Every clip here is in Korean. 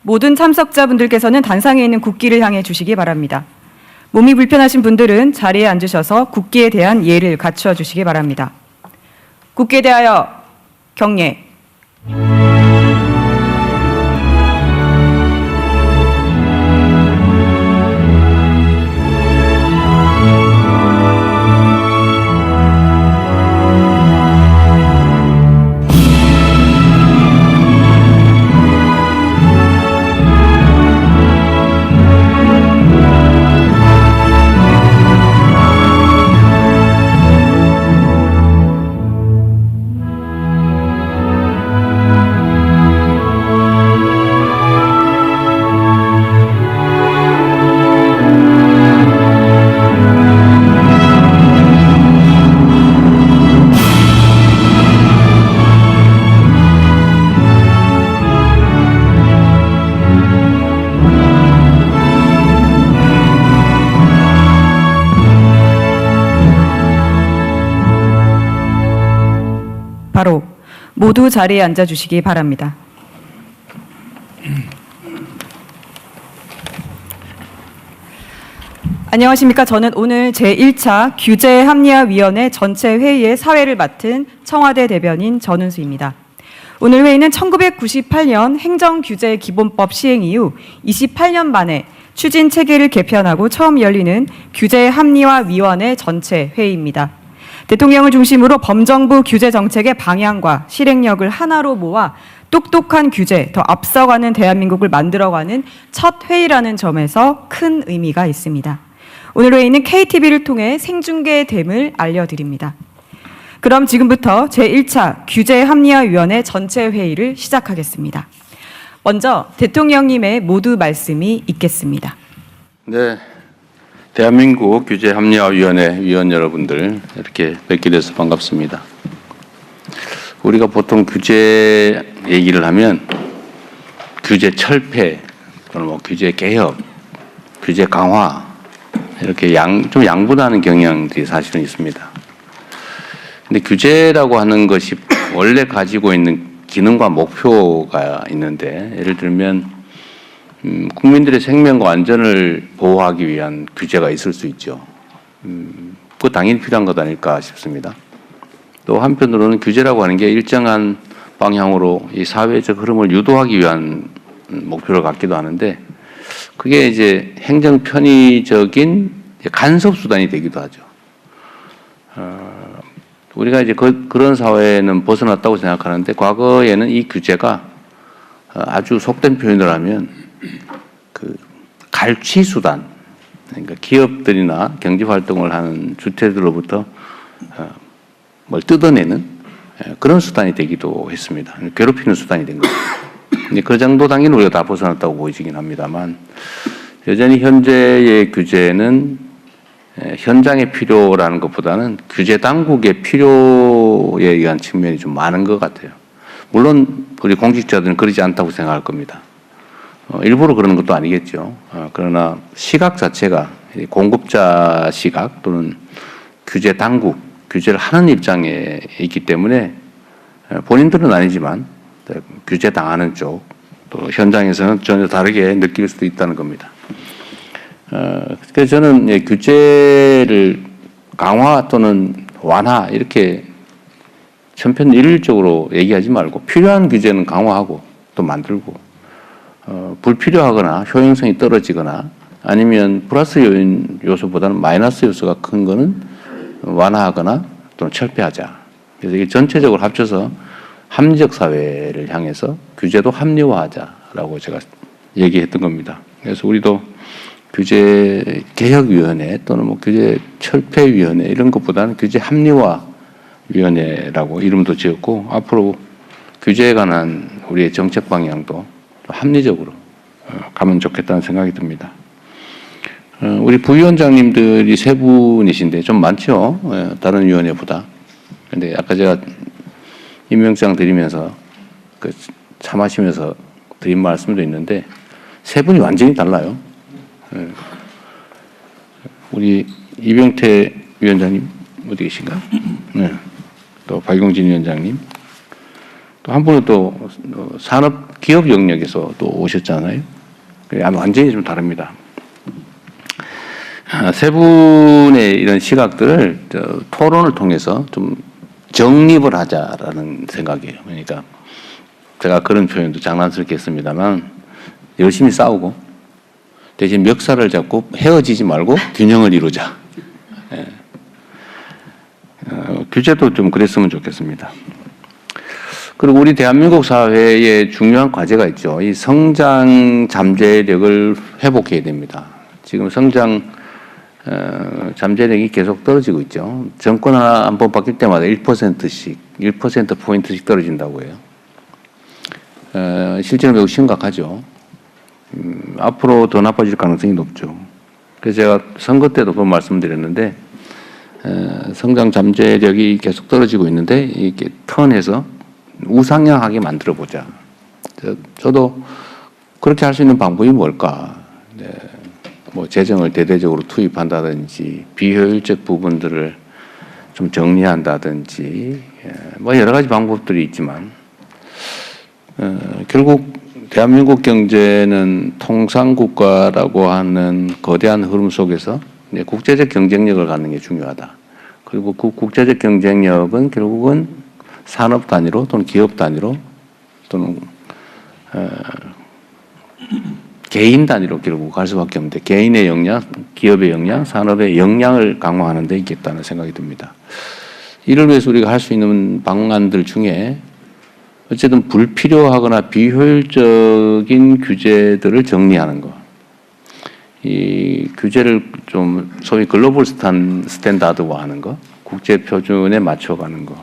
모든 참석자분들께서는 단상에 있는 국기를 향해 주시기 바랍니다. 몸이 불편하신 분들은 자리에 앉으셔서 국기에 대한 예를 갖추어 주시기 바랍니다. 국기에 대하여 경례. 바로 모두 자리에 앉아주시기 바랍니다. 안녕하십니까. 저는 오늘 제1차 규제합리화위원회 전체 회의의 사회를 맡은 청와대 대변인 전은수입니다. 오늘 회의는 1998년 행정규제기본법 시행 이후 28년 만에 추진 체계를 개편하고 처음 열리는 규제합리화위원회 전체 회의입니다. 대통령을 중심으로 범정부 규제 정책의 방향과 실행력을 하나로 모아 똑똑한 규제, 더 앞서가는 대한민국을 만들어가는 첫 회의라는 점에서 큰 의미가 있습니다. 오늘 회의는 KTV를 통해 생중계됨을 알려드립니다. 그럼 지금부터 제1차 규제합리화위원회 전체 회의를 시작하겠습니다. 먼저 대통령님의 모두 말씀이 있겠습니다. 네. 대한민국 규제합리화위원회 위원 여러분들 이렇게 뵙게 돼서 반갑습니다. 우리가 보통 규제 얘기를 하면 규제 철폐 또는 뭐 규제 개혁, 규제 강화 이렇게 좀 양분하는 경향들이 사실은 있습니다. 근데 규제라고 하는 것이 원래 가지고 있는 기능과 목표가 있는데 예를 들면 국민들의 생명과 안전을 보호하기 위한 규제가 있을 수 있죠. 그거 당연히 필요한 것 아닐까 싶습니다. 또 한편으로는 규제라고 하는 게 일정한 방향으로 이 사회적 흐름을 유도하기 위한 목표를 갖기도 하는데 그게 이제 행정 편의적인 간섭 수단이 되기도 하죠. 우리가 이제 그런 사회는 벗어났다고 생각하는데 과거에는 이 규제가 아주 속된 표현을 하면 그 갈취 수단, 그러니까 기업들이나 경제 활동을 하는 주체들로부터 뭘 뜯어내는 그런 수단이 되기도 했습니다. 괴롭히는 수단이 된 거죠. 그 정도 단계는 우리가 다 벗어났다고 보이긴 합니다만 여전히 현재의 규제는 현장의 필요라는 것보다는 규제 당국의 필요에 의한 측면이 좀 많은 것 같아요. 물론 우리 공직자들은 그러지 않다고 생각할 겁니다. 일부러 그러는 것도 아니겠죠. 그러나 시각 자체가 공급자 시각 또는 규제 당국, 규제를 하는 입장에 있기 때문에 본인들은 아니지만 규제 당하는 쪽, 또 현장에서는 전혀 다르게 느낄 수도 있다는 겁니다. 그래서 저는 규제를 강화 또는 완화 이렇게 천편일률적으로 얘기하지 말고 필요한 규제는 강화하고 또 만들고 불필요하거나 효용성이 떨어지거나 아니면 플러스 요소보다는 마이너스 요소가 큰 거는 완화하거나 또는 철폐하자. 그래서 이게 전체적으로 합쳐서 합리적 사회를 향해서 규제도 합리화하자라고 제가 얘기했던 겁니다. 그래서 우리도 규제 개혁위원회 또는 뭐 규제 철폐위원회 이런 것보다는 규제 합리화위원회라고 이름도 지었고 앞으로 규제에 관한 우리의 정책 방향도 합리적으로 가면 좋겠다는 생각이 듭니다. 우리 부위원장님들이 세 분이신데 좀 많죠? 다른 위원회보다. 근데 아까 제가 임명장 드리면서 참하시면서 드린 말씀도 있는데 세 분이 완전히 달라요. 우리 이병태 위원장님 어디 계신가? 네. 또 박용진 위원장님, 또 한 분은 또 산업 기업 영역에서 또 오셨잖아요. 아마 완전히 좀 다릅니다. 세 분의 이런 시각들을 토론을 통해서 좀 정립을 하자라는 생각이에요. 그러니까 제가 그런 표현도 장난스럽게 했습니다만 열심히 싸우고 대신 멱살을 잡고 헤어지지 말고 균형을 이루자. 예. 규제도 좀 그랬으면 좋겠습니다. 그리고 우리 대한민국 사회에 중요한 과제가 있죠. 이 성장 잠재력을 회복해야 됩니다. 지금 성장 잠재력이 계속 떨어지고 있죠. 정권 하나 한 번 바뀔 때마다 1%씩, 1%포인트씩 떨어진다고 해요. 실제로 매우 심각하죠. 앞으로 더 나빠질 가능성이 높죠. 그래서 제가 선거 때도 그 말씀드렸는데, 성장 잠재력이 계속 떨어지고 있는데, 이렇게 턴해서 우상향하게 만들어 보자. 저도 그렇게 할 수 있는 방법이 뭘까? 네. 뭐 재정을 대대적으로 투입한다든지 비효율적 부분들을 좀 정리한다든지 뭐 여러 가지 방법들이 있지만 결국 대한민국 경제는 통상국가라고 하는 거대한 흐름 속에서 국제적 경쟁력을 갖는 게 중요하다. 그리고 그 국제적 경쟁력은 결국은 산업 단위로 또는 기업 단위로 또는 개인 단위로 결국 갈 수밖에 없는데 개인의 역량, 기업의 역량, 산업의 역량을 강화하는 데 있겠다는 생각이 듭니다. 이를 위해서 우리가 할 수 있는 방안들 중에 어쨌든 불필요하거나 비효율적인 규제들을 정리하는 것. 이 규제를 좀 소위 글로벌 스탠다드화하는 것, 국제 표준에 맞춰가는 것.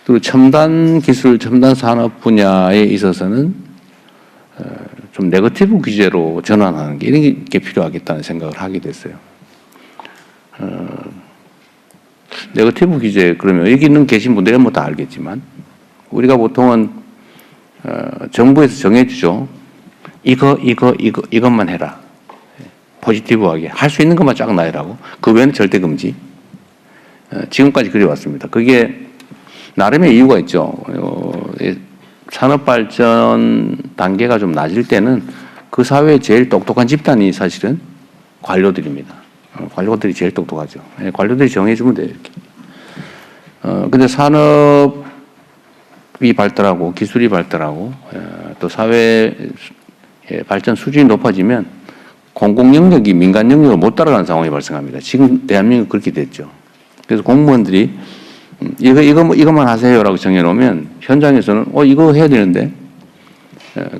그리고 첨단 기술, 첨단 산업 분야에 있어서는 좀 네거티브 규제로 전환하는 게 이런 게 필요하겠다는 생각을 하게 됐어요. 네거티브 규제 그러면 여기 있는 계신 분들은 뭐 다 알겠지만 우리가 보통은 정부에서 정해주죠. 이것만 해라. 포지티브하게 할 수 있는 것만 쫙 나열하고 그 외에는 절대 금지. 지금까지 그래왔습니다. 그게 나름의 이유가 있죠. 산업 발전 단계가 좀 낮을 때는 그 사회에 제일 똑똑한 집단이 사실은 관료들입니다. 관료들이 제일 똑똑하죠. 관료들이 정해주면 돼요, 이렇게. 근데 산업이 발달하고 기술이 발달하고 또 사회 발전 수준이 높아지면 공공 영역이 민간 영역을 못 따라가는 상황이 발생합니다. 지금 대한민국 그렇게 됐죠. 그래서 공무원들이 이것만 하세요라고 정해놓으면 현장에서는 이거 해야 되는데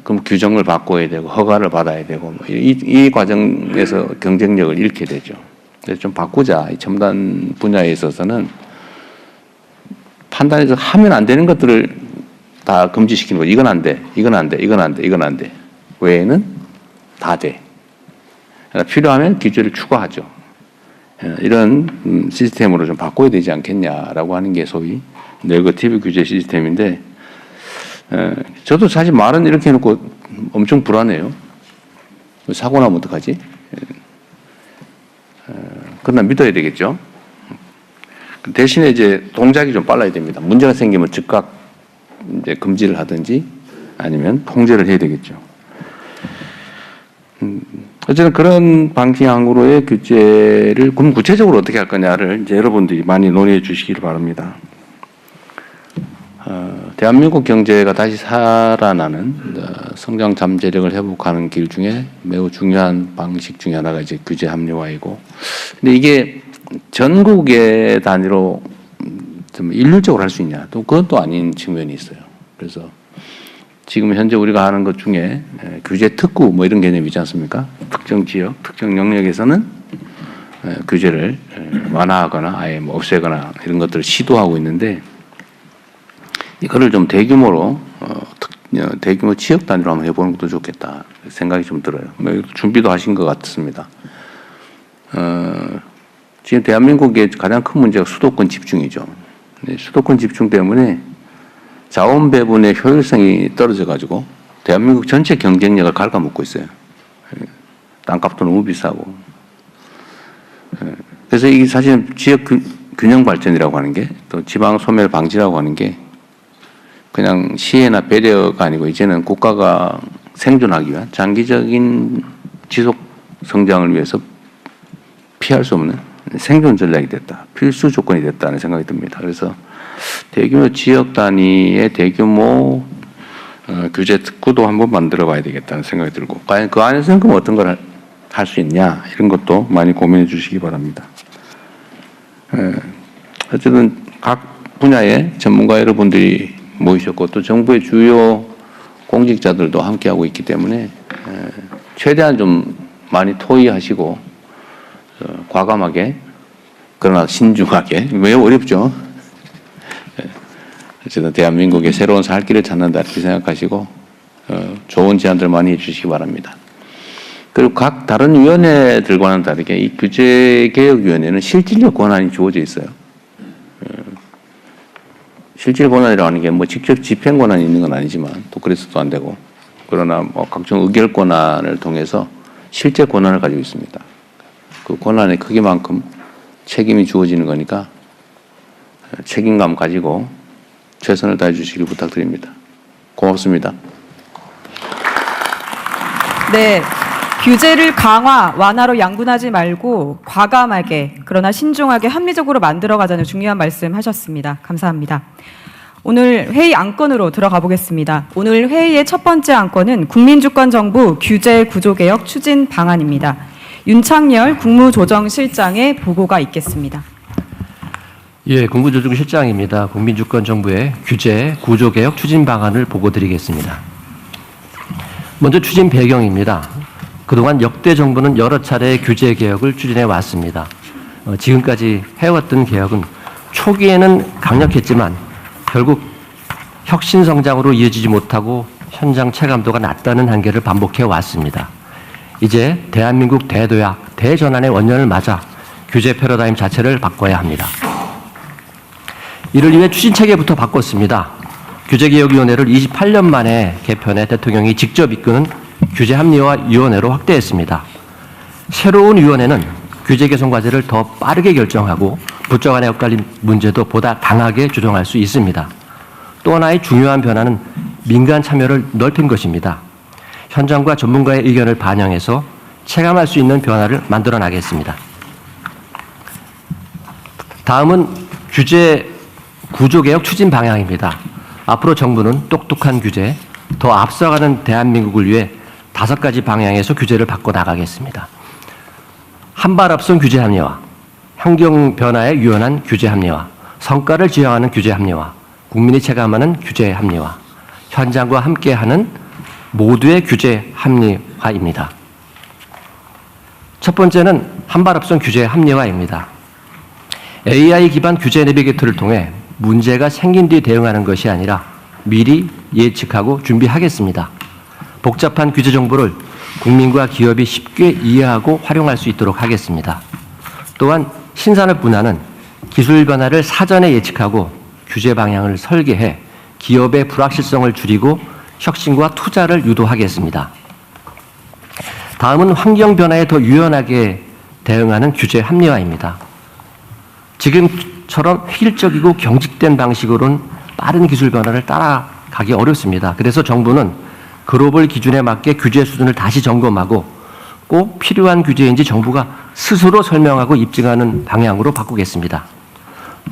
그럼 규정을 바꿔야 되고 허가를 받아야 되고 이 과정에서 경쟁력을 잃게 되죠. 그래서 좀 바꾸자. 이 첨단 분야에 있어서는 판단해서 하면 안 되는 것들을 다 금지시키는 거죠. 이건 안 돼, 이건 안 돼, 이건 안 돼, 이건 안 돼. 외에는 다 돼. 그러니까 필요하면 규제를 추가하죠. 이런 시스템으로 좀 바꿔야 되지 않겠냐라고 하는 게 소위 네거티브 규제 시스템인데 저도 사실 말은 이렇게 해놓고 엄청 불안해요. 사고 나면 어떡하지? 그러나 믿어야 되겠죠. 대신에 이제 동작이 좀 빨라야 됩니다. 문제가 생기면 즉각 이제 금지를 하든지 아니면 통제를 해야 되겠죠. 어쨌든 그런 방향으로의 규제를 그럼 구체적으로 어떻게 할 거냐를 이제 여러분들이 많이 논의해 주시기를 바랍니다. 대한민국 경제가 다시 살아나는 성장 잠재력을 회복하는 길 중에 매우 중요한 방식 중에 하나가 이제 규제 합리화이고, 근데 이게 전국의 단위로 좀 일률적으로 할 수 있냐? 또 그건 또 아닌 측면이 있어요. 그래서 지금 현재 우리가 하는 것 중에 규제 특구 뭐 이런 개념이 있지 않습니까? 특정 지역, 특정 영역에서는 규제를 완화하거나 아예 뭐 없애거나 이런 것들을 시도하고 있는데 이거를 좀 대규모로 대규모 지역 단위로 한번 해보는 것도 좋겠다 생각이 좀 들어요. 준비도 하신 것 같습니다. 지금 대한민국의 가장 큰 문제가 수도권 집중이죠. 수도권 집중 때문에 자원 배분의 효율성이 떨어져가지고 대한민국 전체 경쟁력을 갉아먹고 있어요. 땅값도 너무 비싸고. 그래서 이게 사실 지역 균형 발전이라고 하는 게 또 지방 소멸 방지라고 하는 게 그냥 시혜나 배려가 아니고 이제는 국가가 생존하기 위한 장기적인 지속 성장을 위해서 피할 수 없는 생존 전략이 됐다. 필수 조건이 됐다는 생각이 듭니다. 그래서 대규모 지역 단위의 대규모 규제 특구도 한번 만들어 봐야 되겠다는 생각이 들고, 과연 그 안에서는 그럼 어떤 걸 할 수 있냐, 이런 것도 많이 고민해 주시기 바랍니다. 어쨌든 각 분야의 전문가 여러분들이 모이셨고 또 정부의 주요 공직자들도 함께하고 있기 때문에 최대한 좀 많이 토의하시고 과감하게 그러나 신중하게, 매우 어렵죠. 어쨌든 대한민국의 새로운 살 길을 찾는다 이렇게 생각하시고 좋은 제안들 많이 해주시기 바랍니다. 그리고 각 다른 위원회들과는 다르게 이 규제개혁위원회는 실질적 권한이 주어져 있어요. 실질 권한이라는 게 뭐 직접 집행 권한이 있는 건 아니지만 또 그래서도 안 되고, 그러나 뭐 각종 의결 권한을 통해서 실제 권한을 가지고 있습니다. 그 권한의 크기만큼 책임이 주어지는 거니까 책임감 가지고 최선을 다해 주시길 부탁드립니다. 고맙습니다. 네. 규제를 강화, 완화로 양분하지 말고 과감하게 그러나 신중하게 합리적으로 만들어가자는 중요한 말씀 하셨습니다. 감사합니다. 오늘 회의 안건으로 들어가 보겠습니다. 오늘 회의의 첫 번째 안건은 국민주권정부 규제 구조개혁 추진 방안입니다. 윤창열 국무조정실장의 보고가 있겠습니다. 예, 국무조정실장입니다. 국민주권정부의 규제 구조개혁 추진 방안을 보고드리겠습니다. 먼저 추진 배경입니다. 그동안 역대 정부는 여러 차례 규제 개혁을 추진해 왔습니다. 지금까지 해왔던 개혁은 초기에는 강력했지만 결국 혁신 성장으로 이어지지 못하고 현장 체감도가 낮다는 한계를 반복해 왔습니다. 이제 대한민국 대도약, 대전환의 원년을 맞아 규제 패러다임 자체를 바꿔야 합니다. 이를 위해 추진 체계부터 바꿨습니다. 규제개혁위원회를 28년 만에 개편해 대통령이 직접 이끄는 규제합리화위원회로 확대했습니다. 새로운 위원회는 규제 개선 과제를 더 빠르게 결정하고 부처 간의 엇갈린 문제도 보다 강하게 조정할 수 있습니다. 또 하나의 중요한 변화는 민간 참여를 넓힌 것입니다. 현장과 전문가의 의견을 반영해서 체감할 수 있는 변화를 만들어 나겠습니다. 다음은 규제 구조개혁 추진 방향입니다. 앞으로 정부는 똑똑한 규제, 더 앞서가는 대한민국을 위해 5가지 방향에서 규제를 바꿔 나가겠습니다. 한 발 앞선 규제 합리화, 환경 변화에 유연한 규제 합리화, 성과를 지향하는 규제 합리화, 국민이 체감하는 규제 합리화, 현장과 함께하는 모두의 규제 합리화입니다. 첫 번째는 한 발 앞선 규제 합리화입니다. AI 기반 규제 내비게이터를 통해 문제가 생긴 뒤 대응하는 것이 아니라 미리 예측하고 준비하겠습니다. 복잡한 규제 정보를 국민과 기업이 쉽게 이해하고 활용할 수 있도록 하겠습니다. 또한 신산업 분야는 기술 변화를 사전에 예측하고 규제 방향을 설계해 기업의 불확실성을 줄이고 혁신과 투자를 유도하겠습니다. 다음은 환경 변화에 더 유연하게 대응하는 규제 합리화입니다. 지금처럼 획일적이고 경직된 방식으로는 빠른 기술 변화를 따라가기 어렵습니다. 그래서 정부는 글로벌 기준에 맞게 규제 수준을 다시 점검하고 꼭 필요한 규제인지 정부가 스스로 설명하고 입증하는 방향으로 바꾸겠습니다.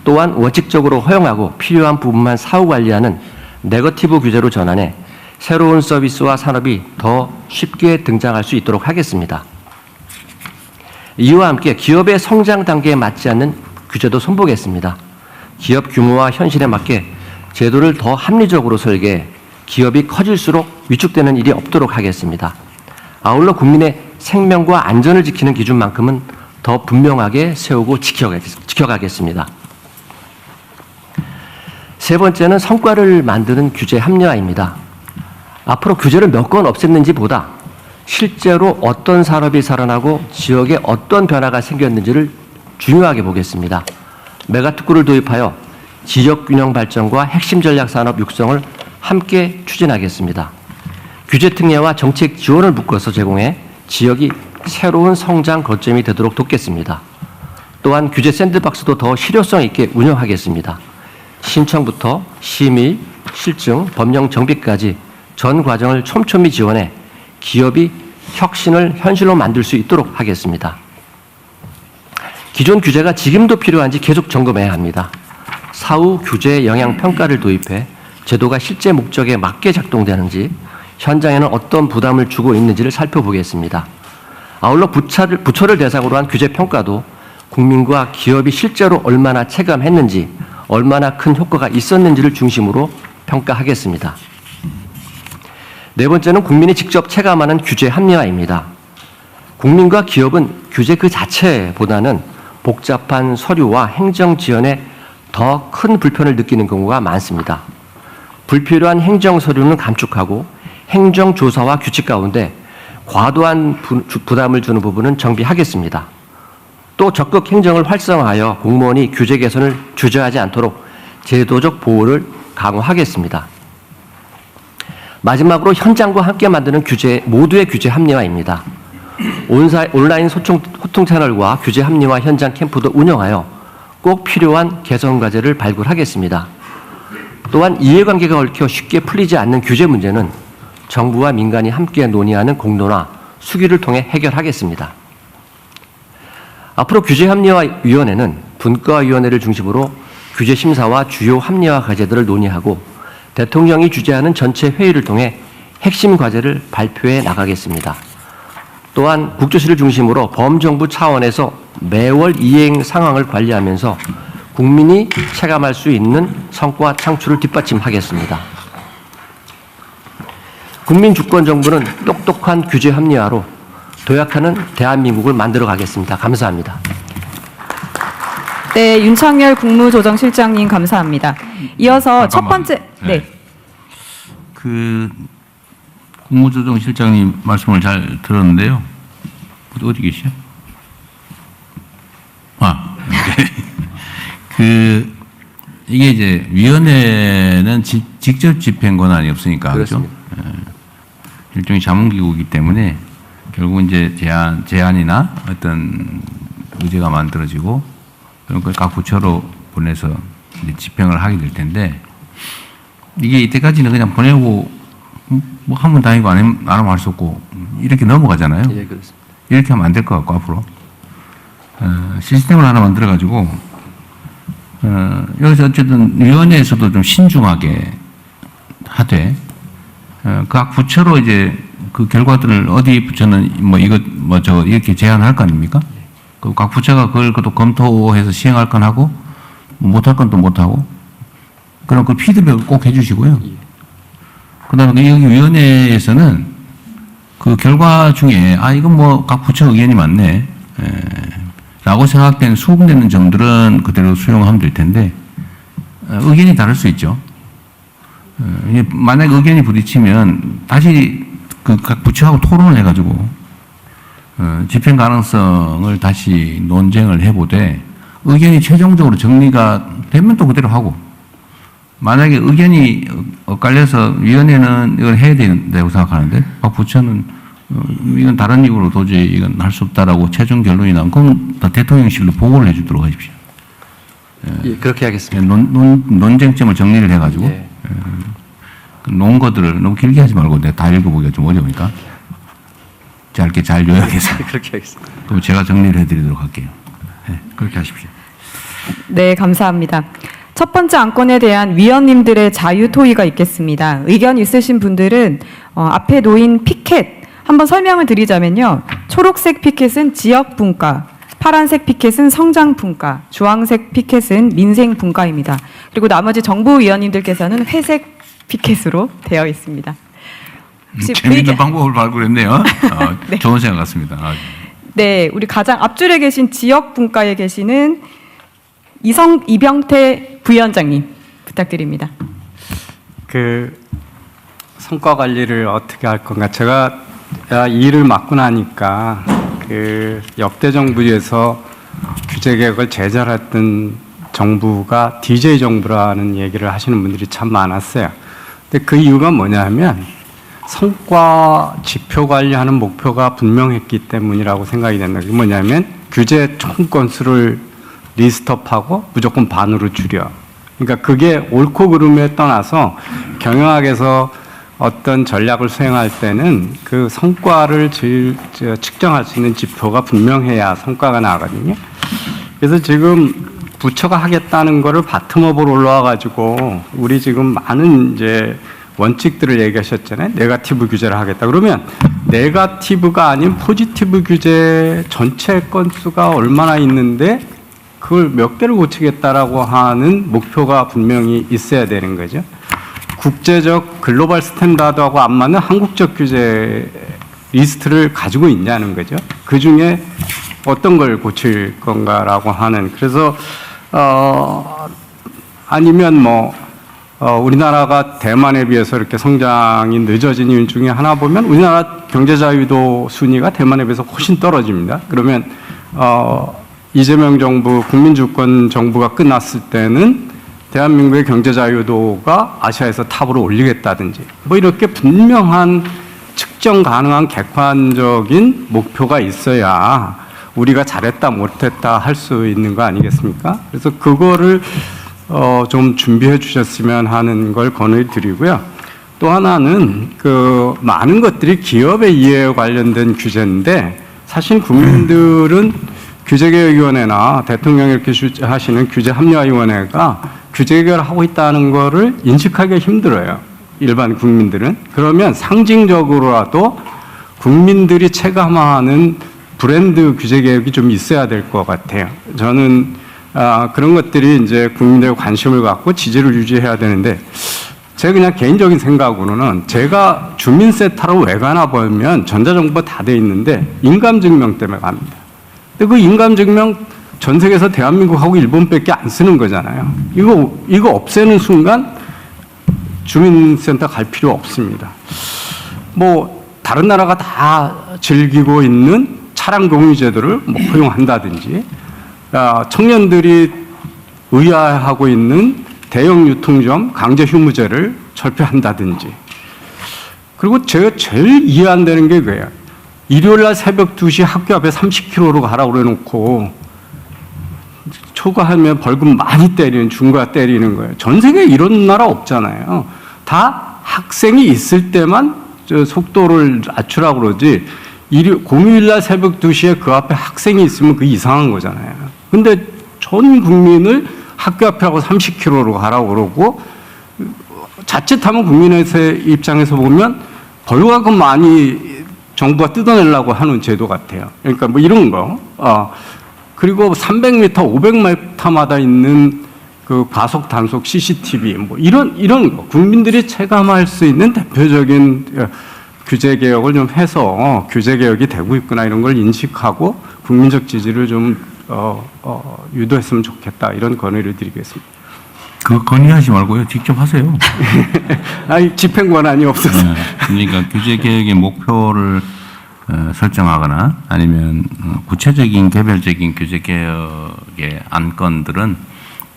또한 원칙적으로 허용하고 필요한 부분만 사후 관리하는 네거티브 규제로 전환해 새로운 서비스와 산업이 더 쉽게 등장할 수 있도록 하겠습니다. 이와 함께 기업의 성장 단계에 맞지 않는 규제도 손보겠습니다. 기업 규모와 현실에 맞게 제도를 더 합리적으로 설계해 기업이 커질수록 위축되는 일이 없도록 하겠습니다. 아울러 국민의 생명과 안전을 지키는 기준만큼은 더 분명하게 세우고 지켜가겠습니다. 세 번째는 성과를 만드는 규제 합리화입니다. 앞으로 규제를 몇 건 없앴는지보다 실제로 어떤 산업이 살아나고 지역에 어떤 변화가 생겼는지를 중요하게 보겠습니다. 메가특구를 도입하여 지역균형 발전과 핵심 전략 산업 육성을 함께 추진하겠습니다. 규제 특례와 정책 지원을 묶어서 제공해 지역이 새로운 성장 거점이 되도록 돕겠습니다. 또한 규제 샌드박스도 더 실효성 있게 운영하겠습니다. 신청부터 심의, 실증, 법령 정비까지 전 과정을 촘촘히 지원해 기업이 혁신을 현실로 만들 수 있도록 하겠습니다. 기존 규제가 지금도 필요한지 계속 점검해야 합니다. 사후 규제 영향 평가를 도입해 제도가 실제 목적에 맞게 작동되는지, 현장에는 어떤 부담을 주고 있는지를 살펴보겠습니다. 아울러 부처를 대상으로 한 규제 평가도 국민과 기업이 실제로 얼마나 체감했는지, 얼마나 큰 효과가 있었는지를 중심으로 평가하겠습니다. 네 번째는 국민이 직접 체감하는 규제 합리화입니다. 국민과 기업은 규제 그 자체보다는 복잡한 서류와 행정 지연에 더 큰 불편을 느끼는 경우가 많습니다. 불필요한 행정 서류는 감축하고 행정 조사와 규칙 가운데 과도한 부담을 주는 부분은 정비하겠습니다. 또 적극 행정을 활성화하여 공무원이 규제 개선을 주저하지 않도록 제도적 보호를 강화하겠습니다. 마지막으로 현장과 함께 만드는 모두의 규제 합리화입니다. 온라인 소통 채널과 규제 합리화 현장 캠프도 운영하여 꼭 필요한 개선 과제를 발굴하겠습니다. 또한 이해관계가 얽혀 쉽게 풀리지 않는 규제 문제는 정부와 민간이 함께 논의하는 공론화, 수기를 통해 해결하겠습니다. 앞으로 규제합리화위원회는 분과위원회를 중심으로 규제심사와 주요 합리화 과제들을 논의하고 대통령이 주재하는 전체 회의를 통해 핵심 과제를 발표해 나가겠습니다. 또한 국조실을 중심으로 범정부 차원에서 매월 이행 상황을 관리하면서 국민이 체감할 수 있는 성과 창출을 뒷받침하겠습니다. 국민주권정부는 똑똑한 규제 합리화로 도약하는 대한민국을 만들어 가겠습니다. 감사합니다. 네, 윤창열 국무조정실장님 감사합니다. 이어서 첫 번째, 네. 그 국무조정실장님 말씀을 잘 들었는데요. 어디 계시죠? 이게 이제 위원회는 직접 집행 권한이 없으니까 그렇죠. 일종의 자문기구이기 때문에 결국 이제 제안이나 어떤 의제가 만들어지고 그런 걸 각 부처로 보내서 이제 집행을 하게 될 텐데 이게 이때까지는 그냥 보내고 뭐 하면 다행이고 안 하면 할 수 없고 이렇게 넘어가잖아요. 예, 그렇습니다. 이렇게 하면 안 될 것 같고 앞으로 시스템을 하나 만들어 가지고 여기서 어쨌든 위원회에서도 좀 신중하게 하되 각 부처로 이제 그 결과들을 어디 부처는 이렇게 제안할 거 아닙니까? 그 각 부처가 그걸 또 검토해서 시행할 건 하고 못할 건 또 못하고 그럼 그 피드백을 꼭 해주시고요. 그다음에 여기 위원회에서는 그 결과 중에 이건 뭐 각 부처 의견이 많네 라고 생각된 수긍되는 점들은 그대로 수용하면 될 텐데 의견이 다를 수 있죠. 만약 의견이 부딪히면 다시 그 각 부처하고 토론을 해가지고 집행 가능성을 다시 논쟁을 해보되 의견이 최종적으로 정리가 되면 또 그대로 하고 만약에 의견이 엇갈려서 위원회는 이걸 해야 된다고 생각하는데 각 부처는 이건 다른 이유로 도저히 이건 할 수 없다라고 최종 결론이 나면 그럼 다 대통령실로 보고를 해주도록 하십시오. 예, 그렇게 하겠습니다. 논쟁점을 정리를 해가지고 예. 놓은 것들을 너무 길게 하지 말고 내가 다 읽어보기가 좀 어려우니까 짧게 잘 요약해서 그렇게 하겠습니다. 그럼 제가 정리를 해드리도록 할게요. 네, 그렇게 하십시오. 네, 감사합니다. 첫 번째 안건에 대한 위원님들의 자유 토의가 있겠습니다. 의견 있으신 분들은 앞에 놓인 피켓 한번 설명을 드리자면요. 초록색 피켓은 지역 분과, 파란색 피켓은 성장 분과, 주황색 피켓은 민생 분과입니다. 그리고 나머지 정부 위원님들께서는 회색 피켓으로 되어 있습니다. 재미있는 방법을 발굴했네요. 네. 좋은 생각 같습니다. 네, 우리 가장 앞줄에 계신 지역 분과에 계시는 이병태 부위원장님 부탁드립니다. 그 성과 관리를 어떻게 할 건가? 제가 이 일을 맡고 나니까 그 역대 정부에서 규제 개혁을 제잘했던 정부가 DJ 정부라는 얘기를 하시는 분들이 참 많았어요. 근데 그 이유가 뭐냐면 성과 지표 관리하는 목표가 분명했기 때문이라고 생각이 된다. 그게 뭐냐면 규제 총 건수를 리스트업하고 무조건 반으로 줄여. 그러니까 그게 옳고 그름에 떠나서 경영학에서 어떤 전략을 수행할 때는 그 성과를 측정할 수 있는 지표가 분명해야 성과가 나거든요. 그래서 지금 부처가 하겠다는 거를 바텀업으로 올라와 가지고 우리 지금 많은 이제 원칙들을 얘기하셨잖아요. 네거티브 규제를 하겠다. 그러면 네거티브가 아닌 포지티브 규제 전체 건수가 얼마나 있는데 그걸 몇 개를 고치겠다라고 하는 목표가 분명히 있어야 되는 거죠. 국제적 글로벌 스탠다드하고 안 맞는 한국적 규제 리스트를 가지고 있냐는 거죠. 그 중에 어떤 걸 고칠 건가라고 하는. 그래서 아니면 우리나라가 대만에 비해서 이렇게 성장이 늦어진 이유 중에 하나 보면 우리나라 경제자유도 순위가 대만에 비해서 훨씬 떨어집니다. 그러면 이재명 정부 국민주권 정부가 끝났을 때는 대한민국의 경제자유도가 아시아에서 탑으로 올리겠다든지 이렇게 분명한 측정 가능한 객관적인 목표가 있어야 우리가 잘했다 못했다 할 수 있는 거 아니겠습니까? 그래서 그거를 좀 준비해 주셨으면 하는 걸 권해드리고요. 또 하나는 많은 것들이 기업의 이해에 관련된 규제인데 사실 국민들은 규제개혁위원회나 대통령이 이렇게 하시는 규제합리화위원회가 규제개혁을 하고 있다는 거를 인식하기가 힘들어요. 일반 국민들은. 그러면 상징적으로라도 국민들이 체감하는 브랜드 규제개혁이 좀 있어야 될 것 같아요. 저는 그런 것들이 이제 국민들의 관심을 갖고 지지를 유지해야 되는데 제가 그냥 개인적인 생각으로는 제가 주민센터로 왜 가나 보면 전자정보가 다 돼 있는데 인감증명 때문에 갑니다. 근데 그 인감증명 전 세계에서 대한민국하고 일본밖에 안 쓰는 거잖아요. 이거 없애는 순간 주민센터 갈 필요 없습니다. 다른 나라가 다 즐기고 있는 차량 공유 제도를 허용한다든지 청년들이 의아해하고 있는 대형 유통점 강제 휴무제를 철폐한다든지. 그리고 제가 제일 이해 안 되는 게 그거예요. 일요일 날 새벽 2시 학교 앞에 30km로 가라고 그래놓고 초과하면 벌금 많이 때리는, 중과 때리는 거예요. 전 세계에 이런 나라 없잖아요. 다 학생이 있을 때만 속도를 낮추라고 그러지 공휴일 날 새벽 2시에 그 앞에 학생이 있으면 그게 이상한 거잖아요. 근데 전 국민을 학교 앞에 하고 30km로 가라고 그러고 자칫하면 국민의 입장에서 보면 벌금 많이 정부가 뜯어내려고 하는 제도 같아요. 그러니까 이런 거. 그리고 300m, 500m마다 있는 그 과속 단속 CCTV 이런 거 국민들이 체감할 수 있는 대표적인 규제 개혁을 좀 해서 규제 개혁이 되고 있구나 이런 걸 인식하고 국민적 지지를 좀 유도했으면 좋겠다 이런 건의를 드리겠습니다. 그거 건의하지 말고요. 직접 하세요. 아니 집행 권한이 없어서. 네, 그러니까 규제 개혁의 목표를 설정하거나 아니면 구체적인 개별적인 규제 개혁의 안건들은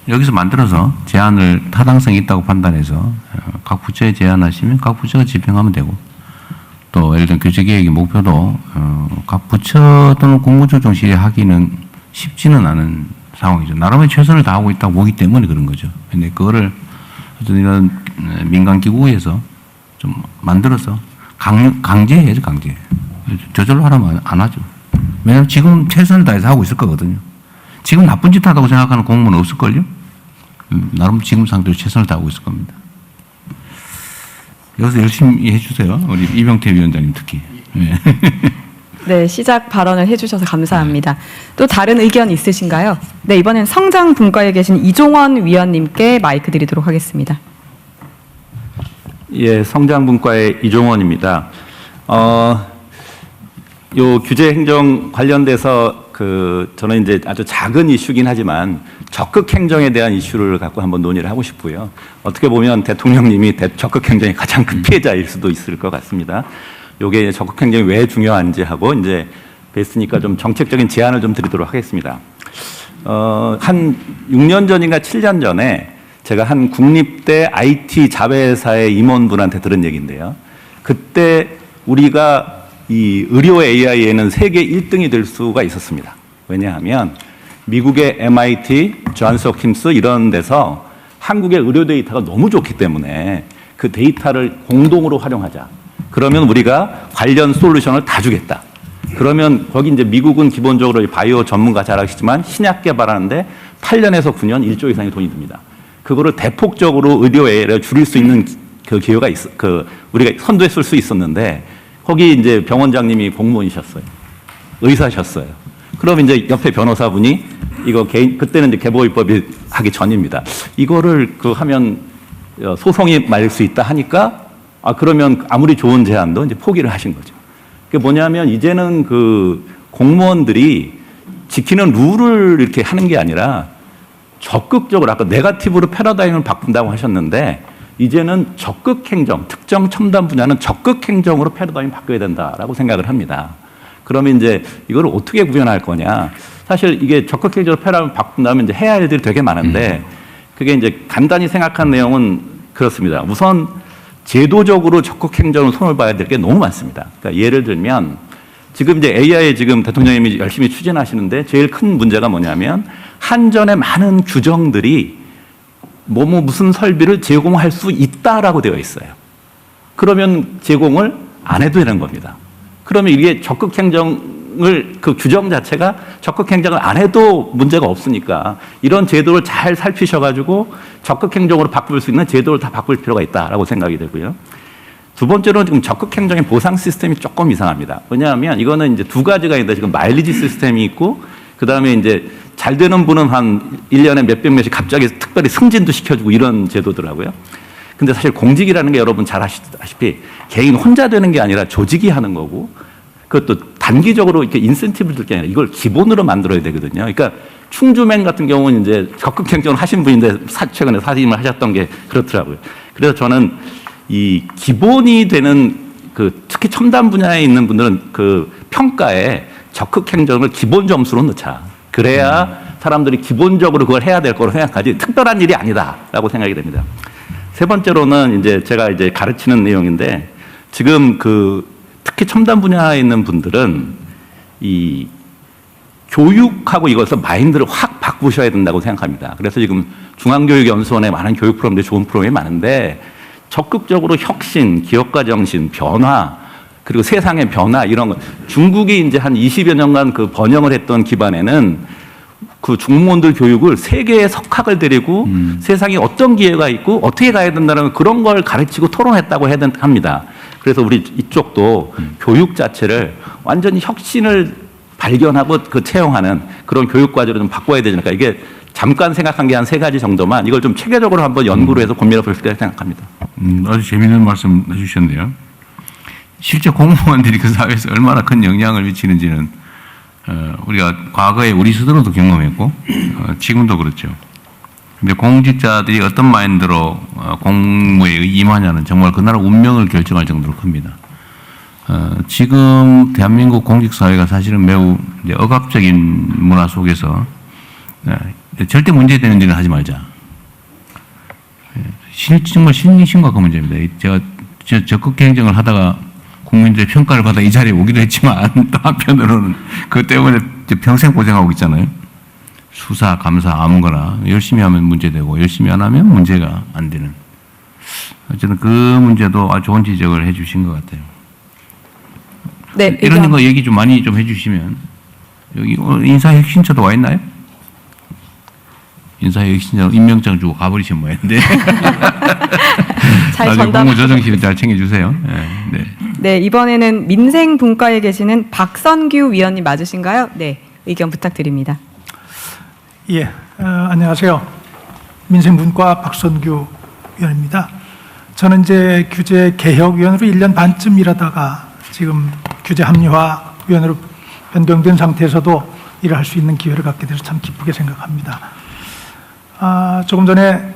여기서 만들어서 제안을 타당성이 있다고 판단해서 각 부처에 제안하시면 각 부처가 집행하면 되고 또 예를 들면 규제 개혁의 목표도 각 부처 또는 공무조정실이 하기는 쉽지는 않은 상황이죠. 나름의 최선을 다하고 있다고 보기 때문에 그런 거죠. 근데 그거를 어떤 이런 민간 기구에서 좀 만들어서 강제해야죠, 강제. 저절로 하라면 안 하죠. 왜냐하면 지금 최선을 다해서 하고 있을 거거든요. 지금 나쁜 짓 하다고 생각하는 공무원은 없을걸요? 나름 지금 상태로 최선을 다하고 있을 겁니다. 여기서 열심히 해주세요. 우리 이병태 위원장님 특히. 네. 네, 시작 발언을 해주셔서 감사합니다. 또 다른 의견 있으신가요? 네, 이번엔 성장분과에 계신 이종원 위원님께 마이크 드리도록 하겠습니다. 예, 성장분과의 이종원입니다. 요 규제 행정 관련돼서 저는 이제 아주 작은 이슈긴 하지만 적극 행정에 대한 이슈를 갖고 한번 논의를 하고 싶고요. 어떻게 보면 대통령님이 적극 행정의 가장 큰 피해자일 수도 있을 것 같습니다. 요게 적극 행정이 왜 중요한지 하고 이제 뵀으니까 좀 정책적인 제안을 좀 드리도록 하겠습니다. 한 6년 전인가 7년 전에 제가 한 국립대 IT 자회사의 임원분한테 들은 얘기인데요. 그때 우리가 이 의료 AI에는 세계 1등이 될 수가 있었습니다. 왜냐하면 미국의 MIT, 존스 홉킨스 이런 데서 한국의 의료 데이터가 너무 좋기 때문에 그 데이터를 공동으로 활용하자. 그러면 우리가 관련 솔루션을 다 주겠다. 그러면 거기 이제 미국은 기본적으로 바이오 전문가 잘 아시지만 신약 개발하는데 8년에서 9년 1조 이상의 돈이 듭니다. 그거를 대폭적으로 의료에 줄일 수 있는 그 기회가 우리가 선도했을 수 있었는데 거기 이제 병원장님이 공무원이셨어요. 의사셨어요. 그럼 이제 옆에 변호사분이 이거 그때는 이제 개보입법이 하기 전입니다. 이거를 하면 소송이 말릴 수 있다 하니까 그러면 아무리 좋은 제안도 이제 포기를 하신 거죠. 그게 뭐냐면 이제는 그 공무원들이 지키는 룰을 이렇게 하는 게 아니라 적극적으로 아까 네거티브로 패러다임을 바꾼다고 하셨는데 이제는 적극 행정, 특정 첨단 분야는 적극 행정으로 패러다임 바꿔야 된다라고 생각을 합니다. 그러면 이제 이걸 어떻게 구현할 거냐? 사실 이게 적극 행정으로 패러다임 바꾼다면 이제 해야 할 일들이 되게 많은데 그게 이제 간단히 생각한 내용은 그렇습니다. 우선 제도적으로 적극 행정으로 손을 봐야 될 게 너무 많습니다. 그러니까 예를 들면 지금 이제 AI 지금 대통령님이 열심히 추진하시는데 제일 큰 문제가 뭐냐면 한전의 많은 규정들이 무슨 설비를 제공할 수 있다라고 되어 있어요. 그러면 제공을 안 해도 되는 겁니다. 그러면 이게 적극 행정을 그 규정 자체가 적극 행정을 안 해도 문제가 없으니까 이런 제도를 잘 살피셔가지고 적극 행정으로 바꿀 수 있는 제도를 다 바꿀 필요가 있다라고 생각이 되고요. 두 번째로는 지금 적극 행정의 보상 시스템이 조금 이상합니다. 왜냐하면 이거는 이제 두 가지가 있는데 지금 마일리지 시스템이 있고 그 다음에 이제 잘 되는 분은 한 1년에 몇백 명씩 갑자기 특별히 승진도 시켜주고 이런 제도더라고요. 근데 사실 공직이라는 게 여러분 잘 아시다시피 개인 혼자 되는 게 아니라 조직이 하는 거고 그것도 단기적으로 이렇게 인센티브를 줄 게 아니라 이걸 기본으로 만들어야 되거든요. 그러니까 충주맹 같은 경우는 이제 적극 행정을 하신 분인데 최근에 사임을 하셨던 게 그렇더라고요. 그래서 저는 이 기본이 되는 특히 첨단 분야에 있는 분들은 그 평가에 적극 행정을 기본 점수로 넣자. 그래야 사람들이 기본적으로 그걸 해야 될 거로 생각하지 특별한 일이 아니다라고 생각이 됩니다. 세 번째로는 이제 제가 이제 가르치는 내용인데 지금 특히 첨단 분야에 있는 분들은 이 교육하고 이것을 마인드를 확 바꾸셔야 된다고 생각합니다. 그래서 지금 중앙교육연수원에 많은 교육 프로그램들이 좋은 프로그램이 많은데 적극적으로 혁신, 기업가 정신, 변화, 그리고 세상의 변화 이런 거. 중국이 이제 한 20여 년간 그 번영을 했던 기반에는 그 중무원들 교육을 세계의 석학을 데리고 세상에 어떤 기회가 있고 어떻게 가야 된다는 그런 걸 가르치고 토론했다고 합니다. 그래서 우리 이쪽도 교육 자체를 완전히 혁신을 발견하고 채용하는 그런 교육 과제로 좀 바꿔야 되니까 이게 잠깐 생각한 게 한 3가지 정도만 이걸 좀 체계적으로 한번 연구를 해서 고민해 볼 때 생각합니다. 아주 재미있는 말씀 해주셨네요. 실제 공무원들이 그 사회에서 얼마나 큰 영향을 미치는지는 우리가 과거에 우리 스스로도 경험했고 지금도 그렇죠. 근데 공직자들이 어떤 마인드로 공무에 임하냐는 정말 그 나라 운명을 결정할 정도로 큽니다. 지금 대한민국 공직사회가 사실은 매우 이제 억압적인 문화 속에서 절대 문제되는 일은 하지 말자. 정말 심각한 문제입니다. 제가 적극 행정을 하다가 국민들의 평가를 받아 이 자리에 오기도 했지만 또 한편으로는 그것 때문에 평생 고생하고 있잖아요. 수사, 감사, 아무거나 열심히 하면 문제되고 열심히 안 하면 문제가 안 되는. 어쨌든 그 문제도 아주 좋은 지적을 해 주신 것 같아요. 네, 이런 거 얘기 좀 많이 좀 해주시면. 여기 인사혁신처도 와 있나요? 인사혁신처 임명장 주고 가버리신 모양인데. 잘 나중에 전담. 국무조정실 잘 챙겨주세요. 네. 네, 이번에는 민생분과에 계시는 박선규 위원님 맞으신가요? 네, 의견 부탁드립니다. 예, 안녕하세요. 민생분과 박선규 위원입니다. 저는 이제 규제 개혁위원으로 1년 반쯤 일하다가 지금 규제 합리화 위원으로 변경된 상태에서도 일을 할 수 있는 기회를 갖게 돼서 참 기쁘게 생각합니다. 조금 전에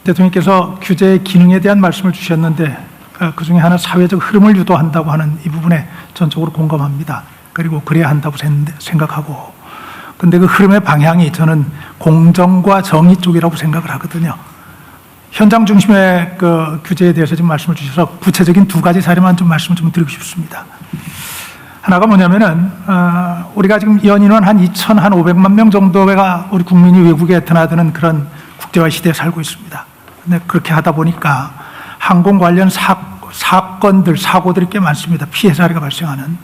대통령께서 규제의 기능에 대한 말씀을 주셨는데 그 중에 하나 사회적 흐름을 유도한다고 하는 이 부분에 전적으로 공감합니다. 그리고 그래야 한다고 생각하고 근데 그 흐름의 방향이 저는 공정과 정의 쪽이라고 생각을 하거든요. 현장 중심의 그 규제에 대해서 지금 말씀을 주셔서 구체적인 2가지 사례만 좀 말씀을 좀 드리고 싶습니다. 하나가 뭐냐면은 우리가 지금 연인원 한 2,500만 명 정도가 우리 국민이 외국에 드나드는 그런 국제화 시대에 살고 있습니다. 근데 그렇게 하다 보니까 항공 관련 사건들, 사고들이 꽤 많습니다. 피해 사례가 발생하는.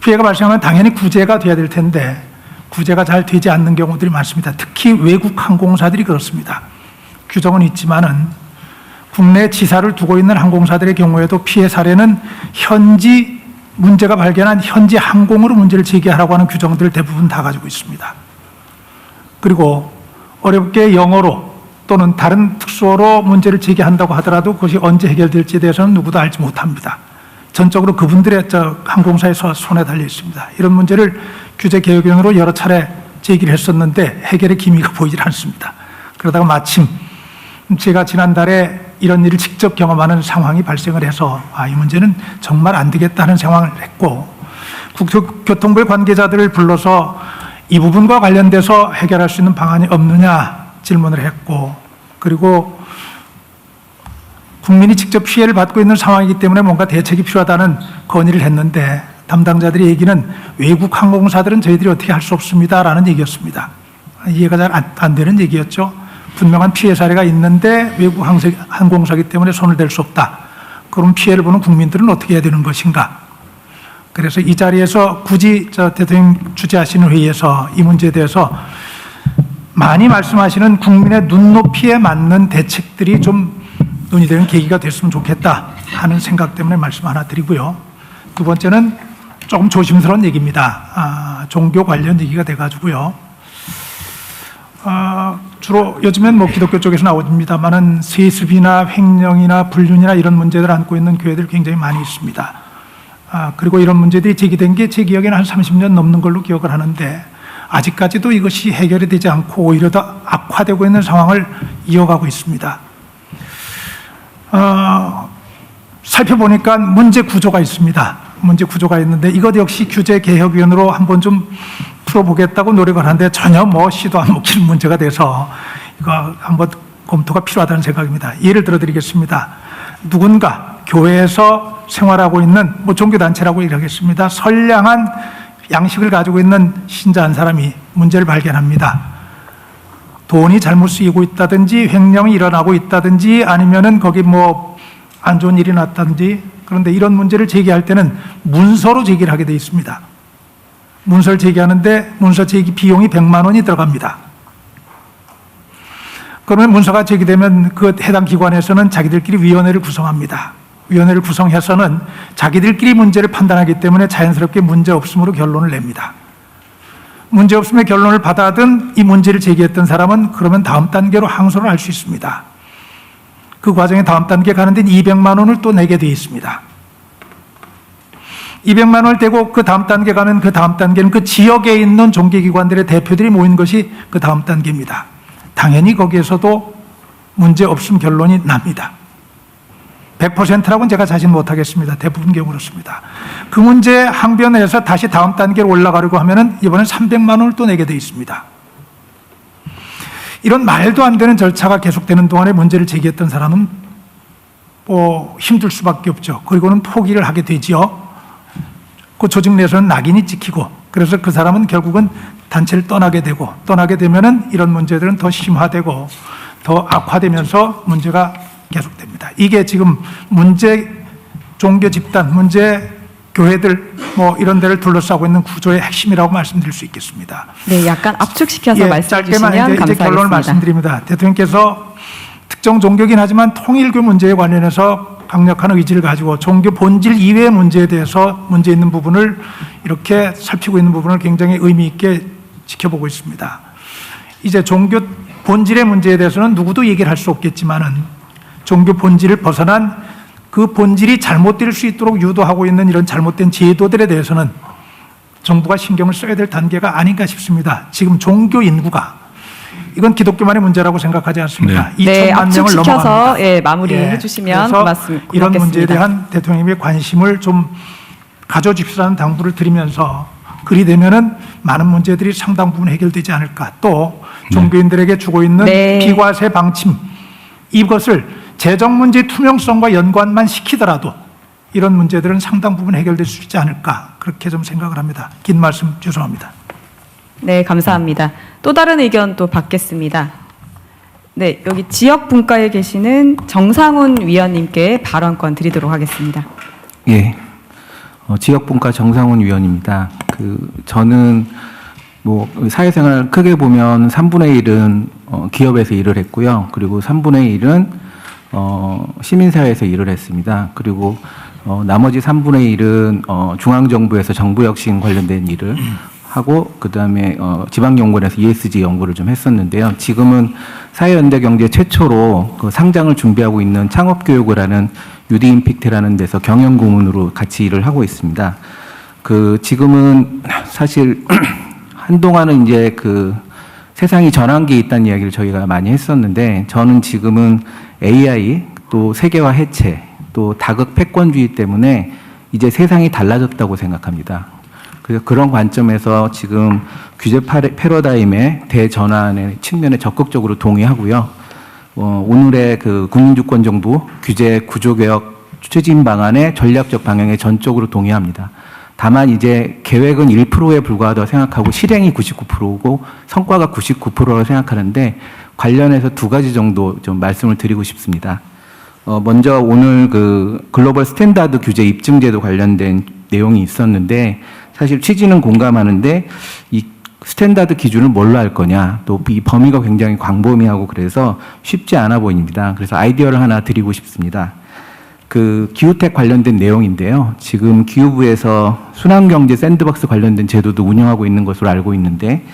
피해가 발생하면 당연히 구제가 돼야 될 텐데 구제가 잘 되지 않는 경우들이 많습니다. 특히 외국 항공사들이 그렇습니다. 규정은 있지만은 국내 지사를 두고 있는 항공사들의 경우에도 피해 사례는 현지 문제가 발견한 현지 항공으로 문제를 제기하라고 하는 규정들을 대부분 다 가지고 있습니다. 그리고 어렵게 영어로 또는 다른 특수어로 문제를 제기한다고 하더라도 그것이 언제 해결될지에 대해서는 누구도 알지 못합니다. 전적으로 그분들의 항공사의 손에 달려 있습니다. 이런 문제를 규제개혁위원회로 여러 차례 제기를 했었는데 해결의 기미가 보이질 않습니다. 그러다가 마침 제가 지난달에 이런 일을 직접 경험하는 상황이 발생을 해서 이 문제는 정말 안 되겠다는 상황을 했고 국토교통부의 관계자들을 불러서 이 부분과 관련돼서 해결할 수 있는 방안이 없느냐 질문을 했고 그리고 국민이 직접 피해를 받고 있는 상황이기 때문에 뭔가 대책이 필요하다는 건의를 했는데 담당자들의 얘기는 외국 항공사들은 저희들이 어떻게 할 수 없습니다라는 얘기였습니다. 이해가 잘 안 되는 얘기였죠. 분명한 피해 사례가 있는데 외국 항공사이기 때문에 손을 댈 수 없다. 그럼 피해를 보는 국민들은 어떻게 해야 되는 것인가? 그래서 이 자리에서 굳이 대통령 주재하시는 회의에서 이 문제에 대해서 많이 말씀하시는 국민의 눈높이에 맞는 대책들이 좀 논의되는 계기가 됐으면 좋겠다 하는 생각 때문에 말씀 하나 드리고요. 두 번째는 조금 조심스러운 얘기입니다. 종교 관련 얘기가 돼가지고요. 주로 요즘엔 뭐 기독교 쪽에서 나옵니다만은 세습이나 횡령이나 불륜이나 이런 문제들을 안고 있는 교회들 굉장히 많이 있습니다. 그리고 이런 문제들이 제기된 게 제 기억에는 한 30년 넘는 걸로 기억을 하는데 아직까지도 이것이 해결이 되지 않고 오히려 더 악화되고 있는 상황을 이어가고 있습니다. 살펴보니까 문제 구조가 있습니다. 문제 구조가 있는데 이것 역시 규제개혁위원회로 한번 좀 풀어보겠다고 노력을 하는데 전혀 뭐 시도 안 먹히는 문제가 돼서 이거 한번 검토가 필요하다는 생각입니다. 예를 들어 드리겠습니다. 누군가 교회에서 생활하고 있는 뭐 종교단체라고 얘기하겠습니다. 선량한 양식을 가지고 있는 신자 한 사람이 문제를 발견합니다. 돈이 잘못 쓰이고 있다든지 횡령이 일어나고 있다든지 아니면은 거기 뭐 안 좋은 일이 났다든지 그런데 이런 문제를 제기할 때는 문서로 제기를 하게 되어 있습니다. 문서를 제기하는데 문서 제기 비용이 100만 원이 들어갑니다. 그러면 문서가 제기되면 그 해당 기관에서는 자기들끼리 위원회를 구성합니다. 위원회를 구성해서는 자기들끼리 문제를 판단하기 때문에 자연스럽게 문제 없음으로 결론을 냅니다. 문제 없음의 결론을 받아든 이 문제를 제기했던 사람은 그러면 다음 단계로 항소를 할 수 있습니다. 그 과정에 다음 단계 가는 데는 200만 원을 또 내게 되어 있습니다. 200만 원을 떼고 그 다음 단계 가면 그 다음 단계는 그 지역에 있는 종교기관들의 대표들이 모인 것이 그 다음 단계입니다. 당연히 거기에서도 문제 없음 결론이 납니다. 100%라고는 제가 자신 못하겠습니다. 대부분 경우 그렇습니다. 그 문제 항변해서 다시 다음 단계로 올라가려고 하면은 이번엔 300만 원을 또 내게 되어 있습니다. 이런 말도 안 되는 절차가 계속되는 동안에 문제를 제기했던 사람은 뭐 힘들 수밖에 없죠. 그리고는 포기를 하게 되지요. 그 조직 내에서는 낙인이 찍히고 그래서 그 사람은 결국은 단체를 떠나게 되고 떠나게 되면은 이런 문제들은 더 심화되고 더 악화되면서 문제가 계속됩니다. 이게 지금 문제 종교 집단, 문제 교회들 뭐 이런 데를 둘러싸고 있는 구조의 핵심이라고 말씀드릴 수 있겠습니다. 네, 약간 압축시켜서 말씀해 주시면 짧게만 이제 감사하겠습니다. 결론을 말씀드립니다. 대통령께서 특정 종교긴 하지만 통일교 문제에 관련해서 강력한 의지를 가지고 종교 본질 이외의 문제에 대해서 문제 있는 부분을 이렇게 살피고 있는 부분을 굉장히 의미 있게 지켜보고 있습니다. 이제 종교 본질의 문제에 대해서는 누구도 얘기를 할 수 없겠지만은 종교 본질을 벗어난 그 본질이 잘못될 수 있도록 유도하고 있는 이런 잘못된 제도들에 대해서는 정부가 신경을 써야 될 단계가 아닌가 싶습니다. 지금 종교 인구가 이건 기독교만의 문제라고 생각하지 않습니다. 네, 2천만 명을 압축시켜서 넘어갑니다. 마무리해 주시면 그래서 고맙습니다. 이런 문제에 대한 대통령님의 관심을 좀 가져주시라는 당부를 드리면서 그리 되면은 많은 문제들이 상당 부분 해결되지 않을까. 또 종교인들에게 주고 있는 비과세 방침 이것을 재정 문제 투명성과 연관만 시키더라도 이런 문제들은 상당 부분 해결될 수 있지 않을까 그렇게 좀 생각을 합니다. 긴 말씀 죄송합니다. 네, 감사합니다. 또 다른 의견 또 받겠습니다. 네, 여기 지역 분과에 계시는 정상훈 위원님께 발언권 드리도록 하겠습니다. 예, 지역분과 정상훈 위원입니다. 저는 뭐 사회생활 크게 보면 3분의 1은 기업에서 일을 했고요. 그리고 3분의 1은 시민사회에서 일을 했습니다. 그리고 나머지 3분의 1은 중앙정부에서 정부혁신 관련된 일을 하고 그다음에 지방연구원에서 ESG 연구를 좀 했었는데요. 지금은 사회연대경제 최초로 그 상장을 준비하고 있는 창업교육을 하는 유디임팩트라는 데서 경영고문으로 같이 일을 하고 있습니다. 지금은 사실 한동안은 이제 세상이 전환기에 있다는 이야기를 저희가 많이 했었는데 저는 지금은 AI 또 세계화 해체 또 다극 패권주의 때문에 이제 세상이 달라졌다고 생각합니다. 그래서 그런 관점에서 지금 규제 패러다임의 대전환의 측면에 적극적으로 동의하고요. 오늘의 국민주권정부 규제 구조개혁 추진 방안의 전략적 방향에 전적으로 동의합니다. 다만 이제 계획은 1%에 불과하다고 생각하고 실행이 99%고 성과가 99%라고 생각하는데 관련해서 두 가지 정도 좀 말씀을 드리고 싶습니다. 먼저 오늘 글로벌 스탠다드 규제 입증제도 관련된 내용이 있었는데 사실 취지는 공감하는데 이 스탠다드 기준을 뭘로 할 거냐 또 이 범위가 굉장히 광범위하고 그래서 쉽지 않아 보입니다. 그래서 아이디어를 하나 드리고 싶습니다. 기후텍 관련된 내용인데요. 지금 기후부에서 순환경제 샌드박스 관련된 제도도 운영하고 있는 것으로 알고 있는데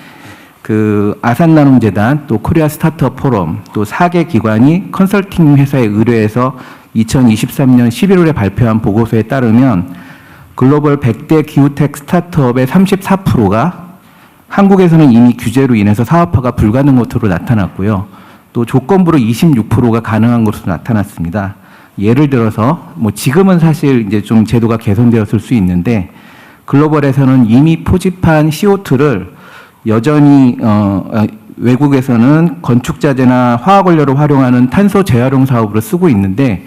아산나눔재단 또 코리아 스타트업 포럼 또 4개 기관이 컨설팅 회사에 의뢰해서 2023년 11월에 발표한 보고서에 따르면 글로벌 100대 기후텍 스타트업의 34%가 한국에서는 이미 규제로 인해서 사업화가 불가능한 것으로 나타났고요. 또 조건부로 26%가 가능한 것으로 나타났습니다. 예를 들어서 뭐 지금은 사실 이제 좀 제도가 개선되었을 수 있는데 글로벌에서는 이미 포집한 CO2를 여전히 외국에서는 건축자재나 화학원료를 활용하는 탄소 재활용 사업으로 쓰고 있는데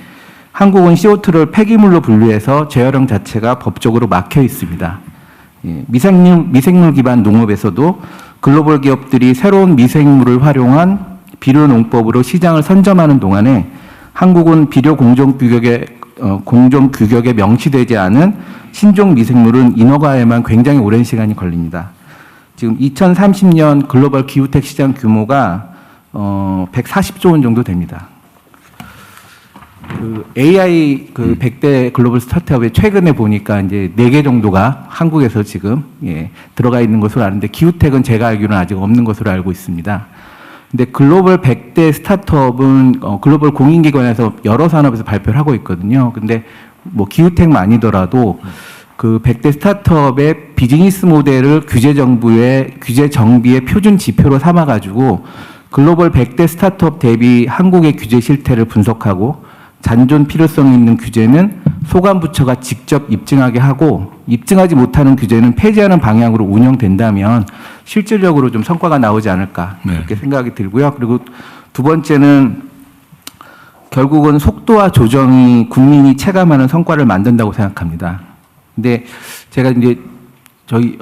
한국은 CO2를 폐기물로 분류해서 재활용 자체가 법적으로 막혀 있습니다. 예, 미생물 기반 농업에서도 글로벌 기업들이 새로운 미생물을 활용한 비료 농법으로 시장을 선점하는 동안에 한국은 비료 공정 규격에 명시되지 않은 신종 미생물은 인허가에만 굉장히 오랜 시간이 걸립니다. 지금 2030년 글로벌 기후텍 시장 규모가 140조 원 정도 됩니다. AI 100대 글로벌 스타트업에 최근에 보니까 이제 4개 정도가 한국에서 지금 들어가 있는 것으로 아는데 기후텍은 제가 알기로는 아직 없는 것으로 알고 있습니다. 근데 글로벌 100대 스타트업은 글로벌 공인기관에서 여러 산업에서 발표를 하고 있거든요. 근데 뭐 기후텍만 아니더라도 100대 스타트업의 비즈니스 모델을 규제 정비의 표준 지표로 삼아가지고 글로벌 100대 스타트업 대비 한국의 규제 실태를 분석하고 잔존 필요성이 있는 규제는 소관부처가 직접 입증하게 하고 입증하지 못하는 규제는 폐지하는 방향으로 운영된다면 실질적으로 좀 성과가 나오지 않을까 그렇게 생각이 들고요. 그리고 두 번째는 결국은 속도와 조정이 국민이 체감하는 성과를 만든다고 생각합니다. 근데 제가 이제 저희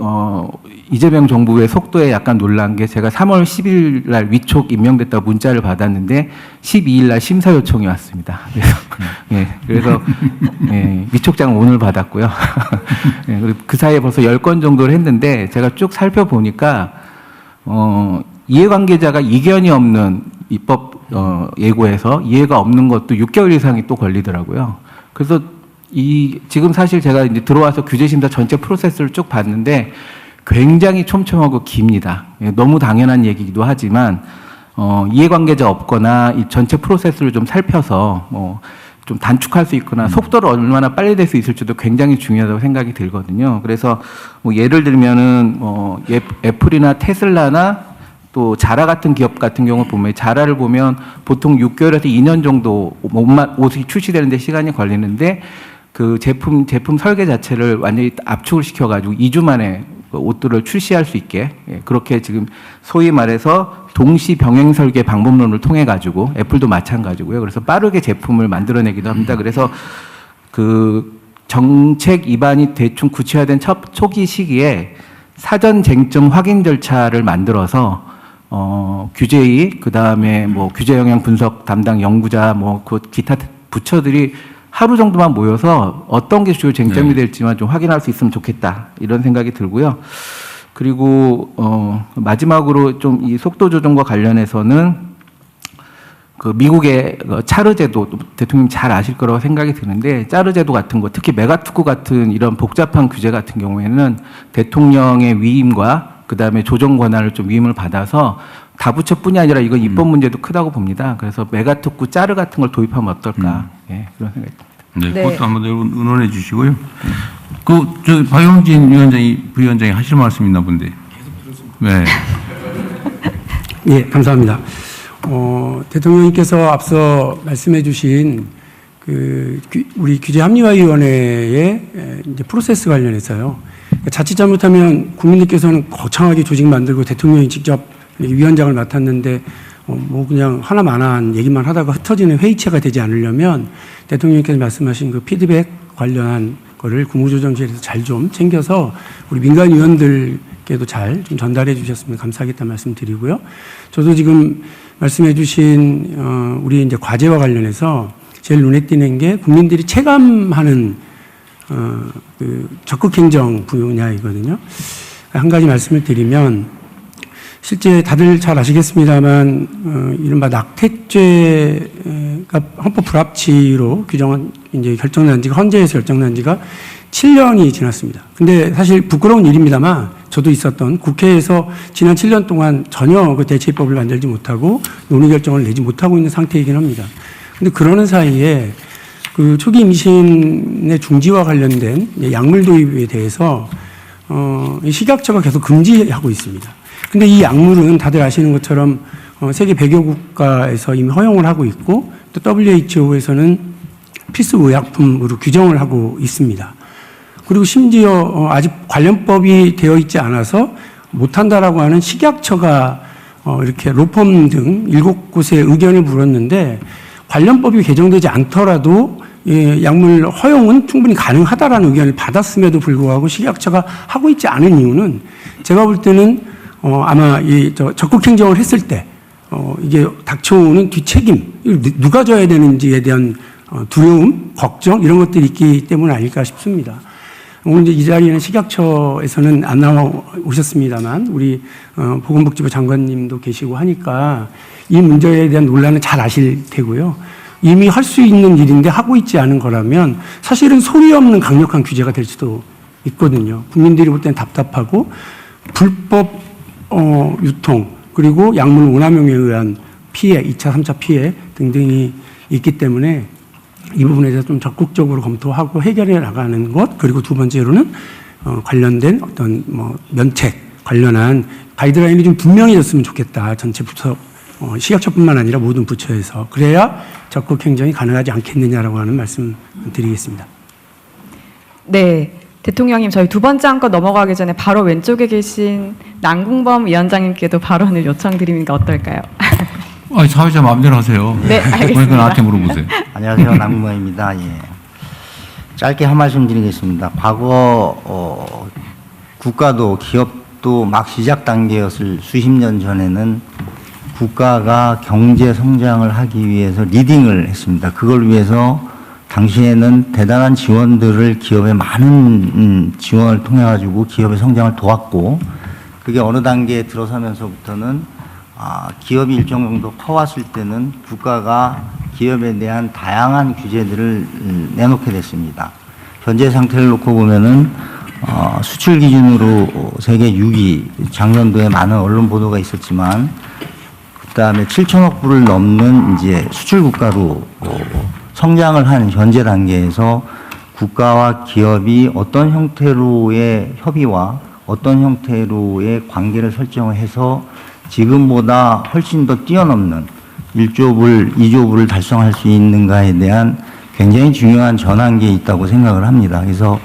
이재명 정부의 속도에 약간 놀란 게 제가 3월 10일 날 위촉 임명됐다고 문자를 받았는데 12일 날 심사 요청이 왔습니다. 그래서 위촉장을 오늘 받았고요. 그리고 그 사이에 벌써 10건 정도를 했는데 제가 쭉 살펴보니까 이해관계자가 이견이 없는 입법 예고에서 이해가 없는 것도 6개월 이상이 또 걸리더라고요. 그래서 지금 사실 제가 이제 들어와서 규제심사 전체 프로세스를 쭉 봤는데 굉장히 촘촘하고 깁니다. 너무 당연한 얘기이기도 하지만 이해관계자 없거나 이 전체 프로세스를 좀 살펴서 좀 단축할 수 있거나 속도를 얼마나 빨리 낼 수 있을지도 굉장히 중요하다고 생각이 들거든요. 그래서 뭐 예를 들면은 애플이나 테슬라나 또 자라 같은 기업 같은 경우 보면 자라를 보면 보통 6개월에서 2년 정도 옷이 출시되는데 시간이 걸리는데 그 제품 설계 자체를 완전히 압축을 시켜가지고 2주 만에 옷들을 출시할 수 있게 그렇게 지금 소위 말해서 동시 병행 설계 방법론을 통해 가지고 애플도 마찬가지고요. 그래서 빠르게 제품을 만들어내기도 합니다. 그래서 그 정책 입안이 대충 구체화된 초기 시기에 사전 쟁점 확인 절차를 만들어서 규제위, 그 다음에 뭐 규제 영향 분석 담당 연구자, 뭐 그 기타 부처들이 하루 정도만 모여서 어떤 게 주요 쟁점이 될지만 좀 확인할 수 있으면 좋겠다 이런 생각이 들고요. 그리고 마지막으로 좀 이 속도 조정과 관련해서는 그 미국의 차르 제도, 대통령님 잘 아실 거라고 생각이 드는데, 차르 제도 같은 거, 특히 메가특구 같은 이런 복잡한 규제 같은 경우에는 대통령의 위임과 그 다음에 조정 권한을 좀 위임을 받아서 다부처뿐이 아니라 이건 입법 문제도 크다고 봅니다. 그래서 메가특구 짜르 같은 걸 도입하면 어떨까? 예, 그런 생각이 듭니다. 네, 네. 그것도 한번 의논해 주시고요. 저 박용진 부위원장이 하실 말씀 있나 본데. 네. 예, 감사합니다. 대통령님께서 앞서 말씀해 주신 우리 규제합리화위원회의 이제 프로세스 관련해서요. 자칫 잘못하면 국민들께서는 거창하게 조직 만들고 대통령이 직접 위원장을 맡았는데 뭐 그냥 하나만한 얘기만 하다가 흩어지는 회의체가 되지 않으려면 대통령님께서 말씀하신 그 피드백 관련한 거를 국무조정실에서 잘 좀 챙겨서 우리 민간 위원들께도 잘 좀 전달해 주셨으면 감사하겠다는 말씀 드리고요. 저도 지금 말씀해 주신 우리 이제 과제와 관련해서 제일 눈에 띄는 게 국민들이 체감하는 그 적극 행정 분야이거든요. 한 가지 말씀을 드리면 실제 다들 잘 아시겠습니다만 이른바 낙태죄가 헌법 불합치로 규정한 이제 결정난 지가 헌재에서 결정난 지가 7년이 지났습니다. 근데 사실 부끄러운 일입니다만 저도 있었던 국회에서 지난 7년 동안 전혀 그 대체법을 만들지 못하고 논의 결정을 내지 못하고 있는 상태이긴 합니다. 근데 그러는 사이에 그 초기 임신의 중지와 관련된 약물 도입에 대해서 식약처가 계속 금지하고 있습니다. 근데 이 약물은 다들 아시는 것처럼 세계 100여 국가에서 이미 허용을 하고 있고 또 WHO에서는 필수 의약품으로 규정을 하고 있습니다. 그리고 심지어 아직 관련법이 되어 있지 않아서 못한다라고 하는 식약처가 이렇게 로펌 등 7곳에 의견을 물었는데 관련법이 개정되지 않더라도 약물 허용은 충분히 가능하다라는 의견을 받았음에도 불구하고 식약처가 하고 있지 않은 이유는 제가 볼 때는 아마 적극 행정을 했을 때 이게 닥쳐오는 뒤책임, 누가 져야 되는지에 대한 두려움, 걱정 이런 것들이 있기 때문 아닐까 싶습니다. 오늘 이제 이 자리에는 식약처에서는 안 나와 오셨습니다만 우리 보건복지부 장관님도 계시고 하니까 이 문제에 대한 논란은 잘 아실 테고요. 이미 할 수 있는 일인데 하고 있지 않은 거라면 사실은 소리 없는 강력한 규제가 될 수도 있거든요. 국민들이 볼 때는 답답하고 불법 유통 그리고 약물 오남용에 의한 피해, 2차, 3차 피해 등등이 있기 때문에 이 부분에 대해서 좀 적극적으로 검토하고 해결해 나가는 것, 그리고 두 번째로는 관련된 어떤 면책 관련한 가이드라인이 좀 분명해졌으면 좋겠다. 전체 부처, 식약처뿐만 아니라 모든 부처에서. 그래야 적극 행정이 가능하지 않겠느냐라고 하는 말씀 드리겠습니다. 네. 대통령님, 저희 두 번째 안건 넘어가기 전에 바로 왼쪽에 계신 남궁범 위원장님께도 발언을 요청드리는 게 어떨까요? 사회자 마음대로 하세요. 네, 알겠습니다. 그러니까 나한테 물어보세요. 안녕하세요. 남궁범입니다. 예. 짧게 한 말씀 드리겠습니다. 과거 국가도 기업도 막 시작 단계였을 수십 년 전에는 국가가 경제 성장을 하기 위해서 리딩을 했습니다. 그걸 위해서 당시에는 대단한 지원들을 기업의 많은 지원을 통해 가지고 기업의 성장을 도왔고, 그게 어느 단계에 들어서면서부터는 기업이 일정 정도 커왔을 때는 국가가 기업에 대한 다양한 규제들을 내놓게 됐습니다. 현재 상태를 놓고 보면은 수출 기준으로 세계 6위, 작년도에 많은 언론 보도가 있었지만, 그다음에 7천억 불을 넘는 이제 수출 국가로 성장을 한 현재 단계에서 국가와 기업이 어떤 형태로의 협의와 어떤 형태로의 관계를 설정을 해서 지금보다 훨씬 더 뛰어넘는 1조 불, 2조 불을 달성할 수 있는가에 대한 굉장히 중요한 전환기에 있다고 생각을 합니다. 그래서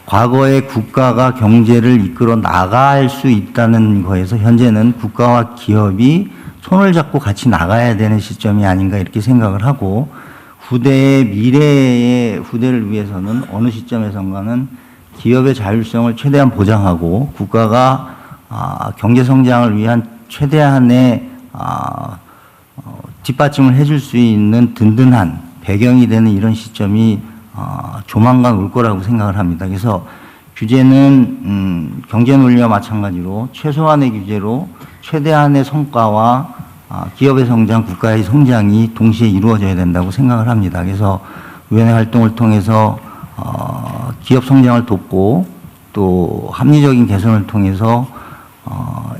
과거에 국가가 경제를 이끌어 나갈 수 있다는 거에서 현재는 국가와 기업이 손을 잡고 같이 나가야 되는 시점이 아닌가 이렇게 생각을 하고, 후대의 미래의 후대를 위해서는 어느 시점에선가는 기업의 자율성을 최대한 보장하고 국가가 경제 성장을 위한 최대한의 뒷받침을 해줄 수 있는 든든한 배경이 되는 이런 시점이 조만간 올 거라고 생각을 합니다. 그래서 규제는 경제 논리와 마찬가지로 최소한의 규제로 최대한의 성과와 기업의 성장, 국가의 성장이 동시에 이루어져야 된다고 생각을 합니다. 그래서 위원회 활동을 통해서 기업 성장을 돕고 또 합리적인 개선을 통해서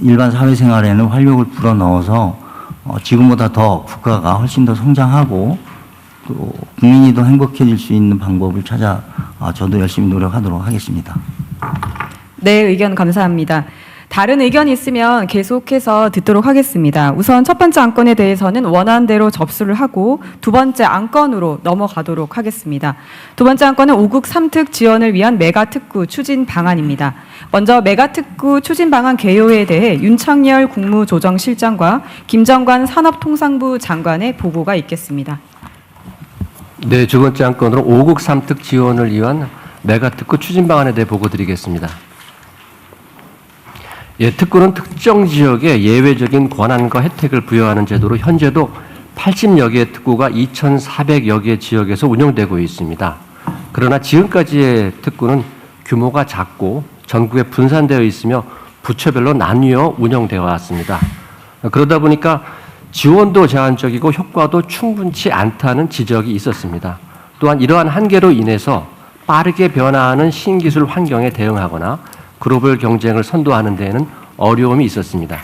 일반 사회생활에는 활력을 불어넣어서 지금보다 더 국가가 훨씬 더 성장하고 또 국민이 더 행복해질 수 있는 방법을 찾아 저도 열심히 노력하도록 하겠습니다. 네, 의견 감사합니다. 다른 의견이 있으면 계속해서 듣도록 하겠습니다. 우선 첫 번째 안건에 대해서는 원안대로 접수를 하고 두 번째 안건으로 넘어가도록 하겠습니다. 두 번째 안건은 5국 3특 지원을 위한 메가특구 추진 방안입니다. 먼저 메가특구 추진 방안 개요에 대해 윤창열 국무조정실장과 김정관 산업통상부 장관의 보고가 있겠습니다. 네, 두 번째 안건으로 5국 3특 지원을 위한 메가특구 추진 방안에 대해 보고 드리겠습니다. 예, 특구는 특정 지역에 예외적인 권한과 혜택을 부여하는 제도로 현재도 80여 개의 특구가 2,400여 개 지역에서 운영되고 있습니다. 그러나 지금까지의 특구는 규모가 작고 전국에 분산되어 있으며 부처별로 나뉘어 운영되어 왔습니다. 그러다 보니까 지원도 제한적이고 효과도 충분치 않다는 지적이 있었습니다. 또한 이러한 한계로 인해서 빠르게 변화하는 신기술 환경에 대응하거나 글로벌 경쟁을 선도하는 데에는 어려움이 있었습니다.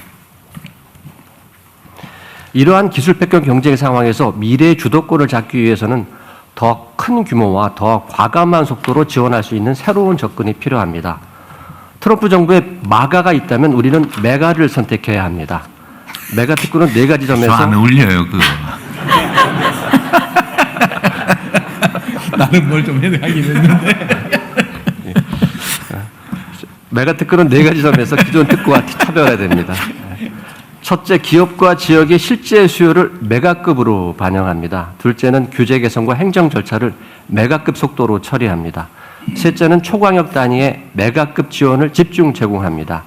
이러한 기술 백경 경쟁 상황에서 미래의 주도권을 잡기 위해서는 더 큰 규모와 더 과감한 속도로 지원할 수 있는 새로운 접근이 필요합니다. 트럼프 정부에 마가가 있다면 우리는 메가를 선택해야 합니다. 메가 특구는 4가지 점에서 안 울려요, 그거. 나는 뭘 좀 해야긴 했는데. 메가 특구는 4가지 점에서 기존 특구와 차별화해야 됩니다. 첫째, 기업과 지역의 실제 수요를 메가급으로 반영합니다. 둘째는 규제 개선과 행정 절차를 메가급 속도로 처리합니다. 셋째는 초광역 단위의 메가급 지원을 집중 제공합니다.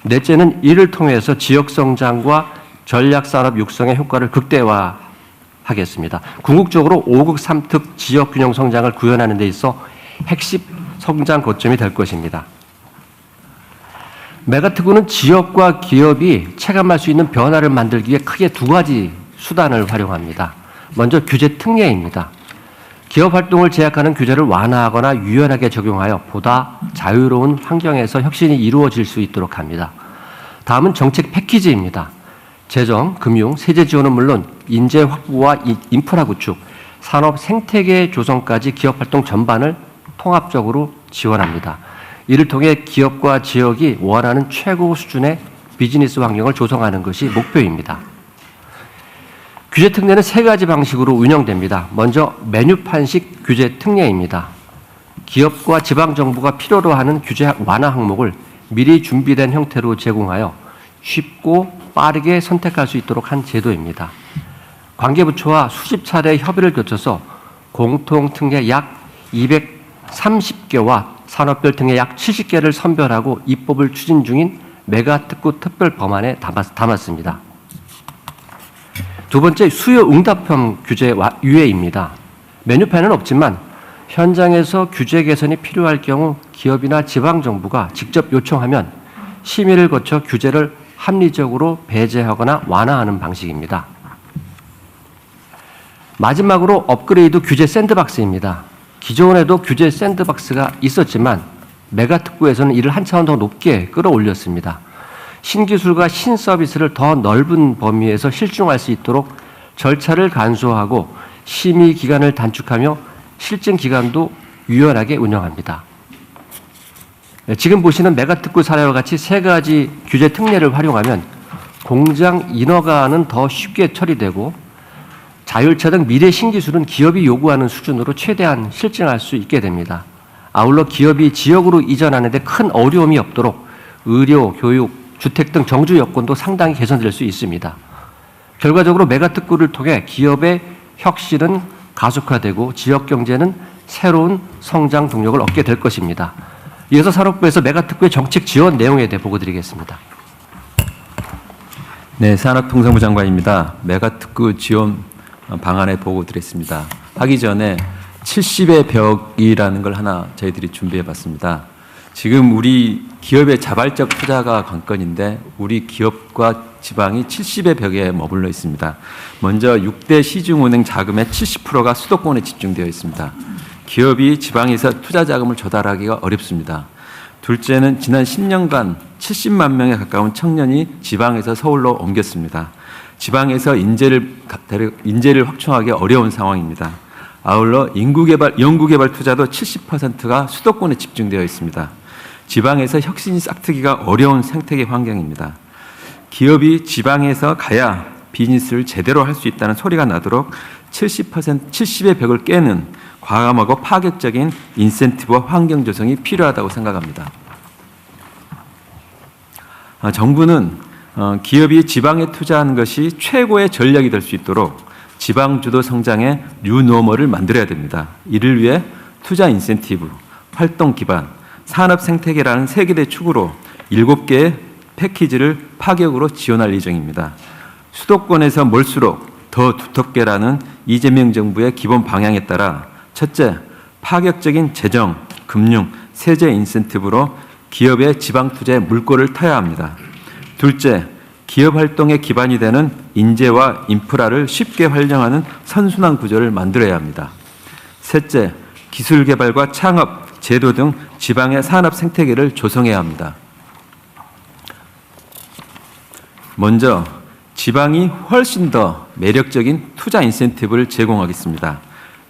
넷째는 이를 통해서 지역 성장과 전략산업 육성의 효과를 극대화하겠습니다. 궁극적으로 5국 3특 지역 균형 성장을 구현하는 데 있어 핵심 성장 거점이 될 것입니다. 메가특구는 지역과 기업이 체감할 수 있는 변화를 만들기 위해 크게 2가지 수단을 활용합니다. 먼저 규제 특례입니다. 기업 활동을 제약하는 규제를 완화하거나 유연하게 적용하여 보다 자유로운 환경에서 혁신이 이루어질 수 있도록 합니다. 다음은 정책 패키지입니다. 재정, 금융, 세제 지원은 물론 인재 확보와 인프라 구축, 산업 생태계 조성까지 기업 활동 전반을 통합적으로 지원합니다. 이를 통해 기업과 지역이 원하는 최고 수준의 비즈니스 환경을 조성하는 것이 목표입니다. 규제 특례는 3가지 방식으로 운영됩니다. 먼저 메뉴판식 규제 특례입니다. 기업과 지방정부가 필요로 하는 규제 완화 항목을 미리 준비된 형태로 제공하여 쉽고 빠르게 선택할 수 있도록 한 제도입니다. 관계부처와 수십 차례 협의를 거쳐서 공통특례 약 230개와 산업별 특례 약 70개를 선별하고 입법을 추진 중인 메가특구 특별 법안에 담았습니다. 두 번째, 수요 응답형 규제 유예입니다. 메뉴판은 없지만 현장에서 규제 개선이 필요할 경우 기업이나 지방정부가 직접 요청하면 심의를 거쳐 규제를 합리적으로 배제하거나 완화하는 방식입니다. 마지막으로 업그레이드 규제 샌드박스입니다. 기존에도 규제 샌드박스가 있었지만 메가특구에서는 이를 한 차원 더 높게 끌어올렸습니다. 신기술과 신서비스를 더 넓은 범위에서 실증할 수 있도록 절차를 간소화하고 심의 기간을 단축하며 실증 기간도 유연하게 운영합니다. 지금 보시는 메가특구 사례와 같이 3가지 규제 특례를 활용하면 공장 인허가는 더 쉽게 처리되고 자율차 등 미래 신기술은 기업이 요구하는 수준으로 최대한 실증할 수 있게 됩니다. 아울러 기업이 지역으로 이전하는 데 큰 어려움이 없도록 의료, 교육, 주택 등 정주 여건도 상당히 개선될 수 있습니다. 결과적으로 메가특구를 통해 기업의 혁신은 가속화되고 지역 경제는 새로운 성장 동력을 얻게 될 것입니다. 이어서 산업부에서 메가특구의 정책 지원 내용에 대해 보고 드리겠습니다. 네, 산업통상부 장관입니다. 메가특구 지원 방안에 보고 드렸습니다. 하기 전에 70의 벽이라는 걸 하나 저희들이 준비해 봤습니다. 지금 우리 기업의 자발적 투자가 관건인데 우리 기업과 지방이 70의 벽에 머물러 있습니다. 먼저 6대 시중은행 자금의 70%가 수도권에 집중되어 있습니다. 기업이 지방에서 투자 자금을 조달하기가 어렵습니다. 둘째는 지난 10년간 70만 명에 가까운 청년이 지방에서 서울로 옮겼습니다. 지방에서 인재를 확충하기 어려운 상황입니다. 아울러 연구개발 투자도 70%가 수도권에 집중되어 있습니다. 지방에서 혁신이 싹트기가 어려운 생태계 환경입니다. 기업이 지방에서 가야 비즈니스를 제대로 할 수 있다는 소리가 나도록 70의 벽을 깨는 과감하고 파격적인 인센티브와 환경 조성이 필요하다고 생각합니다. 정부는 기업이 지방에 투자하는 것이 최고의 전략이 될 수 있도록 지방 주도 성장의 뉴노멀을 만들어야 됩니다. 이를 위해 투자 인센티브, 활동 기반, 산업 생태계라는 세 개의 축으로 7개의 패키지를 파격으로 지원할 예정입니다. 수도권에서 멀수록 더 두텁게라는 이재명 정부의 기본 방향에 따라 첫째, 파격적인 재정, 금융, 세제 인센티브로 기업의 지방 투자에 물꼬를 터야 합니다. 둘째, 기업 활동의 기반이 되는 인재와 인프라를 쉽게 활용하는 선순환 구조를 만들어야 합니다. 셋째, 기술 개발과 창업, 제도 등 지방의 산업 생태계를 조성해야 합니다. 먼저 지방이 훨씬 더 매력적인 투자 인센티브를 제공하겠습니다.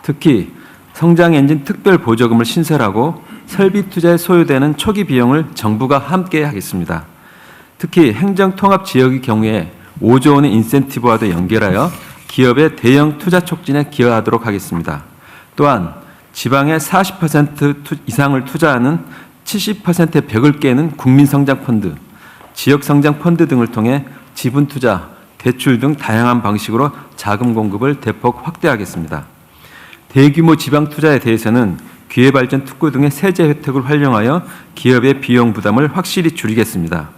특히 성장 엔진 특별 보조금을 신설하고 설비 투자에 소요되는 초기 비용을 정부가 함께 하겠습니다. 특히 행정통합 지역의 경우에 5조 원의 인센티브와도 연결하여 기업의 대형 투자 촉진에 기여하도록 하겠습니다. 또한 지방의 40% 이상을 투자하는 70%의 벽을 깨는 국민성장펀드, 지역성장펀드 등을 통해 지분투자, 대출 등 다양한 방식으로 자금 공급을 대폭 확대하겠습니다. 대규모 지방 투자에 대해서는 기회발전 특구 등의 세제 혜택을 활용하여 기업의 비용 부담을 확실히 줄이겠습니다.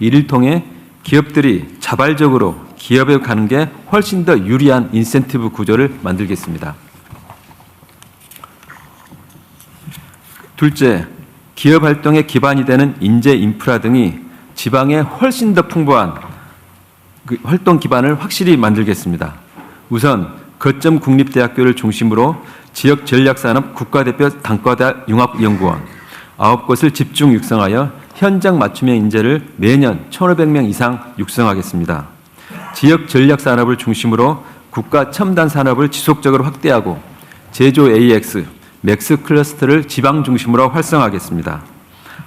이를 통해 기업들이 자발적으로 기업에 가는 게 훨씬 더 유리한 인센티브 구조를 만들겠습니다. 둘째, 기업 활동의 기반이 되는 인재 인프라 등이 지방에 훨씬 더 풍부한 활동 기반을 확실히 만들겠습니다. 우선 거점 국립대학교를 중심으로 지역 전략산업 국가대표 단과대 융합연구원 9곳을 집중 육성하여 현장 맞춤형 인재를 매년 1,500명 이상 육성하겠습니다. 지역 전략산업을 중심으로 국가 첨단 산업을 지속적으로 확대하고 제조 AX, 맥스 클러스터를 지방 중심으로 활성화하겠습니다.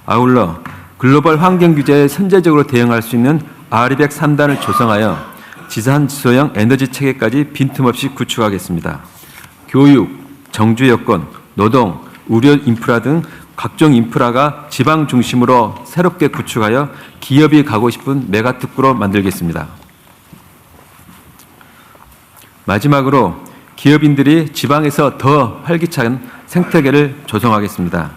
아울러 글로벌 환경 규제에 선제적으로 대응할 수 있는 R200 3단을 조성하여 지산 지소형 에너지 체계까지 빈틈없이 구축하겠습니다. 교육, 정주 여건, 노동, 의료 인프라 등 각종 인프라가 지방 중심으로 새롭게 구축하여 기업이 가고 싶은 메가특구로 만들겠습니다. 마지막으로 기업인들이 지방에서 더 활기찬 생태계를 조성하겠습니다.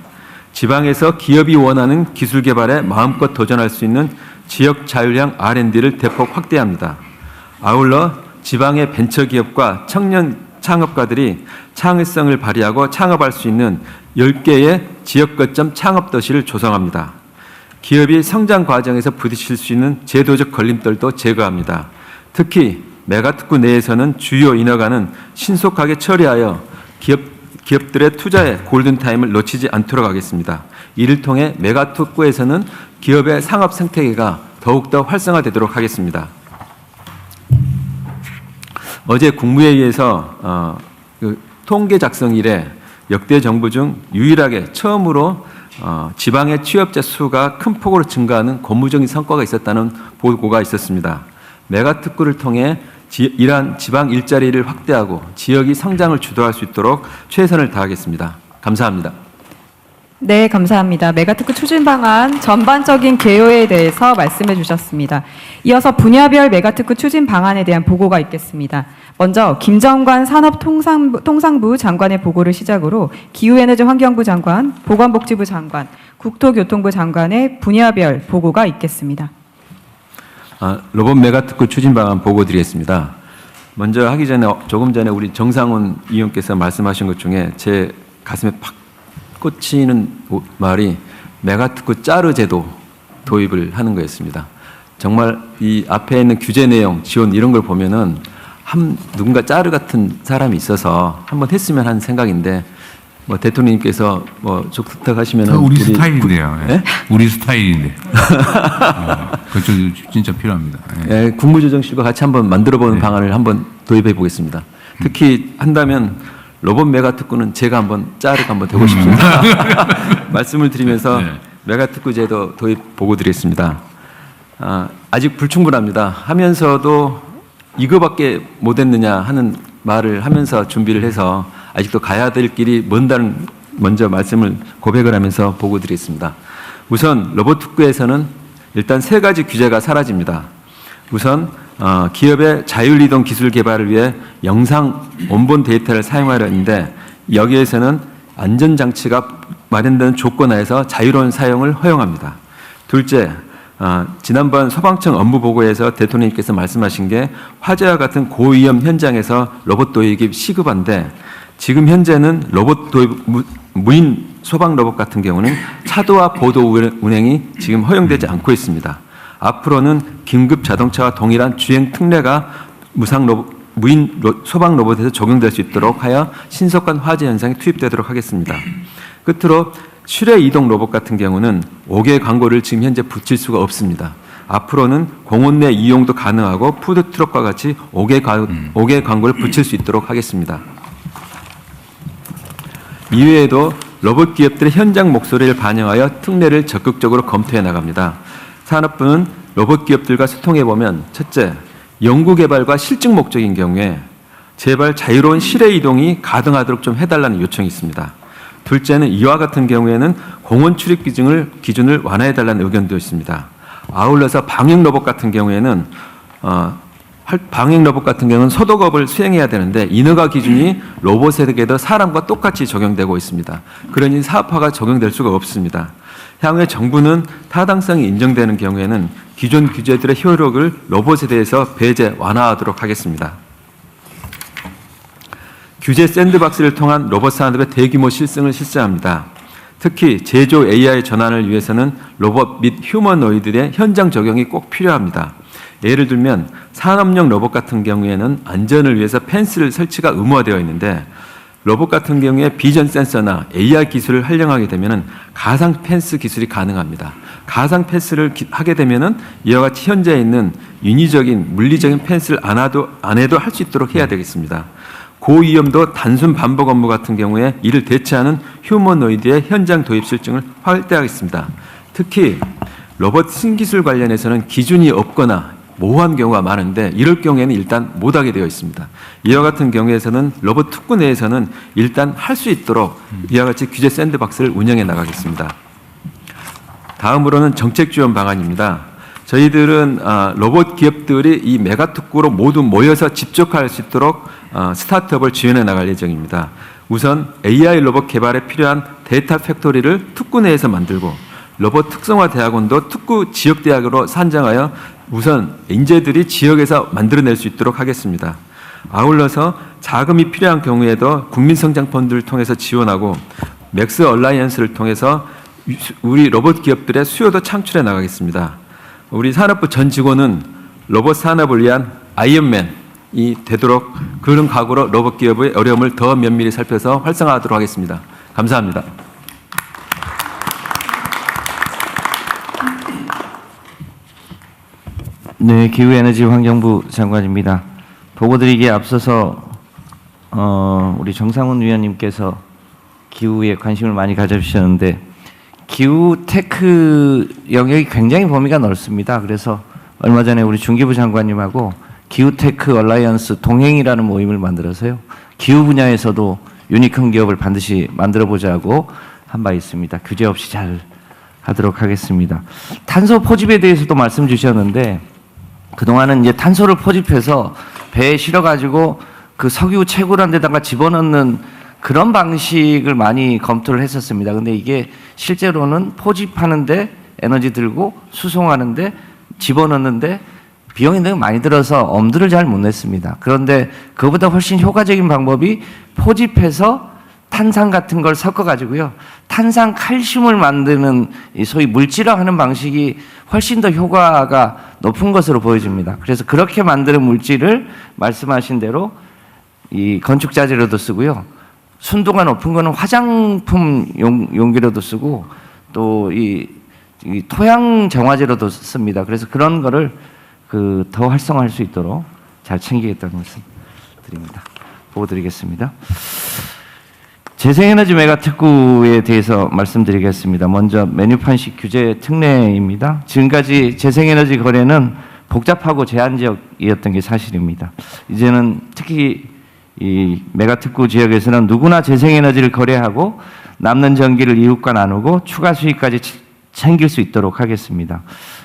지방에서 기업이 원하는 기술 개발에 마음껏 도전할 수 있는 지역 자율형 R&D를 대폭 확대합니다. 아울러 지방의 벤처기업과 청년 창업가들이 창의성을 발휘하고 창업할 수 있는 10개의 지역 거점 창업도시를 조성합니다. 기업이 성장 과정에서 부딪힐 수 있는 제도적 걸림돌도 제거합니다. 특히 메가특구 내에서는 주요 인허가는 신속하게 처리하여 기업들의 투자에 골든타임을 놓치지 않도록 하겠습니다. 이를 통해 메가특구에서는 기업의 상업 생태계가 더욱더 활성화되도록 하겠습니다. 어제 국무회의에서 통계 작성 이래 역대 정부 중 유일하게 처음으로 지방의 취업자 수가 큰 폭으로 증가하는 고무적인 성과가 있었다는 보고가 있었습니다. 메가특구를 통해 이러한 지방 일자리를 확대하고 지역이 성장을 주도할 수 있도록 최선을 다하겠습니다. 감사합니다. 네, 감사합니다. 메가특구 추진 방안 전반적인 개요에 대해서 말씀해 주셨습니다. 이어서 분야별 메가특구 추진 방안에 대한 보고가 있겠습니다. 먼저 김정관 산업통상부 장관의 보고를 시작으로 기후에너지환경부 장관, 보건복지부 장관, 국토교통부 장관의 분야별 보고가 있겠습니다. 로봇 메가특구 추진 방안 보고 드리겠습니다. 먼저 하기 전에 조금 전에 우리 정상훈 의원께서 말씀하신 것 중에 제 가슴에 팍 꽂히는 말이 메가특구 짜르 제도 도입을 하는 거였습니다. 정말 이 앞에 있는 규제 내용, 지원 이런 걸 보면은 누군가 짜르 같은 사람이 있어서 한번 했으면 하는 생각인데 뭐 대통령님께서 뭐 적극하시면은 우리 스타일인데요. 예? 우리 스타일인데. 그쪽 진짜 필요합니다. 예. 예, 국무조정실과 같이 한번 만들어보는 방안을 한번 도입해 보겠습니다. 특히 한다면 로봇 메가특구는 제가 한번 짜르가 한번 되고 싶습니다. 말씀을 드리면서 메가특구 제도 도입 보고 드리겠습니다. 아직 불충분합니다. 하면서도 이거밖에 못했느냐 하는 말을 하면서 준비를 해서 아직도 가야 될 길이 먼다는 먼저 말씀을 고백을 하면서 보고 드리겠습니다. 우선 로봇 특구에서는 일단 3가지 규제가 사라집니다. 우선 기업의 자율이동 기술 개발을 위해 영상 원본 데이터를 사용하려 했는데 여기에서는 안전장치가 마련되는 조건 하에서 자유로운 사용을 허용합니다. 둘째, 지난번 소방청 업무보고에서 대통령님께서 말씀하신 게 화재와 같은 고위험 현장에서 로봇 도입이 시급한데 지금 현재는 로봇 도입 무인 소방 로봇 같은 경우는 차도와 보도 운행이 지금 허용되지 않고 있습니다. 앞으로는 긴급 자동차와 동일한 주행 특례가 무인 소방 로봇에서 적용될 수 있도록 하여 신속한 화재 현상이 투입되도록 하겠습니다. 끝으로 실외 이동 로봇 같은 경우는 5개 광고를 지금 현재 붙일 수가 없습니다. 앞으로는 공원 내 이용도 가능하고 푸드트럭과 같이 5개 광고를 붙일 수 있도록 하겠습니다. 이외에도 로봇 기업들의 현장 목소리를 반영하여 특례를 적극적으로 검토해 나갑니다. 산업부는 로봇 기업들과 소통해 보면 첫째, 연구개발과 실증 목적인 경우에 제발 자유로운 실외 이동이 가능하도록 좀 해달라는 요청이 있습니다. 둘째는 이와 같은 경우에는 공원 출입 기준을 완화해달라는 의견도 있습니다. 아울러서 방역 로봇 같은 경우에는 소독업을 수행해야 되는데 인허가 기준이 로봇에게도 사람과 똑같이 적용되고 있습니다. 그러니 사업화가 적용될 수가 없습니다. 향후에 정부는 타당성이 인정되는 경우에는 기존 규제들의 효력을 로봇에 대해서 배제 완화하도록 하겠습니다. 규제 샌드박스를 통한 로봇 산업의 대규모 실증을 실시합니다. 특히 제조 AI 전환을 위해서는 로봇 및 휴머노이드의 현장 적용이 꼭 필요합니다. 예를 들면 산업용 로봇 같은 경우에는 안전을 위해서 펜스를 설치가 의무화되어 있는데 로봇 같은 경우에 비전 센서나 AR 기술을 활용하게 되면 가상 펜스 기술이 가능합니다. 가상 펜스를 하게 되면 이와 같이 현재 있는 인위적인 물리적인 펜스를 안 해도 할 수 있도록 해야 되겠습니다. 고위험도 단순 반복 업무 같은 경우에 이를 대체하는 휴머노이드의 현장 도입 실증을 확대하겠습니다. 특히 로봇 신기술 관련해서는 기준이 없거나 모호한 경우가 많은데 이럴 경우에는 일단 못하게 되어 있습니다. 이와 같은 경우에서는 로봇 특구 내에서는 일단 할 수 있도록 이와 같이 규제 샌드박스를 운영해 나가겠습니다. 다음으로는 정책 지원 방안입니다. 저희들은 로봇 기업들이 이 메가특구로 모두 모여서 집적할 수 있도록 스타트업을 지원해 나갈 예정입니다. 우선 AI 로봇 개발에 필요한 데이터 팩토리를 특구 내에서 만들고 로봇 특성화 대학원도 특구 지역 대학으로 산정하여 우선 인재들이 지역에서 만들어낼 수 있도록 하겠습니다. 아울러서 자금이 필요한 경우에도 국민성장펀드를 통해서 지원하고 맥스 얼라이언스를 통해서 우리 로봇 기업들의 수요도 창출해 나가겠습니다. 우리 산업부 전 직원은 로봇 산업을 위한 아이언맨이 되도록 그런 각오로 로봇 기업의 어려움을 더 면밀히 살펴서 활성화하도록 하겠습니다. 감사합니다. 네, 기후에너지환경부 장관입니다. 보고드리기에 앞서서 우리 정상훈 위원님께서 기후에 관심을 많이 가져주셨는데 기후 테크 영역이 굉장히 범위가 넓습니다. 그래서 얼마 전에 우리 중기부 장관님하고 기후 테크 얼라이언스 동행이라는 모임을 만들어서요. 기후 분야에서도 유니콘 기업을 반드시 만들어 보자고 한 바 있습니다. 규제 없이 잘 하도록 하겠습니다. 탄소 포집에 대해서도 말씀 주셨는데 그동안은 이제 탄소를 포집해서 배에 실어가지고 그 석유 채굴한 데다가 집어넣는 그런 방식을 많이 검토를 했었습니다. 근데 이게 실제로는 포집하는데 에너지 들고 수송하는데 집어넣는데 비용이 너무 많이 들어서 엄두를 잘 못 냈습니다. 그런데 그보다 훨씬 효과적인 방법이 포집해서 탄산 같은 걸 섞어가지고요. 탄산 칼슘을 만드는 이 소위 물질화하는 방식이 훨씬 더 효과가 높은 것으로 보여집니다. 그래서 그렇게 만드는 물질을 말씀하신 대로 이 건축 자재로도 쓰고요. 순도가 높은 거는 화장품 용기로도 쓰고 또 이 토양 정화제로도 씁니다. 그래서 그런 거를 더 활성화할 수 있도록 잘 챙기겠다는 말씀 드립니다. 보고 드리겠습니다. 재생에너지 메가특구에 대해서 말씀드리겠습니다. 먼저 메뉴판식 규제 특례입니다. 지금까지 재생에너지 거래는 복잡하고 제한적이었던 게 사실입니다. 이제는 특히 이 메가특구 지역에서는 누구나 재생에너지를 거래하고 남는 전기를 이웃과 나누고 추가 수익까지 챙길 수 있도록 하겠습니다.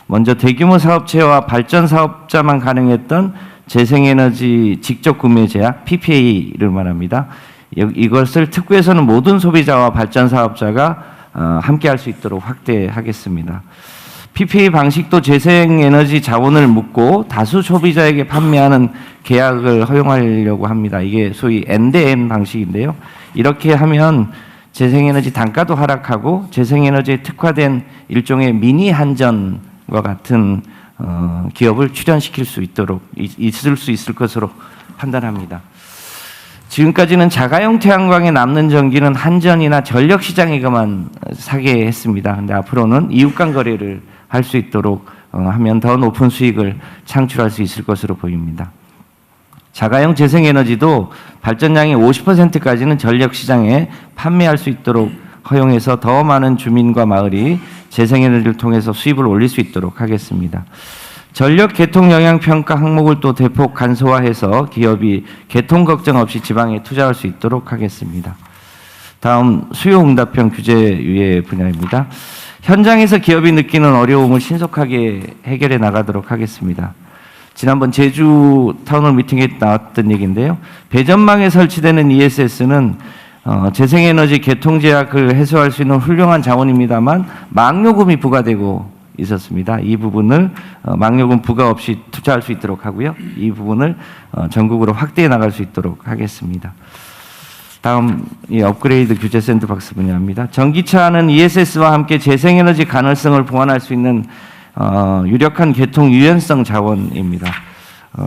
먼저 대규모 사업체와 발전 사업자만 가능했던 재생에너지 직접 구매 제약 PPA를 말합니다. 이것을 특구에서는 모든 소비자와 발전 사업자가 함께 할 수 있도록 확대하겠습니다. PPA 방식도 재생에너지 자원을 묻고 다수 소비자에게 판매하는 계약을 허용하려고 합니다. 이게 소위 N/N 방식인데요. 이렇게 하면 재생에너지 단가도 하락하고 재생에너지에 특화된 일종의 미니 한전과 같은 기업을 출연시킬 수 있도록 있을 수 있을 것으로 판단합니다. 지금까지는 자가용 태양광에 남는 전기는 한전이나 전력시장에게만 사게 했습니다. 그런데 앞으로는 이웃 간 거래를 할 수 있도록 하면 더 높은 수익을 창출할 수 있을 것으로 보입니다. 자가용 재생에너지도 발전량의 50%까지는 전력시장에 판매할 수 있도록 허용해서 더 많은 주민과 마을이 재생에너지를 통해서 수입을 올릴 수 있도록 하겠습니다. 전력 개통 영향 평가 항목을 또 대폭 간소화해서 기업이 개통 걱정 없이 지방에 투자할 수 있도록 하겠습니다. 다음 수요응답형 규제 유예 분야입니다. 현장에서 기업이 느끼는 어려움을 신속하게 해결해 나가도록 하겠습니다. 지난번 제주 타운홀 미팅에 나왔던 얘기인데요. 배전망에 설치되는 ESS는 재생에너지 개통 제약을 해소할 수 있는 훌륭한 자원입니다만 망요금이 부과되고 있었습니다. 이 부분을 망요금 부과 없이 투자할 수 있도록 하고요. 이 부분을 전국으로 확대해 나갈 수 있도록 하겠습니다. 다음 이 업그레이드 규제 샌드박스 분야입니다. 전기차는 ESS와 함께 재생에너지 가능성을 보완할 수 있는 유력한 개통 유연성 자원입니다.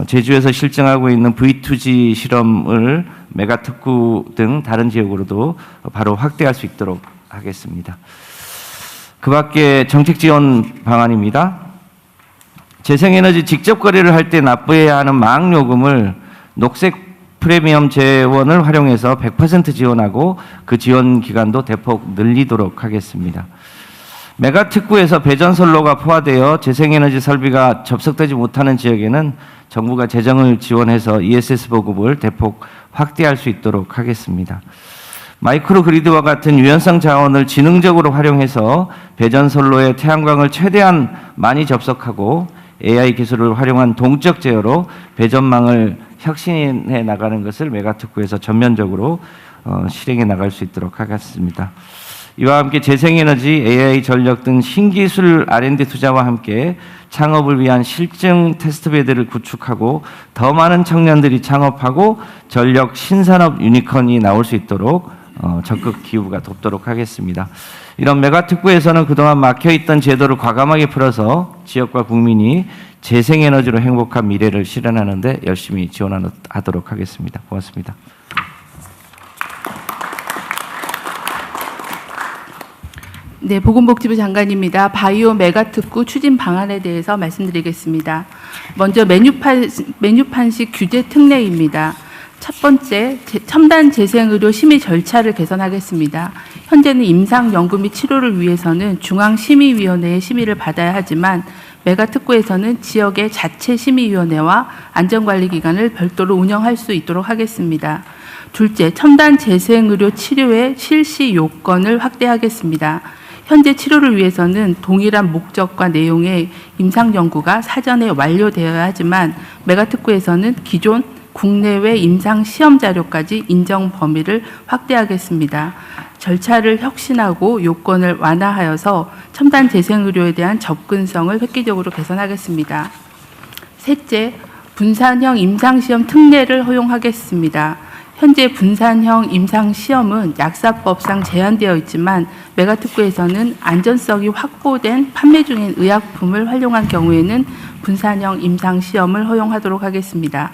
제주에서 실증하고 있는 V2G 실험을 메가특구 등 다른 지역으로도 바로 확대할 수 있도록 하겠습니다. 그 밖에 정책 지원 방안입니다. 재생에너지 직접 거래를 할 때 납부해야 하는 망요금을 녹색 프리미엄 재원을 활용해서 100% 지원하고 그 지원 기간도 대폭 늘리도록 하겠습니다. 메가특구에서 배전선로가 포화되어 재생에너지 설비가 접속되지 못하는 지역에는 정부가 재정을 지원해서 ESS 보급을 대폭 확대할 수 있도록 하겠습니다. 마이크로 그리드와 같은 유연성 자원을 지능적으로 활용해서 배전선로에 태양광을 최대한 많이 접속하고 AI 기술을 활용한 동적 제어로 배전망을 혁신해 나가는 것을 메가특구에서 전면적으로 실행해 나갈 수 있도록 하겠습니다. 이와 함께 재생에너지, AI 전력 등 신기술 R&D 투자와 함께 창업을 위한 실증 테스트베드를 구축하고 더 많은 청년들이 창업하고 전력 신산업 유니콘이 나올 수 있도록 적극 기후가 돕도록 하겠습니다. 이런 메가특구에서는 그동안 막혀있던 제도를 과감하게 풀어서 지역과 국민이 재생에너지로 행복한 미래를 실현하는 데 열심히 지원하도록 하겠습니다. 고맙습니다. 네, 보건복지부 장관입니다. 바이오 메가특구 추진 방안에 대해서 말씀드리겠습니다. 먼저 메뉴판식 규제 특례입니다. 첫 번째, 첨단 재생의료 심의 절차를 개선하겠습니다. 현재는 임상 연구 및 치료를 위해서는 중앙심의위원회의 심의를 받아야 하지만 메가특구에서는 지역의 자체 심의위원회와 안전관리기관을 별도로 운영할 수 있도록 하겠습니다. 둘째, 첨단 재생의료 치료의 실시 요건을 확대하겠습니다. 현재 치료를 위해서는 동일한 목적과 내용의 임상연구가 사전에 완료되어야 하지만 메가특구에서는 기존 국내외 임상 시험 자료까지 인정 범위를 확대하겠습니다. 절차를 혁신하고 요건을 완화하여서 첨단 재생의료에 대한 접근성을 획기적으로 개선하겠습니다. 셋째, 분산형 임상시험 특례를 허용하겠습니다. 현재 분산형 임상시험은 약사법상 제한되어 있지만 메가특구에서는 안전성이 확보된 판매 중인 의약품을 활용한 경우에는 분산형 임상시험을 허용하도록 하겠습니다.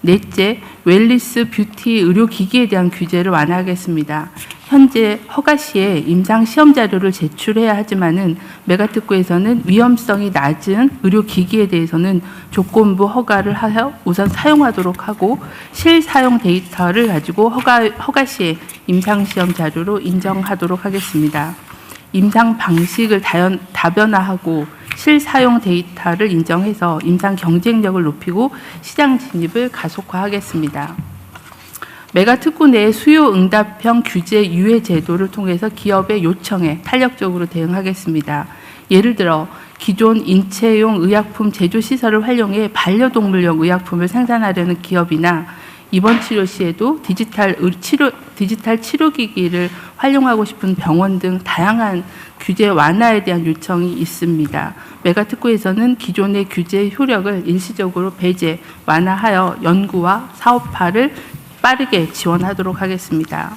넷째, 웰리스 뷰티 의료기기에 대한 규제를 완화하겠습니다. 현재 허가 시에 임상시험 자료를 제출해야 하지만은 메가특구에서는 위험성이 낮은 의료기기에 대해서는 조건부 허가를 하여 우선 사용하도록 하고 실사용 데이터를 가지고 허가 시에 임상시험 자료로 인정하도록 하겠습니다. 임상 방식을 다변화하고 실사용 데이터를 인정해서 임상 경쟁력을 높이고 시장 진입을 가속화하겠습니다. 메가특구 내 수요 응답형 규제 유예 제도를 통해서 기업의 요청에 탄력적으로 대응하겠습니다. 예를 들어 기존 인체용 의약품 제조 시설을 활용해 반려동물용 의약품을 생산하려는 기업이나 입원 치료 시에도 디지털 치료기기를 활용하고 싶은 병원 등 다양한 규제 완화에 대한 요청이 있습니다. 메가특구에서는 기존의 규제 효력을 일시적으로 배제, 완화하여 연구와 사업화를 빠르게 지원하도록 하겠습니다.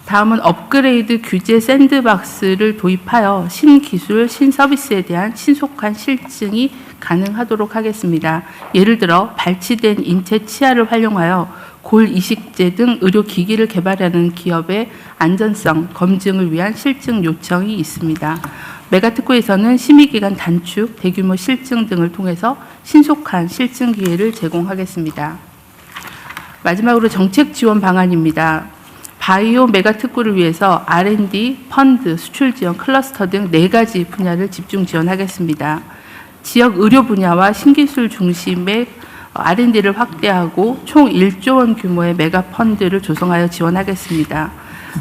다음은 업그레이드 규제 샌드박스를 도입하여 신기술, 신서비스에 대한 신속한 실증이 가능하도록 하겠습니다. 예를 들어 발치된 인체 치아를 활용하여 골 이식제 등 의료기기를 개발하는 기업의 안전성 검증을 위한 실증 요청이 있습니다. 메가특구에서는 심의기간 단축, 대규모 실증 등을 통해서 신속한 실증 기회를 제공하겠습니다. 마지막으로 정책 지원 방안입니다. 바이오 메가특구를 위해서 R&D, 펀드, 수출 지원, 클러스터 등 4가지 분야를 집중 지원하겠습니다. 지역 의료 분야와 신기술 중심의 R&D를 확대하고 총 1조 원 규모의 메가 펀드를 조성하여 지원하겠습니다.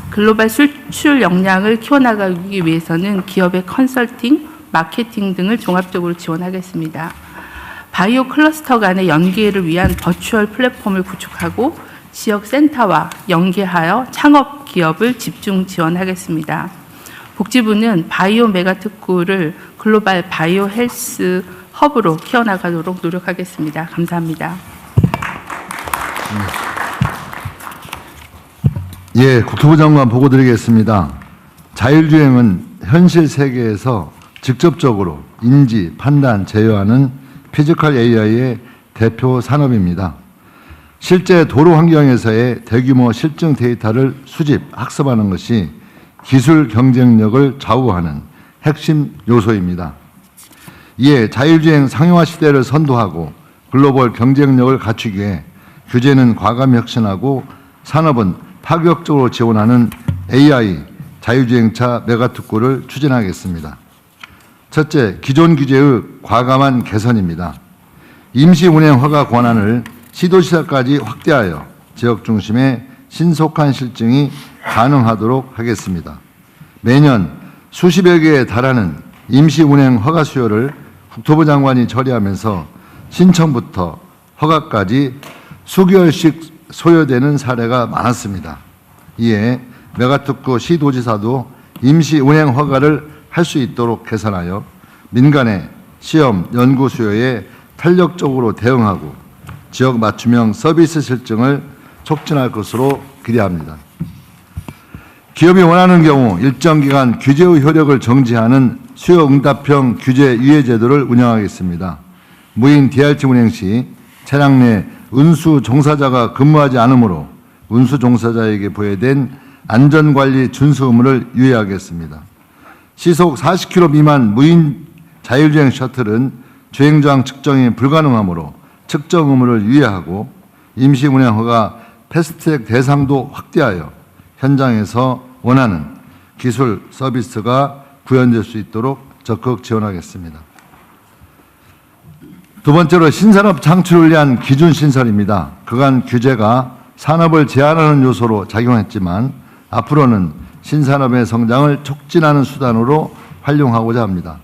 글로벌 수출 역량을 키워나가기 위해서는 기업의 컨설팅, 마케팅 등을 종합적으로 지원하겠습니다. 바이오 클러스터 간의 연계를 위한 버추얼 플랫폼을 구축하고 지역 센터와 연계하여 창업 기업을 집중 지원하겠습니다. 복지부는 바이오 메가특구를 글로벌 바이오 헬스 허브로 키워나가도록 노력하겠습니다. 감사합니다. 예, 국토부 장관 보고 드리겠습니다. 자율주행은 현실 세계에서 직접적으로 인지, 판단, 제어하는 피지컬 AI의 대표 산업입니다. 실제 도로 환경에서의 대규모 실증 데이터를 수집, 학습하는 것이 기술 경쟁력을 좌우하는 핵심 요소입니다. 이에 자율주행 상용화 시대를 선도하고 글로벌 경쟁력을 갖추기 위해 규제는 과감히 혁신하고 산업은 파격적으로 지원하는 AI 자율주행차 메가특구를 추진하겠습니다. 첫째, 기존 규제의 과감한 개선입니다. 임시 운행 허가 권한을 시도시설까지 확대하여 지역 중심의 신속한 실증이 가능하도록 하겠습니다. 매년 수십여 개에 달하는 임시 운행 허가 수요를 국토부 장관이 처리하면서 신청부터 허가까지 수개월씩 소요되는 사례가 많았습니다. 이에 메가특구 시도지사도 임시 운행 허가를 할 수 있도록 개선하여 민간의 시험, 연구 수요에 탄력적으로 대응하고 지역 맞춤형 서비스 실증을 촉진할 것으로 기대합니다. 기업이 원하는 경우 일정 기간 규제의 효력을 정지하는 수요응답형 규제 유예 제도를 운영하겠습니다. 무인 DRT 운행 시 차량 내 운수 종사자가 근무하지 않으므로 운수 종사자에게 부여된 안전관리 준수 의무를 유예하겠습니다. 시속 40km 미만 무인 자율주행 셔틀은 주행저항 측정이 불가능하므로 측정 의무를 유예하고 임시 운행 허가 패스트트랙 대상도 확대하여 현장에서 원하는 기술 서비스가 구현될 수 있도록 적극 지원하겠습니다. 두 번째로 신산업 창출을 위한 기준 신설입니다. 그간 규제가 산업을 제한하는 요소로 작용했지만 앞으로는 신산업의 성장을 촉진하는 수단으로 활용하고자 합니다.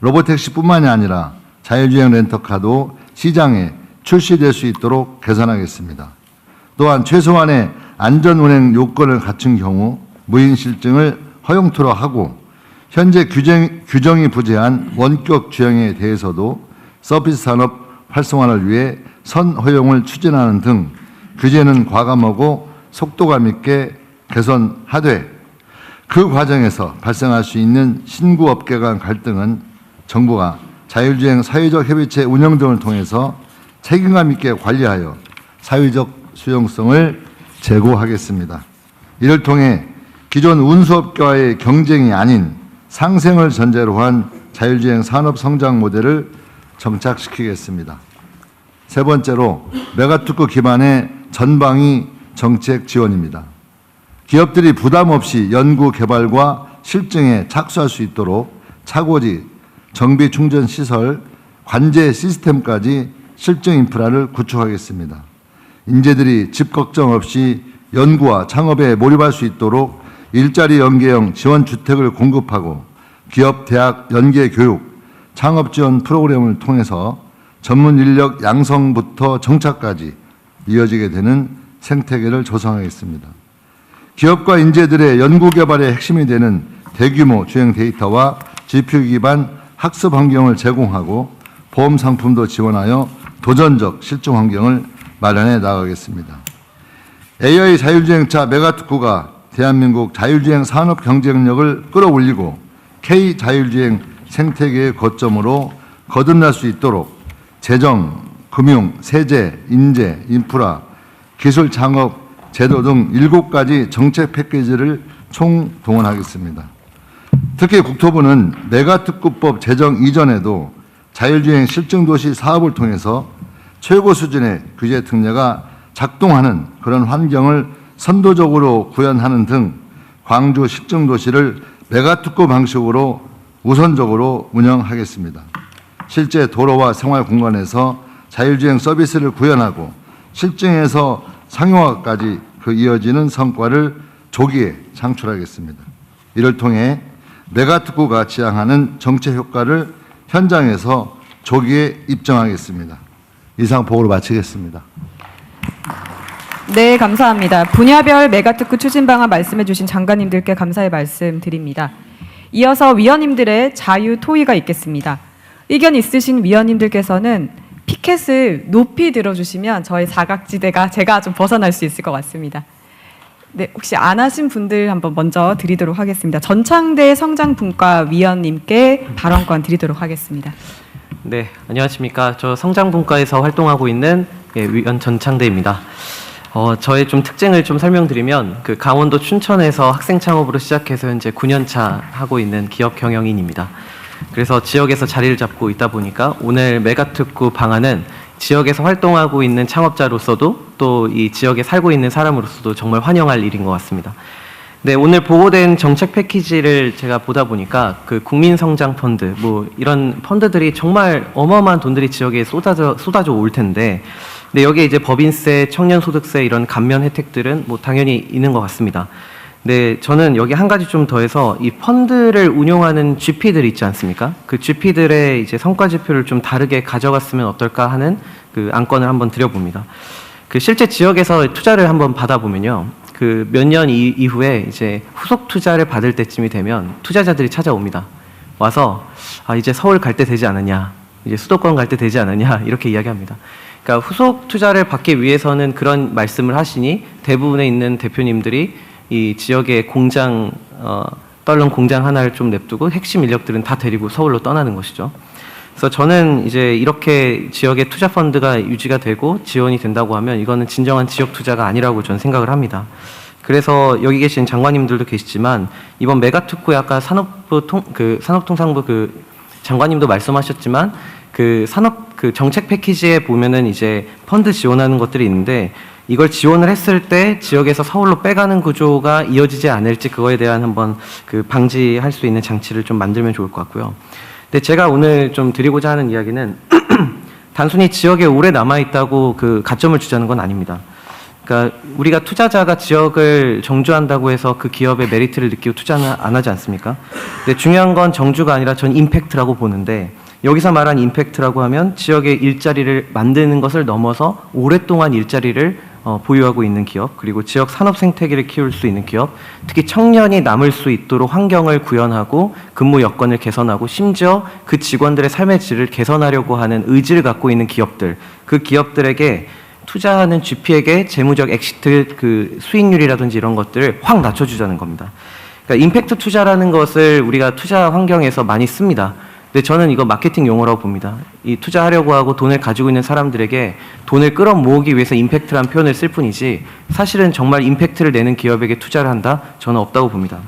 로보택시뿐만이 아니라 자율주행 렌터카도 시장에 출시될 수 있도록 개선하겠습니다. 또한 최소한의 안전운행 요건을 갖춘 경우 무인 실증을 허용토록 하고 현재 규정이 부재한 원격 주행에 대해서도 서비스 산업 활성화를 위해 선허용을 추진하는 등 규제는 과감하고 속도감 있게 개선하되 그 과정에서 발생할 수 있는 신구 업계 간 갈등은 정부가 자율주행 사회적 협의체 운영 등을 통해서 책임감 있게 관리하여 사회적 수용성을 제고하겠습니다. 이를 통해 기존 운수업계와의 경쟁이 아닌 상생을 전제로 한 자율주행 산업 성장 모델을 정착시키겠습니다. 세 번째로 메가특구 기반의 전방위 정책 지원입니다. 기업들이 부담 없이 연구 개발과 실증에 착수할 수 있도록 차고지, 정비 충전 시설, 관제 시스템까지 실증 인프라를 구축하겠습니다. 인재들이 집 걱정 없이 연구와 창업에 몰입할 수 있도록 일자리 연계형 지원 주택을 공급하고 기업, 대학 연계 교육, 창업 지원 프로그램을 통해서 전문 인력 양성부터 정착까지 이어지게 되는 생태계를 조성하겠습니다. 기업과 인재들의 연구개발의 핵심이 되는 대규모 주행 데이터와 GPU 기반 학습 환경을 제공하고 보험 상품도 지원하여 도전적 실증 환경을 마련해 나가겠습니다. AI 자율주행차 메가특구가 대한민국 자율주행 산업 경쟁력을 끌어올리고 K 자율주행 생태계의 거점으로 거듭날 수 있도록 재정, 금융, 세제, 인재, 인프라, 기술 창업, 제도 등 7가지 정책 패키지를 총동원하겠습니다. 특히 국토부는 메가특구법 제정 이전에도 자율주행 실증도시 사업을 통해서 최고 수준의 규제 특례가 작동하는 그런 환경을 선도적으로 구현하는 등 광주 실증도시를 메가특구 방식으로 우선적으로 운영하겠습니다. 실제 도로와 생활 공간에서 자율주행 서비스를 구현하고 실증에서 상용화까지 그 이어지는 성과를 조기에 창출하겠습니다. 이를 통해 메가특구가 지향하는 정책 효과를 현장에서 조기에 입증하겠습니다. 이상 보고를 마치겠습니다. 네, 감사합니다. 분야별 메가특구 추진 방안 말씀해 주신 장관님들께 감사의 말씀 드립니다. 이어서 위원님들의 자유 토의가 있겠습니다. 의견 있으신 위원님들께서는 피켓을 높이 들어주시면 저희 사각지대가 제가 좀 벗어날 수 있을 것 같습니다. 네, 혹시 안 하신 분들 한번 먼저 드리도록 하겠습니다. 전창대 성장분과 위원님께 발언권 드리도록 하겠습니다. 네, 안녕하십니까. 저 성장분과에서 활동하고 있는 위원 전창대입니다. 저의 좀 특징을 좀 설명드리면 그 강원도 춘천에서 학생 창업으로 시작해서 현재 9년차 하고 있는 기업 경영인입니다. 그래서 지역에서 자리를 잡고 있다 보니까 오늘 메가특구 방안은 지역에서 활동하고 있는 창업자로서도 또 이 지역에 살고 있는 사람으로서도 정말 환영할 일인 것 같습니다. 네, 오늘 보고된 정책 패키지를 제가 보다 보니까 그 국민성장펀드 뭐 이런 펀드들이 정말 어마어마한 돈들이 지역에 쏟아져 올 텐데 근데 여기에 이제 법인세, 청년소득세 이런 감면 혜택들은 뭐 당연히 있는 것 같습니다. 네, 저는 여기 한 가지 좀 더해서 이 펀드를 운용하는 GP들 있지 않습니까? 그 GP들의 이제 성과 지표를 좀 다르게 가져갔으면 어떨까 하는 그 안건을 한번 드려봅니다. 그 실제 지역에서 투자를 한번 받아보면요. 그 몇 년 이후에 이제 후속 투자를 받을 때쯤이 되면 투자자들이 찾아옵니다. 와서 이제 서울 갈 때 되지 않았냐, 이제 수도권 갈 때 되지 않았냐 이렇게 이야기합니다. 그러니까 후속 투자를 받기 위해서는 그런 말씀을 하시니 대부분에 있는 대표님들이 이 지역의 공장 떨른 공장 하나를 좀 냅두고 핵심 인력들은 다 데리고 서울로 떠나는 것이죠. 그래서 저는 이제 이렇게 지역의 투자 펀드가 유지가 되고 지원이 된다고 하면 이거는 진정한 지역 투자가 아니라고 저는 생각을 합니다. 그래서 여기 계신 장관님들도 계시지만 이번 메가특구에 아까 산업통상부 그 장관님도 말씀하셨지만 그 산업 그 정책 패키지에 보면은 이제 펀드 지원하는 것들이 있는데 이걸 지원을 했을 때 지역에서 서울로 빼가는 구조가 이어지지 않을지 그거에 대한 한번 그 방지할 수 있는 장치를 좀 만들면 좋을 것 같고요. 근데 제가 오늘 좀 드리고자 하는 이야기는 단순히 지역에 오래 남아있다고 그 가점을 주자는 건 아닙니다. 그러니까 우리가 투자자가 지역을 정주한다고 해서 그 기업의 메리트를 느끼고 투자는 안 하지 않습니까? 근데 중요한 건 정주가 아니라 전 임팩트라고 보는데 여기서 말한 임팩트라고 하면 지역의 일자리를 만드는 것을 넘어서 오랫동안 일자리를 보유하고 있는 기업, 그리고 지역 산업 생태계를 키울 수 있는 기업, 특히 청년이 남을 수 있도록 환경을 구현하고 근무 여건을 개선하고 심지어 그 직원들의 삶의 질을 개선하려고 하는 의지를 갖고 있는 기업들, 그 기업들에게 투자하는 GP에게 재무적 엑시트 그 수익률이라든지 이런 것들을 확 낮춰주자는 겁니다. 그러니까 임팩트 투자라는 것을 우리가 투자 환경에서 많이 씁니다. 근데 저는 이거 마케팅 용어라고 봅니다. 이 투자하려고 하고 돈을 가지고 있는 사람들에게 돈을 끌어모으기 위해서 임팩트라는 표현을 쓸 뿐이지 사실은 정말 임팩트를 내는 기업에게 투자를 한다? 저는 없다고 봅니다.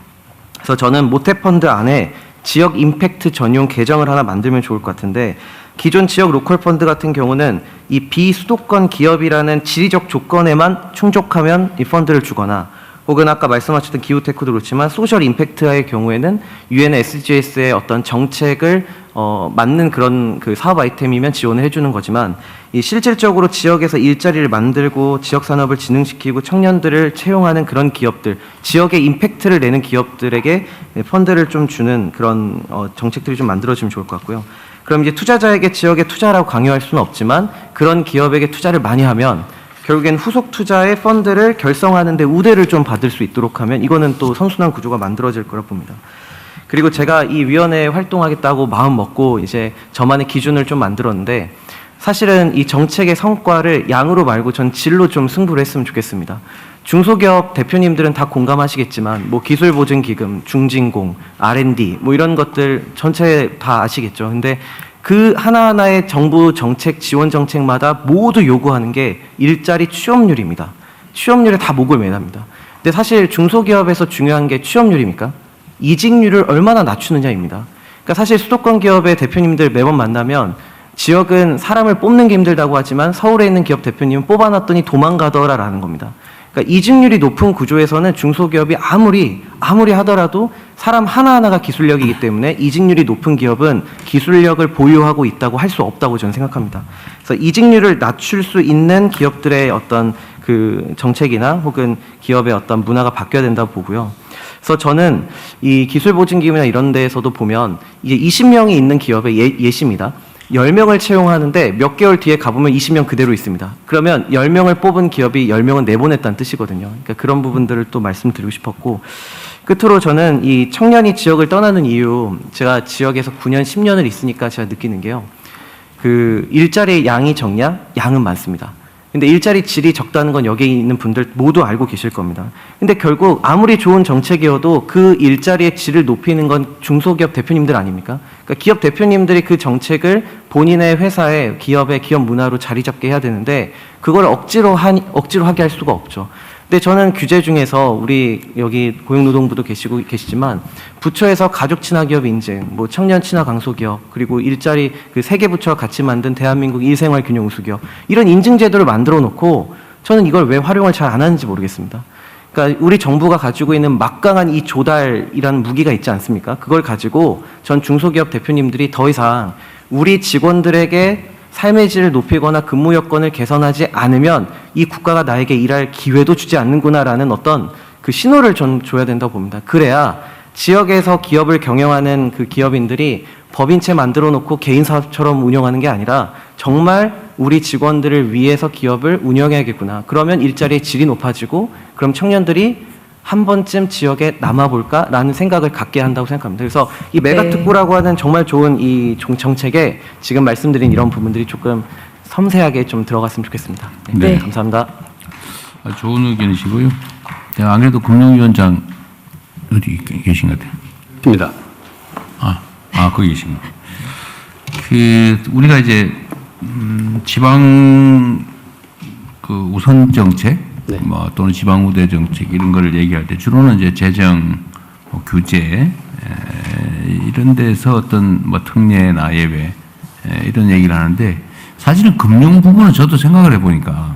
그래서 저는 모태펀드 안에 지역 임팩트 전용 계정을 하나 만들면 좋을 것 같은데 기존 지역 로컬 펀드 같은 경우는 이 비수도권 기업이라는 지리적 조건에만 충족하면 이 펀드를 주거나 혹은 아까 말씀하셨던 기후테크도 그렇지만 소셜 임팩트의 경우에는 UN SDGs의 어떤 정책을 맞는 그런 그 사업 아이템이면 지원을 해주는 거지만 이 실질적으로 지역에서 일자리를 만들고 지역 산업을 진흥시키고 청년들을 채용하는 그런 기업들, 지역에 임팩트를 내는 기업들에게 펀드를 좀 주는 그런 정책들이 좀 만들어지면 좋을 것 같고요. 그럼 이제 투자자에게 지역에 투자라고 강요할 수는 없지만 그런 기업에게 투자를 많이 하면 결국엔 후속 투자의 펀드를 결성하는 데 우대를 좀 받을 수 있도록 하면 이거는 또 선순환 구조가 만들어질 거라 봅니다. 그리고 제가 이 위원회에 활동하겠다고 마음 먹고 이제 저만의 기준을 좀 만들었는데 사실은 이 정책의 성과를 양으로 말고 전 질로 좀 승부를 했으면 좋겠습니다. 중소기업 대표님들은 다 공감하시겠지만 뭐 기술보증기금, 중진공, R&D 뭐 이런 것들 전체 다 아시겠죠. 근데 그 하나하나의 정부 정책, 지원 정책마다 모두 요구하는 게 일자리 취업률입니다. 취업률에 다 목을 매납니다. 근데 사실 중소기업에서 중요한 게 취업률입니까? 이직률을 얼마나 낮추느냐입니다. 그러니까 사실 수도권 기업의 대표님들 매번 만나면 지역은 사람을 뽑는 게 힘들다고 하지만 서울에 있는 기업 대표님은 뽑아놨더니 도망가더라라는 겁니다. 그러니까 이직률이 높은 구조에서는 중소기업이 아무리 하더라도 사람 하나하나가 기술력이기 때문에 이직률이 높은 기업은 기술력을 보유하고 있다고 할 수 없다고 저는 생각합니다. 그래서 이직률을 낮출 수 있는 기업들의 어떤 그 정책이나 혹은 기업의 어떤 문화가 바뀌어야 된다고 보고요. 그래서 저는 이 기술보증기금이나 이런 데에서도 보면 이제 20명이 있는 기업의 예시입니다. 10명을 채용하는데 몇 개월 뒤에 가보면 20명 그대로 있습니다. 그러면 10명을 뽑은 기업이 10명은 내보냈다는 뜻이거든요. 그러니까 그런 부분들을 또 말씀드리고 싶었고 끝으로 저는 이 청년이 지역을 떠나는 이유 제가 지역에서 9년, 10년을 있으니까 제가 느끼는 게요. 그 일자리의 양이 적냐? 양은 많습니다. 근데 일자리 질이 적다는 건 여기 있는 분들 모두 알고 계실 겁니다. 근데 결국 아무리 좋은 정책이어도 그 일자리의 질을 높이는 건 중소기업 대표님들 아닙니까? 그러니까 기업 대표님들이 그 정책을 본인의 회사에 기업의 기업 문화로 자리 잡게 해야 되는데 그걸 억지로 하게 할 수가 없죠. 근데 저는 규제 중에서 우리 여기 고용노동부도 계시지만 부처에서 가족 친화 기업 인증, 뭐 청년 친화 강소기업, 그리고 일자리 그 세 개 부처가 같이 만든 대한민국 일생활 균형 우수기업 이런 인증 제도를 만들어 놓고 저는 이걸 왜 활용을 잘 안 하는지 모르겠습니다. 그러니까 우리 정부가 가지고 있는 막강한 이 조달이라는 무기가 있지 않습니까? 그걸 가지고 전 중소기업 대표님들이 더 이상 우리 직원들에게 삶의 질을 높이거나 근무 여건을 개선하지 않으면 이 국가가 나에게 일할 기회도 주지 않는구나라는 어떤 그 신호를 전 줘야 된다고 봅니다. 그래야 지역에서 기업을 경영하는 그 기업인들이 법인체 만들어 놓고 개인 사업처럼 운영하는 게 아니라 정말 우리 직원들을 위해서 기업을 운영해야겠구나. 그러면 일자리의 질이 높아지고 그럼 청년들이 한 번쯤 지역에 남아볼까라는 생각을 갖게 한다고 생각합니다. 그래서 이 메가특구라고 하는 정말 좋은 이 정책에 지금 말씀드린 이런 부분들이 조금 섬세하게 좀 들어갔으면 좋겠습니다. 네. 감사합니다. 좋은 의견이시고요. 안 그래도 금융위원장 어디 계신 것 같아요? 입니다. 거기 계신 거. 우리가 이제 지방 그 우선 정책, 네. 뭐 또는 지방 우대 정책 이런 거를 얘기할 때 주로는 이제 재정, 규제 이런 데서 어떤 뭐 특례나 예외 이런 얘기를 하는데 사실은 금융 부분은 저도 생각을 해보니까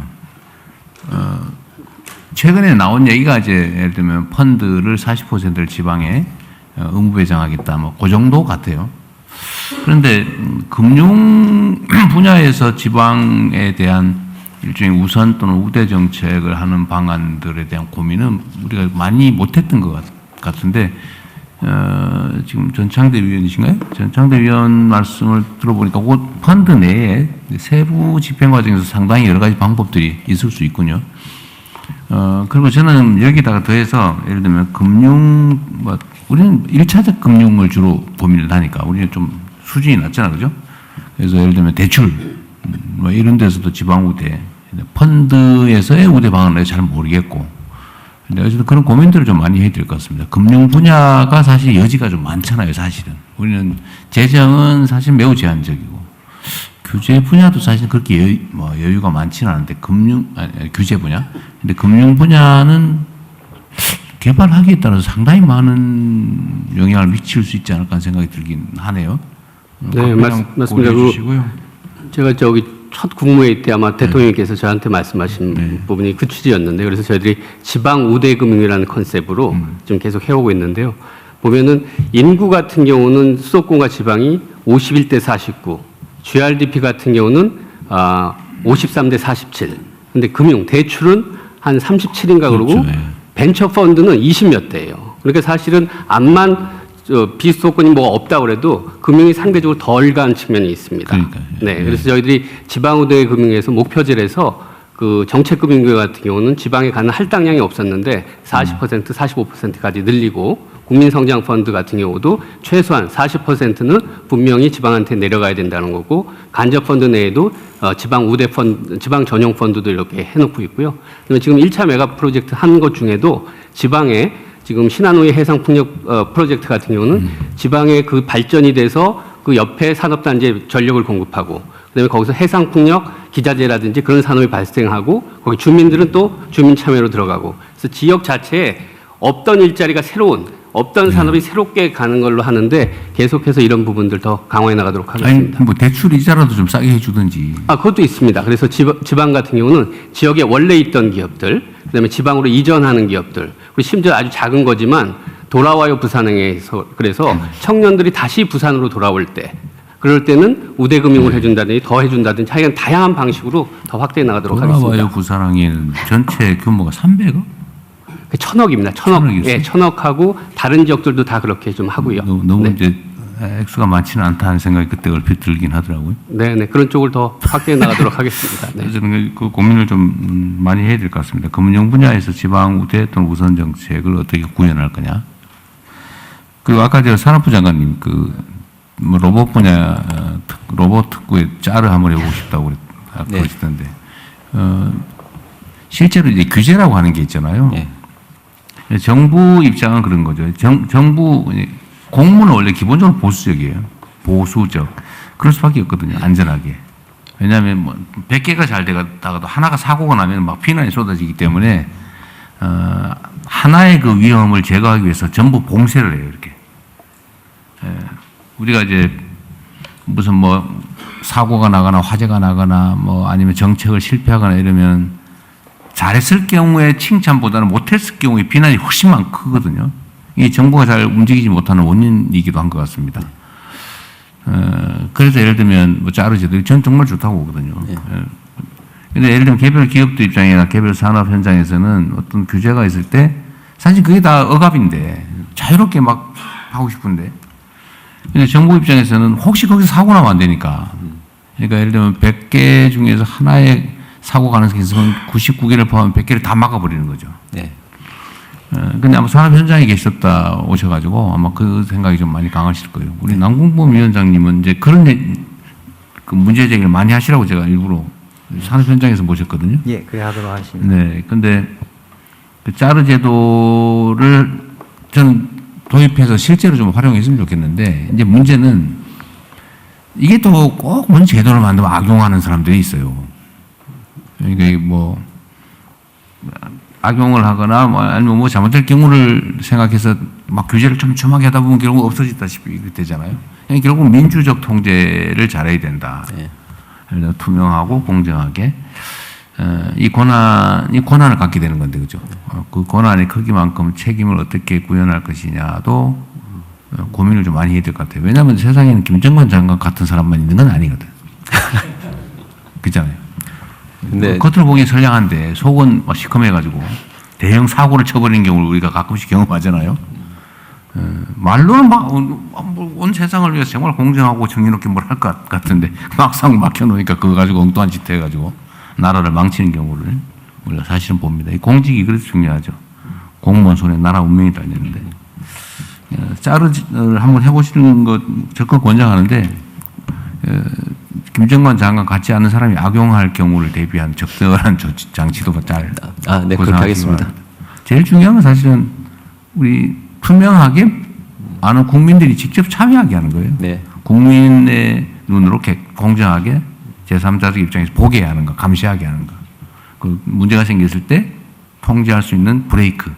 최근에 나온 얘기가 이제 예를 들면 펀드를 40%를 지방에 의무 배정하겠다 뭐 그 정도 같아요. 그런데 금융 분야에서 지방에 대한 일종의 우선 또는 우대 정책을 하는 방안들에 대한 고민은 우리가 많이 못했던 것 같은데 지금 전창대 위원이신가요? 전창대 위원 말씀을 들어보니까 그 펀드 내에 세부 집행 과정에서 상당히 여러 가지 방법들이 있을 수 있군요. 그리고 저는 여기다가 더해서 예를 들면 금융, 우리는 1차적 금융을 주로 고민을 하니까 우리는 좀 수준이 낮잖아, 그죠? 그래서 예를 들면 대출, 이런 데서도 지방우대, 펀드에서의 우대 방안을 잘 모르겠고, 근데 어쨌든 그런 고민들을 좀 많이 해야 될 것 같습니다. 금융 분야가 사실 여지가 좀 많잖아요, 사실은. 우리는 재정은 사실 매우 제한적이고, 규제 분야도 사실 그렇게 여유가 많지는 않은데, 규제 분야? 근데 금융 분야는 개발하기에 따라서 상당히 많은 영향을 미칠 수 있지 않을까 하는 생각이 들긴 하네요. 네, 맞습니다. 제가 첫 국무회의 때 아마 대통령께서 저한테 말씀하신 부분이 그 취지였는데, 그래서 저희들이 지방 우대금융이라는 컨셉으로 좀 계속 해오고 있는데요. 보면은 인구 같은 경우는 수도권과 지방이 51대 49, GRDP 같은 경우는 53대 47. 근데 금융 대출은 한 37인가 그러고 벤처 펀드는 20몇 대예요. 그러니까 사실은 암만 비수도권이 뭐가 없다고 그래도 금융이 상대적으로 덜 간 측면이 있습니다. 네, 그래서 저희들이 지방우대 금융에서 목표질에서 그 정책금융교회 같은 경우는 지방에 가는 할당량이 없었는데 40%, 45%까지 늘리고 국민성장펀드 같은 경우도 최소한 40%는 분명히 지방한테 내려가야 된다는 거고 간접펀드 내에도 지방 전용 펀드도 이렇게 해놓고 있고요. 그다음에 지금 1차 메가 프로젝트 한 것 중에도 지방에 지금 신한우의 해상풍력 프로젝트 같은 경우는 지방에 그 발전이 돼서 그 옆에 산업단지에 전력을 공급하고 그다음에 거기서 해상풍력 기자재라든지 그런 산업이 발생하고 거기 주민들은 또 주민 참여로 들어가고 그래서 지역 자체에 없던 일자리가 없던 산업이 새롭게 가는 걸로 하는데 계속해서 이런 부분들 더 강화해 나가도록 하겠습니다. 아니, 뭐 대출 이자라도 좀 싸게 해주든지. 그것도 있습니다. 그래서 지방 같은 경우는 지역에 원래 있던 기업들, 그다음에 지방으로 이전하는 기업들, 그리고 심지어 아주 작은 거지만 돌아와요 부산행에서 그래서 청년들이 다시 부산으로 돌아올 때, 그럴 때는 우대금융을 해준다든지 더 해준다든지 하여간 다양한 방식으로 더 확대해 나가도록 하겠습니다. 돌아와요 부산항에는 전체 규모가 300억? 1,000억입니다. 1,000억. 예, 1,000억하고 다른 지역들도 다 그렇게 좀 하고요. 너무 이제 액수가 많지는 않다는 생각이 그때 얼핏 들긴 하더라고요. 네, 그런 쪽을 더 확대해 나가도록 하겠습니다. 네. 저는 그 고민을 좀 많이 해야 될 것 같습니다. 금융 분야에서 지방 우대 또는 우선 정책을 어떻게 구현할 거냐. 그리고 아까 저 산업부 장관님 뭐 로봇 분야 로봇 특구에 짤을 한번 해보고 싶다고 그러시던데 실제로 이제 규제라고 하는 게 있잖아요. 정부 입장은 그런 거죠. 정부 공무는 원래 기본적으로 보수적이에요. 보수적. 그럴 수밖에 없거든요. 안전하게. 왜냐하면 뭐 100개가 잘 되다가도 하나가 사고가 나면 막 비난이 쏟아지기 때문에 하나의 그 위험을 제거하기 위해서 전부 봉쇄를 해요. 이렇게. 우리가 이제 무슨 뭐 사고가 나거나 화재가 나거나 뭐 아니면 정책을 실패하거나 이러면 잘했을 경우에 칭찬보다는 못했을 경우에 비난이 훨씬 크거든요. 이게 정부가 잘 움직이지 못하는 원인이기도 한 것 같습니다. 그래서 예를 들면 뭐 자르제도 전 정말 좋다고 보거든요. 근데 예를 들면 개별 기업들 입장이나 개별 산업 현장에서는 어떤 규제가 있을 때 사실 그게 다 억압인데 자유롭게 막 하고 싶은데 근데 정부 입장에서는 혹시 거기서 사고 나면 안 되니까 그러니까 예를 들면 100개 중에서 하나의 사고 가능성이 있으면 99개를 포함하면 100개를 다 막아버리는 거죠. 근데 아마 산업 현장에 계셨다 오셔가지고 아마 그 생각이 좀 많이 강하실 거예요. 우리 남궁범 위원장님은 이제 그런 그 문제 제기를 많이 하시라고 제가 일부러 산업 현장에서 모셨거든요. 예, 그래 하도록 하십니다. 네, 근데 그 짜르 제도를 저는 도입해서 실제로 좀 활용했으면 좋겠는데 이제 문제는 이게 또 꼭 뭔 제도를 만들면 악용하는 사람들이 있어요. 그러니까 뭐 악용을 하거나 뭐 아니면 뭐 잘못될 경우를 생각해서 막 규제를 촘촘하게 하다 보면 결국 없어지다시피 되잖아요. 그러니까 결국 민주적 통제를 잘해야 된다. 투명하고 공정하게 이 권한을 갖게 되는 건데 그죠? 그 권한의 크기만큼 책임을 어떻게 구현할 것이냐도 고민을 좀 많이 해야 될 것 같아요. 왜냐하면 세상에는 김정관 장관 같은 사람만 있는 건 아니거든. 그렇잖아요. 네. 겉으로 보기엔 선량한데 속은 시커매가지고 대형 사고를 쳐버리는 경우를 우리가 가끔씩 경험하잖아요. 말로는 온 세상을 위해서 정말 공정하고 정의롭게 뭘 할 것 같은데 막상 막혀놓으니까 그거 가지고 엉뚱한 짓 해가지고 나라를 망치는 경우를 우리가 사실은 봅니다. 이 공직이 그래서 중요하죠. 공무원 손에 나라 운명이 달리는데 짤을 한번 해보시는 것 적극 권장하는데 김정관 장관 같지 않은 사람이 악용할 경우를 대비한 적절한 조치 장치도 짤. 네, 그렇게 하겠습니다. 제일 중요한 건 사실은 우리 투명하게 많은 국민들이 직접 참여하게 하는 거예요. 네. 국민의 눈으로 공정하게 제3자적 입장에서 보게 하는 거, 감시하게 하는 거. 그 문제가 생겼을 때 통제할 수 있는 브레이크.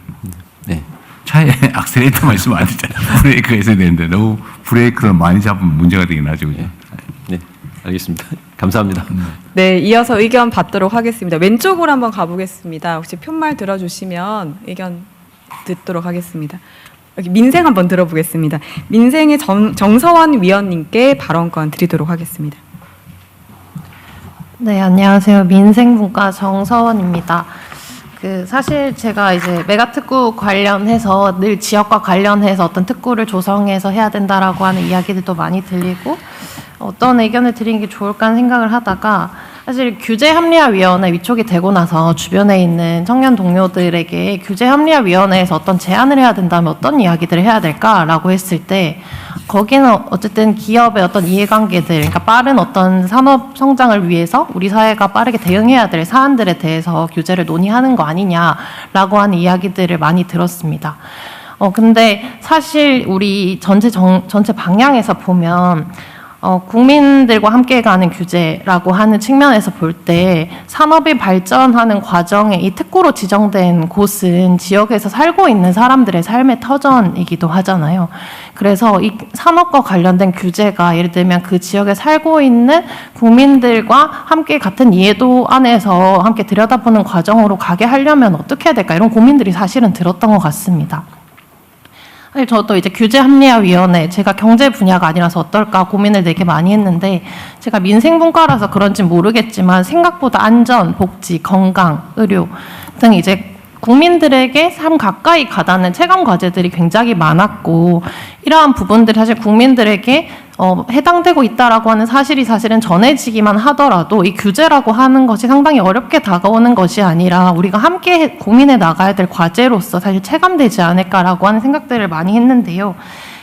네. 차에 악셀레이터만 있으면 안 되잖아요. 브레이크가 있어야 되는데 너무 브레이크를 많이 잡으면 문제가 되긴 하죠. 그죠? 네, 알겠습니다. 감사합니다. 네, 이어서 의견 받도록 하겠습니다. 왼쪽으로 한번 가보겠습니다. 혹시 푯말 들어주시면 의견 듣도록 하겠습니다. 여기 민생 한번 들어보겠습니다. 민생의 정서원 위원님께 발언권 드리도록 하겠습니다. 네, 안녕하세요. 민생분과 정서원입니다. 사실 제가 이제 메가특구 관련해서 늘 지역과 관련해서 어떤 특구를 조성해서 해야 된다라고 하는 이야기들도 많이 들리고 어떤 의견을 드리는 게 좋을까 하는 생각을 하다가 사실 규제합리화위원회 위촉이 되고 나서 주변에 있는 청년 동료들에게 규제합리화위원회에서 어떤 제안을 해야 된다면 어떤 이야기들을 해야 될까라고 했을 때 거기는 어쨌든 기업의 어떤 이해관계들, 그러니까 빠른 어떤 산업 성장을 위해서 우리 사회가 빠르게 대응해야 될 사안들에 대해서 규제를 논의하는 거 아니냐라고 하는 이야기들을 많이 들었습니다. 근데 사실 우리 전체 방향에서 보면 국민들과 함께 가는 규제라고 하는 측면에서 볼 때 산업이 발전하는 과정에 이 특구로 지정된 곳은 지역에서 살고 있는 사람들의 삶의 터전이기도 하잖아요. 그래서 이 산업과 관련된 규제가 예를 들면 그 지역에 살고 있는 국민들과 함께 같은 이해도 안에서 함께 들여다보는 과정으로 가게 하려면 어떻게 해야 될까 이런 고민들이 사실은 들었던 것 같습니다. 사실 저도 이제 규제합리화위원회, 제가 경제 분야가 아니라서 어떨까 고민을 되게 많이 했는데 제가 민생분과라서 그런지 모르겠지만 생각보다 안전, 복지, 건강, 의료 등 이제 국민들에게 삶 가까이 가다는 체감 과제들이 굉장히 많았고 이러한 부분들이 사실 국민들에게 해당되고 있다라고 하는 사실이 사실은 전해지기만 하더라도 이 규제라고 하는 것이 상당히 어렵게 다가오는 것이 아니라 우리가 함께 고민해 나가야 될 과제로서 사실 체감되지 않을까라고 하는 생각들을 많이 했는데요.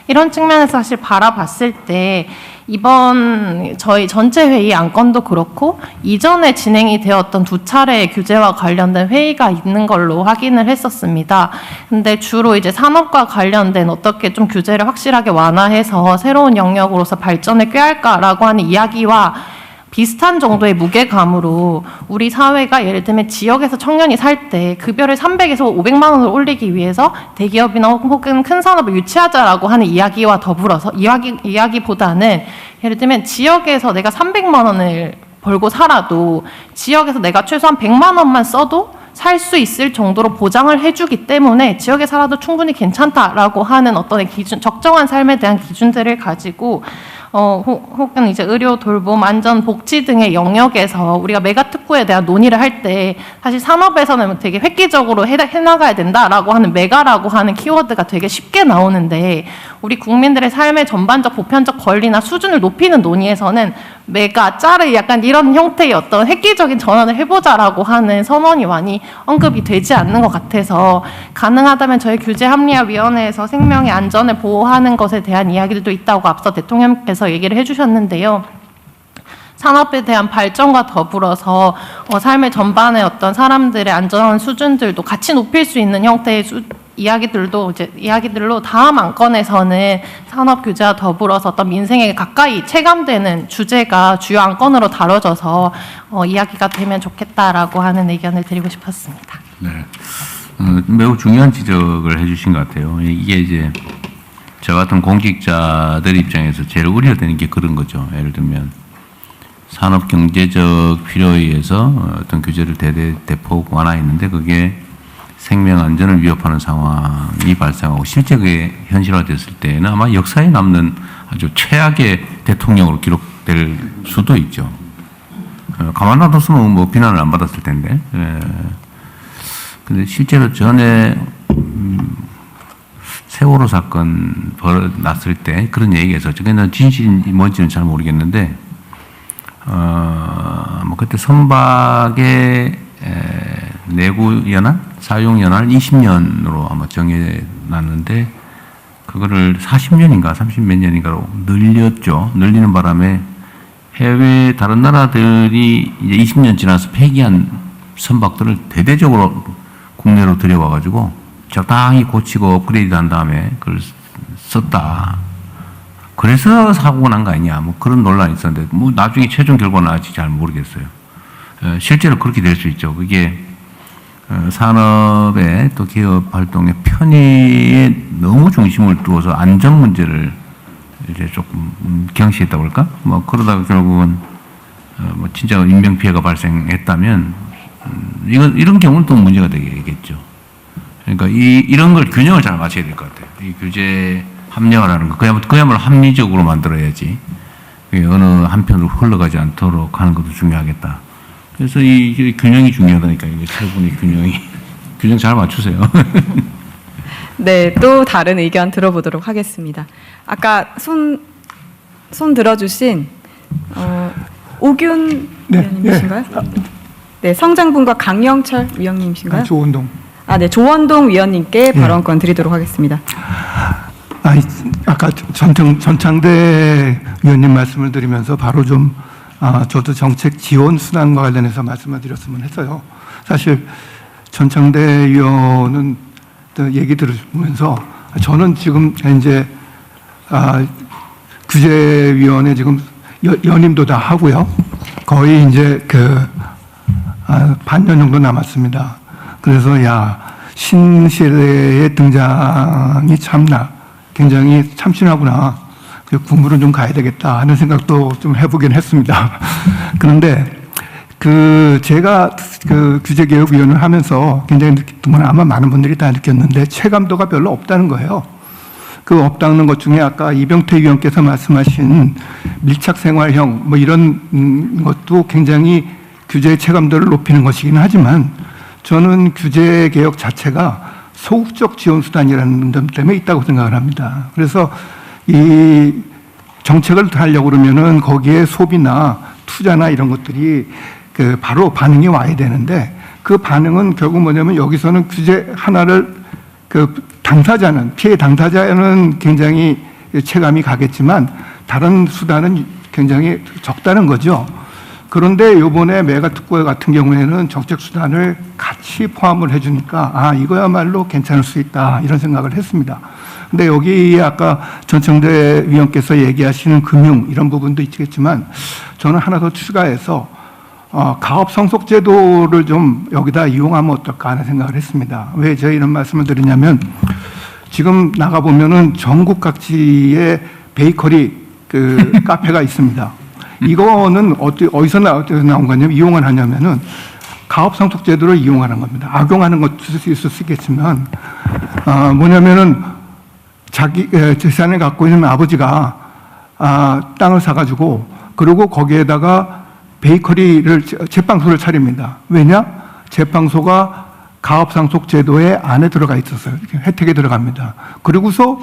이런 측면에서 사실 바라봤을 때 이번 저희 전체 회의 안건도 그렇고 이전에 진행이 되었던 2차례의 규제와 관련된 회의가 있는 걸로 확인을 했었습니다. 근데 주로 이제 산업과 관련된 어떻게 좀 규제를 확실하게 완화해서 새로운 영역으로서 발전을 꾀할까라고 하는 이야기와 비슷한 정도의 무게감으로 우리 사회가 예를 들면 지역에서 청년이 살 때 급여를 300에서 500만 원을 올리기 위해서 대기업이나 혹은 큰 산업을 유치하자라고 하는 이야기와 더불어서 이야기보다는 예를 들면 지역에서 내가 300만 원을 벌고 살아도 지역에서 내가 최소한 100만 원만 써도 살 수 있을 정도로 보장을 해주기 때문에 지역에 살아도 충분히 괜찮다라고 하는 어떤 기준, 적정한 삶에 대한 기준들을 가지고 혹은 이제 의료, 돌봄, 안전, 복지 등의 영역에서 우리가 메가특구에 대한 논의를 할 때 사실 산업에서는 되게 획기적으로 해나가야 된다라고 하는 메가라고 하는 키워드가 되게 쉽게 나오는데 우리 국민들의 삶의 전반적 보편적 권리나 수준을 높이는 논의에서는 메가, 짤을 약간 이런 형태의 어떤 획기적인 전환을 해보자라고 하는 선언이 많이 언급이 되지 않는 것 같아서 가능하다면 저희 규제합리화위원회에서 생명의 안전을 보호하는 것에 대한 이야기들도 있다고 앞서 대통령께서 얘기를 해주셨는데요. 산업에 대한 발전과 더불어서 삶의 전반의 어떤 사람들의 안전한 수준들도 같이 높일 수 있는 형태의 이야기들로 다음 안건에서는 산업 규제와 더불어서 어떤 민생에 가까이 체감되는 주제가 주요 안건으로 다뤄져서 이야기가 되면 좋겠다라고 하는 의견을 드리고 싶었습니다. 네, 매우 중요한 지적을 해주신 것 같아요. 이게 이제 저 같은 공직자들 입장에서 제일 우려되는 게 그런 거죠. 예를 들면 산업 경제적 필요에 의해서 어떤 규제를 대폭 완화했는데 그게 생명 안전을 위협하는 상황이 발생하고 실제 그게 현실화됐을 때는 아마 역사에 남는 아주 최악의 대통령으로 기록될 수도 있죠. 가만 놔뒀으면 뭐 비난을 안 받았을 텐데. 근데 실제로 전에 세월호 사건 났을 때 그런 얘기에서 저게는 진실이 뭔지는 잘 모르겠는데 뭐 그때 선박의 내구 연한, 사용 연한 20년으로 아마 정해놨는데 그거를 40년인가 30몇 년인가로 늘렸죠. 늘리는 바람에 해외 다른 나라들이 이제 20년 지나서 폐기한 선박들을 대대적으로 국내로 들여와가지고 적당히 고치고 업그레이드 한 다음에 그걸 썼다. 그래서 사고가 난 거 아니냐. 뭐 그런 논란이 있었는데, 뭐 나중에 최종 결과는 아직 잘 모르겠어요. 실제로 그렇게 될 수 있죠. 그게 산업의 또 기업 활동의 편의에 너무 중심을 두어서 안전 문제를 이제 조금 경시했다고 할까? 뭐 그러다가 결국은 뭐 진짜 인명 피해가 발생했다면 이런 경우는 또 문제가 되겠죠. 그러니까 이런 걸 균형을 잘 맞춰야 될 것 같아요. 이 규제 합리화라는 거 그야말로 합리적으로 만들어야지 어느 한편으로 흘러가지 않도록 하는 것도 중요하겠다. 그래서 이 균형이 중요하다니까. 이게 세 분의 균형 잘 맞추세요. 네, 또 다른 의견 들어보도록 하겠습니다. 아까 손 들어주신 오균 위원님이신가요? 네, 성장분과 강영철 위원님이신가요? 조원동. 네, 조원동 위원님께 발언권 드리도록 하겠습니다. 아까 전창대 위원님 말씀을 드리면서 바로 좀 저도 정책 지원 수단과 관련해서 말씀을 드렸으면 했어요. 사실 전창대 위원은 얘기 들으면서 저는 지금 이제 규제위원회 지금 연임도 다 하고요. 거의 이제 반년 정도 남았습니다. 그래서 신시대의 등장이 참나 굉장히 참신하구나. 국물은 좀 가야 되겠다 하는 생각도 좀 해보긴 했습니다. 그런데 제가 규제개혁위원을 하면서 굉장히 느꼈던 건 아마 많은 분들이 다 느꼈는데 체감도가 별로 없다는 거예요. 없다는 것 중에 아까 이병태 위원께서 말씀하신 밀착생활형 뭐 이런 것도 굉장히 규제의 체감도를 높이는 것이긴 하지만 저는 규제개혁 자체가 소극적 지원수단이라는 점 때문에 있다고 생각을 합니다. 그래서 이 정책을 하려고 그러면은 거기에 소비나 투자나 이런 것들이 바로 반응이 와야 되는데 그 반응은 결국 뭐냐면 여기서는 규제 하나를 피해 당사자는 굉장히 체감이 가겠지만 다른 수단은 굉장히 적다는 거죠. 그런데 이번에 메가특구 같은 경우에는 정책 수단을 같이 포함을 해주니까 이거야말로 괜찮을 수 있다 이런 생각을 했습니다. 근데 여기 아까 전청대 위원께서 얘기하시는 금융 이런 부분도 있겠지만 저는 하나 더 추가해서 가업 상속 제도를 좀 여기다 이용하면 어떨까 하는 생각을 했습니다. 왜 제가 이런 말씀을 드리냐면 지금 나가 보면은 전국 각지에 베이커리 카페가 있습니다. 이거는 어디서 나온 거냐면 이용을 하냐면은 가업 상속 제도를 이용하는 겁니다. 악용하는 것도 있을 수 있겠지만 뭐냐면은 자기 재산을 갖고 있는 아버지가 땅을 사가지고 그리고 거기에다가 베이커리를 제빵소를 차립니다. 왜냐? 제빵소가 가업상속 제도에 안에 들어가 있었어요. 혜택에 들어갑니다. 그리고서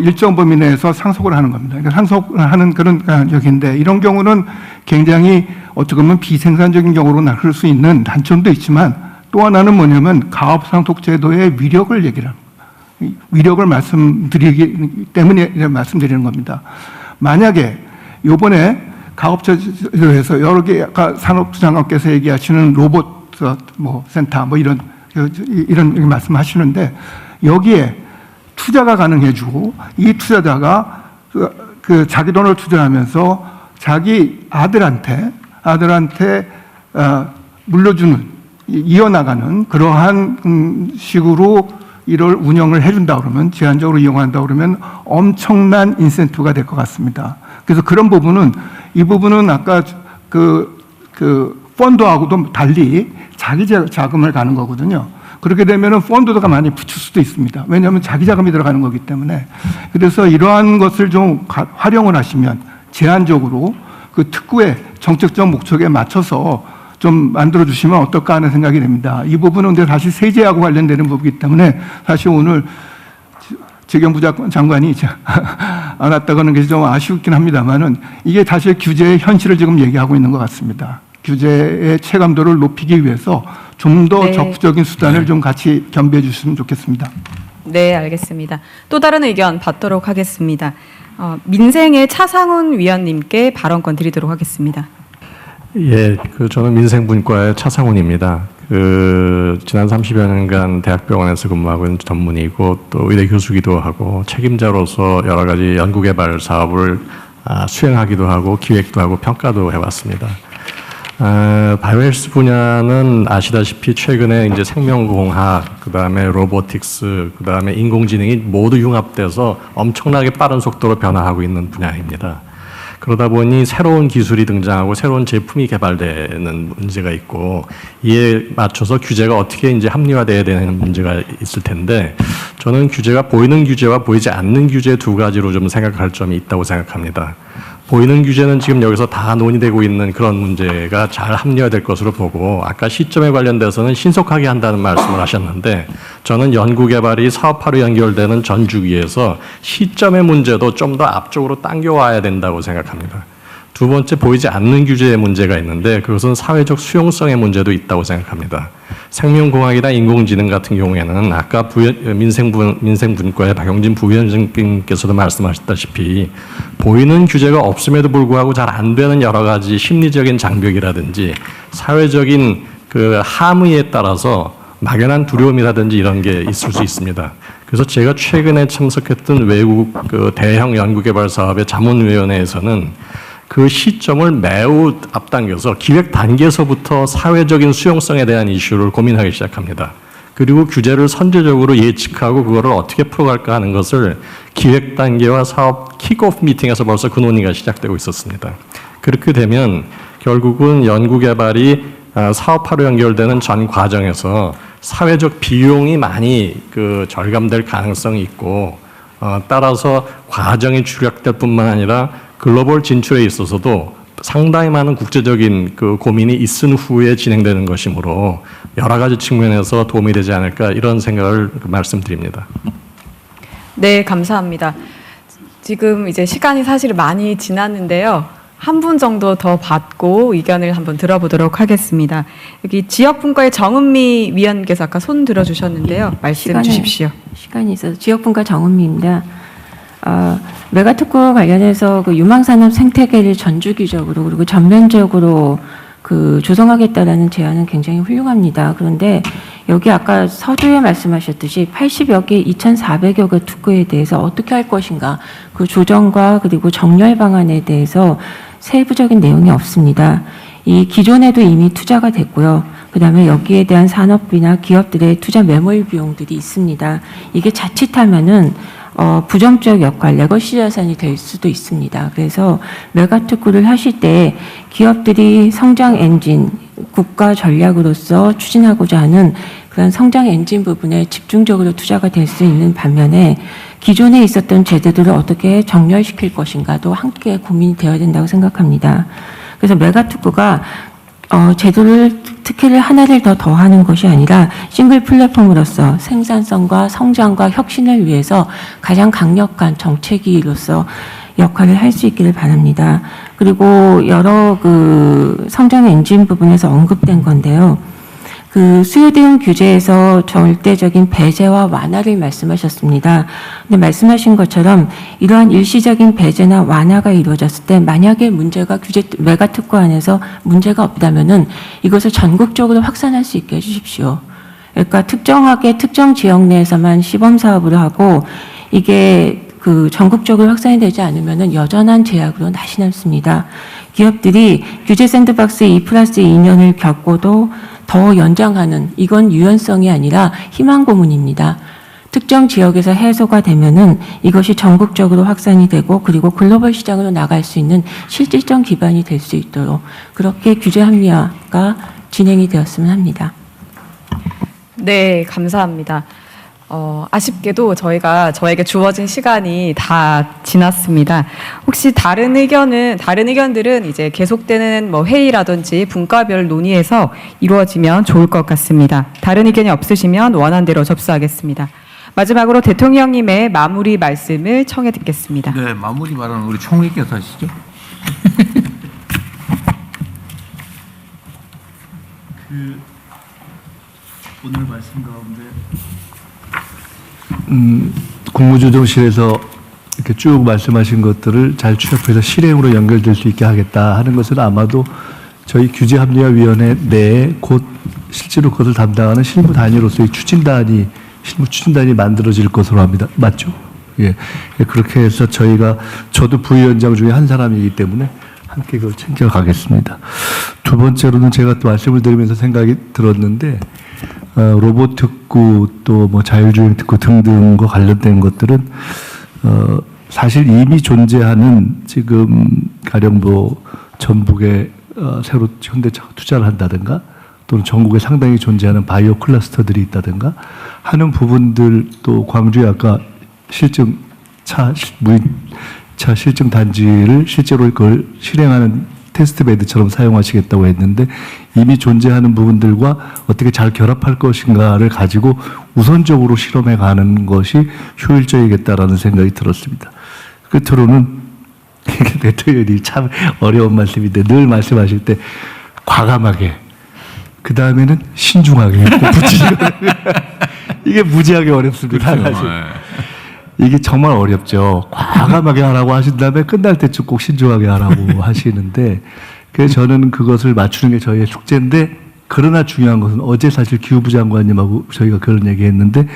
일정 범위 내에서 상속을 하는 겁니다. 그러니까 상속을 하는 그런 적인데 이런 경우는 굉장히 어떻게 보면 비생산적인 경우로 나쁠 수 있는 단점도 있지만 또 하나는 뭐냐면 가업상속 제도의 위력을 얘기를 합니다. 위력을 말씀드리기 때문에 말씀드리는 겁니다. 만약에 요번에 가업제도에서 여러 개 아까 산업부 장관께서 얘기하시는 로봇 센터 이런 말씀하시는데 여기에 투자가 가능해지고 이 투자자가 자기 돈을 투자하면서 자기 아들한테 물려주는 이어나가는 그러한 식으로 이를 운영을 해준다 그러면 제한적으로 이용한다 그러면 엄청난 인센티브가 될 것 같습니다. 그래서 그런 부분은 이 부분은 아까 펀드하고도 달리 자기 자금을 가는 거거든요. 그렇게 되면은 펀드가 많이 붙을 수도 있습니다. 왜냐하면 자기 자금이 들어가는 거기 때문에. 그래서 이러한 것을 좀 활용을 하시면 제한적으로 특구의 정책적 목적에 맞춰서 좀 만들어 주시면 어떨까 하는 생각이 됩니다. 이 부분은 근데 사실 세제하고 관련되는 부분이기 때문에 사실 오늘 재경부 장관이 안 왔다고는 게 좀 아쉽긴 합니다만은 이게 사실 규제의 현실을 지금 얘기하고 있는 것 같습니다. 규제의 체감도를 높이기 위해서 좀 더 네. 적극적인 수단을 좀 같이 겸비해 주셨으면 좋겠습니다. 네, 알겠습니다. 또 다른 의견 받도록 하겠습니다. 민생의 차상훈 위원님께 발언권 드리도록 하겠습니다. 예, 저는 민생분과의 차상훈입니다. 지난 30여 년간 대학병원에서 근무하고 있는 전문의고 또 의대 교수기도 하고 책임자로서 여러 가지 연구개발 사업을 수행하기도 하고 기획도 하고 평가도 해왔습니다. 바이오헬스 분야는 아시다시피 최근에 이제 생명공학, 그 다음에 로보틱스, 그 다음에 인공지능이 모두 융합돼서 엄청나게 빠른 속도로 변화하고 있는 분야입니다. 그러다 보니 새로운 기술이 등장하고 새로운 제품이 개발되는 문제가 있고 이에 맞춰서 규제가 어떻게 이제 합리화돼야 되는 문제가 있을 텐데 저는 규제가 보이는 규제와 보이지 않는 규제 두 가지로 좀 생각할 점이 있다고 생각합니다. 보이는 규제는 지금 여기서 다 논의되고 있는 그런 문제가 잘 합리화될 것으로 보고 아까 시점에 관련돼서는 신속하게 한다는 말씀을 하셨는데 저는 연구개발이 사업화로 연결되는 전 주기에서 시점의 문제도 좀 더 앞쪽으로 당겨와야 된다고 생각합니다. 두 번째, 보이지 않는 규제의 문제가 있는데 그것은 사회적 수용성의 문제도 있다고 생각합니다. 생명공학이나 인공지능 같은 경우에는 아까 민생분과의 박용진 부위원장님께서도 말씀하셨다시피 보이는 규제가 없음에도 불구하고 잘 안 되는 여러 가지 심리적인 장벽이라든지 사회적인 함의에 따라서 막연한 두려움이라든지 이런 게 있을 수 있습니다. 그래서 제가 최근에 참석했던 외국 대형 연구개발 사업의 자문위원회에서는 그 시점을 매우 앞당겨서 기획 단계에서부터 사회적인 수용성에 대한 이슈를 고민하기 시작합니다. 그리고 규제를 선제적으로 예측하고 그거를 어떻게 풀어갈까 하는 것을 기획 단계와 사업 킥오프 미팅에서 벌써 그 논의가 시작되고 있었습니다. 그렇게 되면 결국은 연구개발이 사업화로 연결되는 전 과정에서 사회적 비용이 많이 절감될 가능성이 있고 따라서 과정이 축약될 뿐만 아니라 글로벌 진출에 있어서도 상당히 많은 국제적인 고민이 있은 후에 진행되는 것이므로 여러 가지 측면에서 도움이 되지 않을까 이런 생각을 말씀드립니다. 네, 감사합니다. 지금 이제 시간이 사실 많이 지났는데요. 한 분 정도 더 받고 의견을 한번 들어보도록 하겠습니다. 여기 지역분과의 정은미 위원께서 아까 손 들어주셨는데요. 말씀 주십시오. 시간이 있어서 지역분과 정은미입니다. 메가특구 관련해서 유망산업 생태계를 전주기적으로 그리고 전면적으로 조성하겠다라는 제안은 굉장히 훌륭합니다. 그런데 여기 아까 서두에 말씀하셨듯이 80여 개, 2,400여 개 특구에 대해서 어떻게 할 것인가, 그 조정과 그리고 정렬 방안에 대해서 세부적인 내용이 없습니다. 이 기존에도 이미 투자가 됐고요. 그다음에 여기에 대한 산업비나 기업들의 투자 매몰 비용들이 있습니다. 이게 자칫하면은 부정적 역할, 레거시 자산이 될 수도 있습니다. 그래서 메가특구를 하실 때 기업들이 성장 엔진, 국가 전략으로서 추진하고자 하는 그런 성장 엔진 부분에 집중적으로 투자가 될 수 있는 반면에 기존에 있었던 제도들을 어떻게 정렬시킬 것인가도 함께 고민이 되어야 된다고 생각합니다. 그래서 메가특구가 제도를 특혜를 하나를 더 더하는 것이 아니라 싱글 플랫폼으로서 생산성과 성장과 혁신을 위해서 가장 강력한 정책이로서 역할을 할 수 있기를 바랍니다. 그리고 여러 성장 엔진 부분에서 언급된 건데요. 수요 대응 규제에서 절대적인 배제와 완화를 말씀하셨습니다. 근데 말씀하신 것처럼 이러한 일시적인 배제나 완화가 이루어졌을 때 만약에 문제가 메가특구 안에서 문제가 없다면은 이것을 전국적으로 확산할 수 있게 해주십시오. 그러니까 특정하게 특정 지역 내에서만 시범 사업으로 하고 이게 전국적으로 확산이 되지 않으면은 여전한 제약으로 낯이 남습니다. 기업들이 규제 샌드박스 2+2년을 겪고도 더 연장하는, 이건 유연성이 아니라 희망 고문입니다. 특정 지역에서 해소가 되면은 이것이 전국적으로 확산이 되고 그리고 글로벌 시장으로 나갈 수 있는 실질적 기반이 될 수 있도록 그렇게 규제 합리화가 진행이 되었으면 합니다. 네, 감사합니다. 아쉽게도 저에게 주어진 시간이 다 지났습니다. 혹시 다른 의견들은 이제 계속되는 회의라든지 분과별 논의에서 이루어지면 좋을 것 같습니다. 다른 의견이 없으시면 원안대로 접수하겠습니다. 마지막으로 대통령님의 마무리 말씀을 청해 듣겠습니다. 네, 마무리 발언 우리 총리께서 하시죠. 오늘 말씀 가운데 국무조정실에서 이렇게 쭉 말씀하신 것들을 잘 취합해서 실행으로 연결될 수 있게 하겠다 하는 것은 아마도 저희 규제합리화위원회 내에 곧 실제로 그것을 담당하는 실무 단위로서의 추진단이 실무 추진단이 만들어질 것으로 합니다. 맞죠? 예. 그렇게 해서 저도 부위원장 중에 한 사람이기 때문에 함께 그걸 챙겨가겠습니다. 두 번째로는 제가 또 말씀을 드리면서 생각이 들었는데 로봇 특구 또 뭐 자율주행 특구 등등과 관련된 것들은 사실 이미 존재하는 지금 가령 뭐 전북에 새로 현대차가 투자를 한다든가 또는 전국에 상당히 존재하는 바이오 클러스터들이 있다든가 하는 부분들 또 광주에 아까 무인차 실증 단지를 실제로 그걸 실행하는 테스트 베드처럼 사용하시겠다고 했는데 이미 존재하는 부분들과 어떻게 잘 결합할 것인가를 가지고 우선적으로 실험해 가는 것이 효율적이겠다라는 생각이 들었습니다. 끝으로는 대통령이 참 어려운 말씀인데 늘 말씀하실 때 과감하게 그 다음에는 신중하게 꼭 붙이시고 이게 무지하게 어렵습니다. 그렇죠. 사실. 이게 정말 어렵죠. 과감하게 하라고 하신 다음에 끝날 때쯤 꼭 신중하게 하라고 하시는데 그래서 저는 그것을 맞추는 게 저희의 숙제인데 그러나 중요한 것은 어제 사실 기후부 장관님하고 저희가 그런 얘기했는데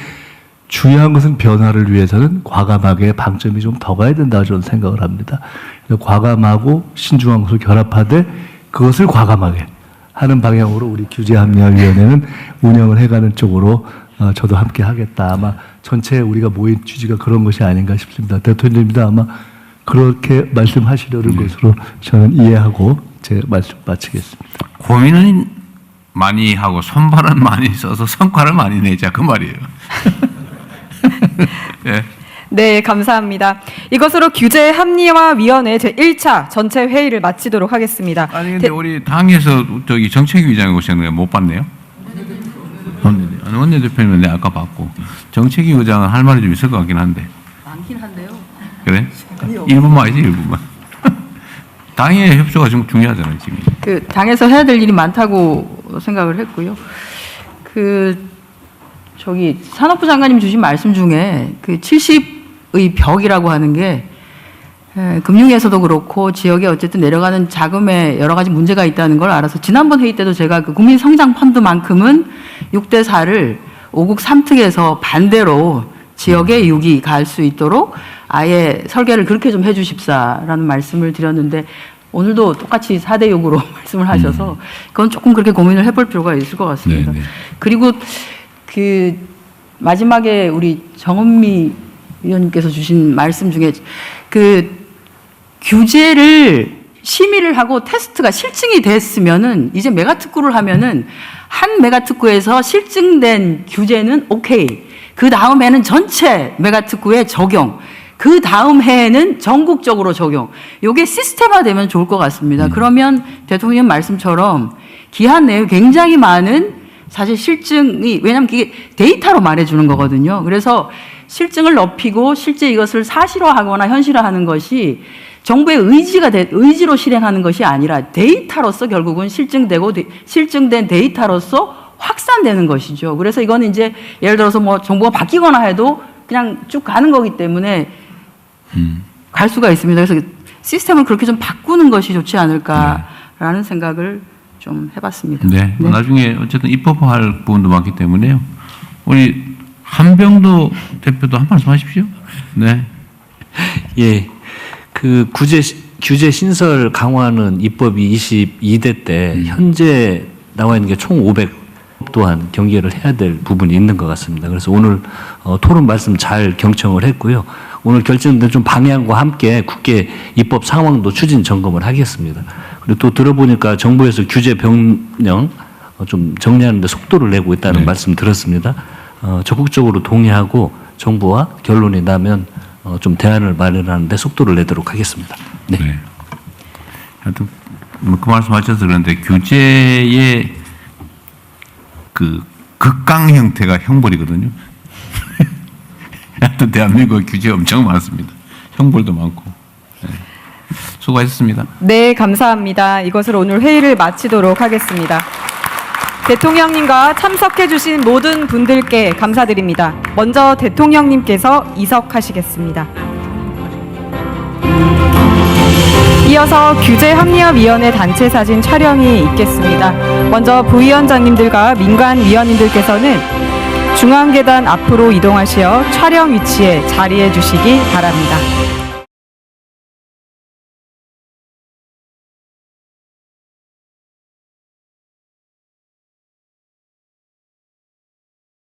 중요한 것은 변화를 위해서는 과감하게 방점이 좀 더 가야 된다고 저는 생각을 합니다. 그래서 과감하고 신중한 것을 결합하되 그것을 과감하게 하는 방향으로 우리 규제합리화위원회는 운영을 해가는 쪽으로 저도 함께 하겠다. 아마 전체 우리가 모인 취지가 그런 것이 아닌가 싶습니다. 대통령님도 아마 그렇게 말씀하시려는 것으로 저는 이해하고 제 말씀 마치겠습니다. 고민은 많이 하고 손발은 많이 써서 성과를 많이 내자 그 말이에요. 네. 네, 감사합니다. 이것으로 규제합리화위원회 제1차 전체 회의를 마치도록 하겠습니다. 아니 근데 우리 당에서 저기 정책위원장이 오셨는데 못 봤네요. 원내대표님은 내가 아까 봤고 정책위 의장은 할 말이 좀 있을 것 같긴 한데. 많긴 한데요. 그래? 1분만 하지 1분만. 당의 협조가 좀 중요하잖아요 지금. 그 당에서 해야 될 일이 많다고 생각을 했고요. 저기 산업부 장관님 주신 말씀 중에 그 70의 벽이라고 하는 게 금융에서도 그렇고 지역에 어쨌든 내려가는 자금에 여러 가지 문제가 있다는 걸 알아서 지난번 회의 때도 제가 그 국민성장펀드만큼은 6대 4를 5국 3특에서 반대로 지역에 6이 갈 수 있도록 아예 설계를 그렇게 좀 해주십사라는 말씀을 드렸는데 오늘도 똑같이 4대 6으로 말씀을 하셔서 그건 조금 그렇게 고민을 해볼 필요가 있을 것 같습니다. 네네. 그리고 그 마지막에 우리 정은미 위원님께서 주신 말씀 중에 그 규제를 심의를 하고 테스트가 실증이 됐으면은 이제 메가특구를 하면은 한 메가특구에서 실증된 규제는 오케이. 그 다음 해는 전체 메가특구에 적용. 그 다음 해에는 전국적으로 적용. 요게 시스템화되면 좋을 것 같습니다. 그러면 대통령 말씀처럼 기한 내에 굉장히 많은 사실 실증이, 왜냐하면 이게 데이터로 말해주는 거거든요. 그래서 실증을 높이고 실제 이것을 사실화하거나 현실화하는 것이 정부의 의지로 실행하는 것이 아니라 데이터로서 결국은 실증된 데이터로서 확산되는 것이죠. 그래서 이거는 이제 예를 들어서 뭐 정부가 바뀌거나 해도 그냥 쭉 가는 거기 때문에 갈 수가 있습니다. 그래서 시스템을 그렇게 좀 바꾸는 것이 좋지 않을까라는 생각을 좀 해봤습니다. 네. 네. 나중에 어쨌든 입법할 부분도 많기 때문에요. 우리 한병도 대표도 한 말씀 하십시오. 네. 예. 그 규제 신설 강화는 입법이 22대 때 현재 나와 있는 게 총 500 또한 경계를 해야 될 부분이 있는 것 같습니다. 그래서 오늘 토론 말씀 잘 경청을 했고요. 오늘 결정된 좀 방향과 함께 국회 입법 상황도 추진 점검을 하겠습니다. 그리고 또 들어보니까 정부에서 규제 변경 좀 정리하는 데 속도를 내고 있다는 말씀 들었습니다. 적극적으로 동의하고 정부와 결론이 나면 좀 대안을 마련하는 데 속도를 내도록 하겠습니다. 네. 네. 하여튼 그 말씀하셔서 그런데 규제의 그 극강 형태가 형벌이거든요. 하여튼 대한민국 규제 엄청 많습니다. 형벌도 많고. 네. 수고하셨습니다. 네, 감사합니다. 이것으로 오늘 회의를 마치도록 하겠습니다. 대통령님과 참석해주신 모든 분들께 감사드립니다. 먼저 대통령님께서 이석하시겠습니다. 이어서 규제합리화위원회 단체 사진 촬영이 있겠습니다. 먼저 부위원장님들과 민관위원님들께서는 중앙계단 앞으로 이동하시어 촬영 위치에 자리해 주시기 바랍니다.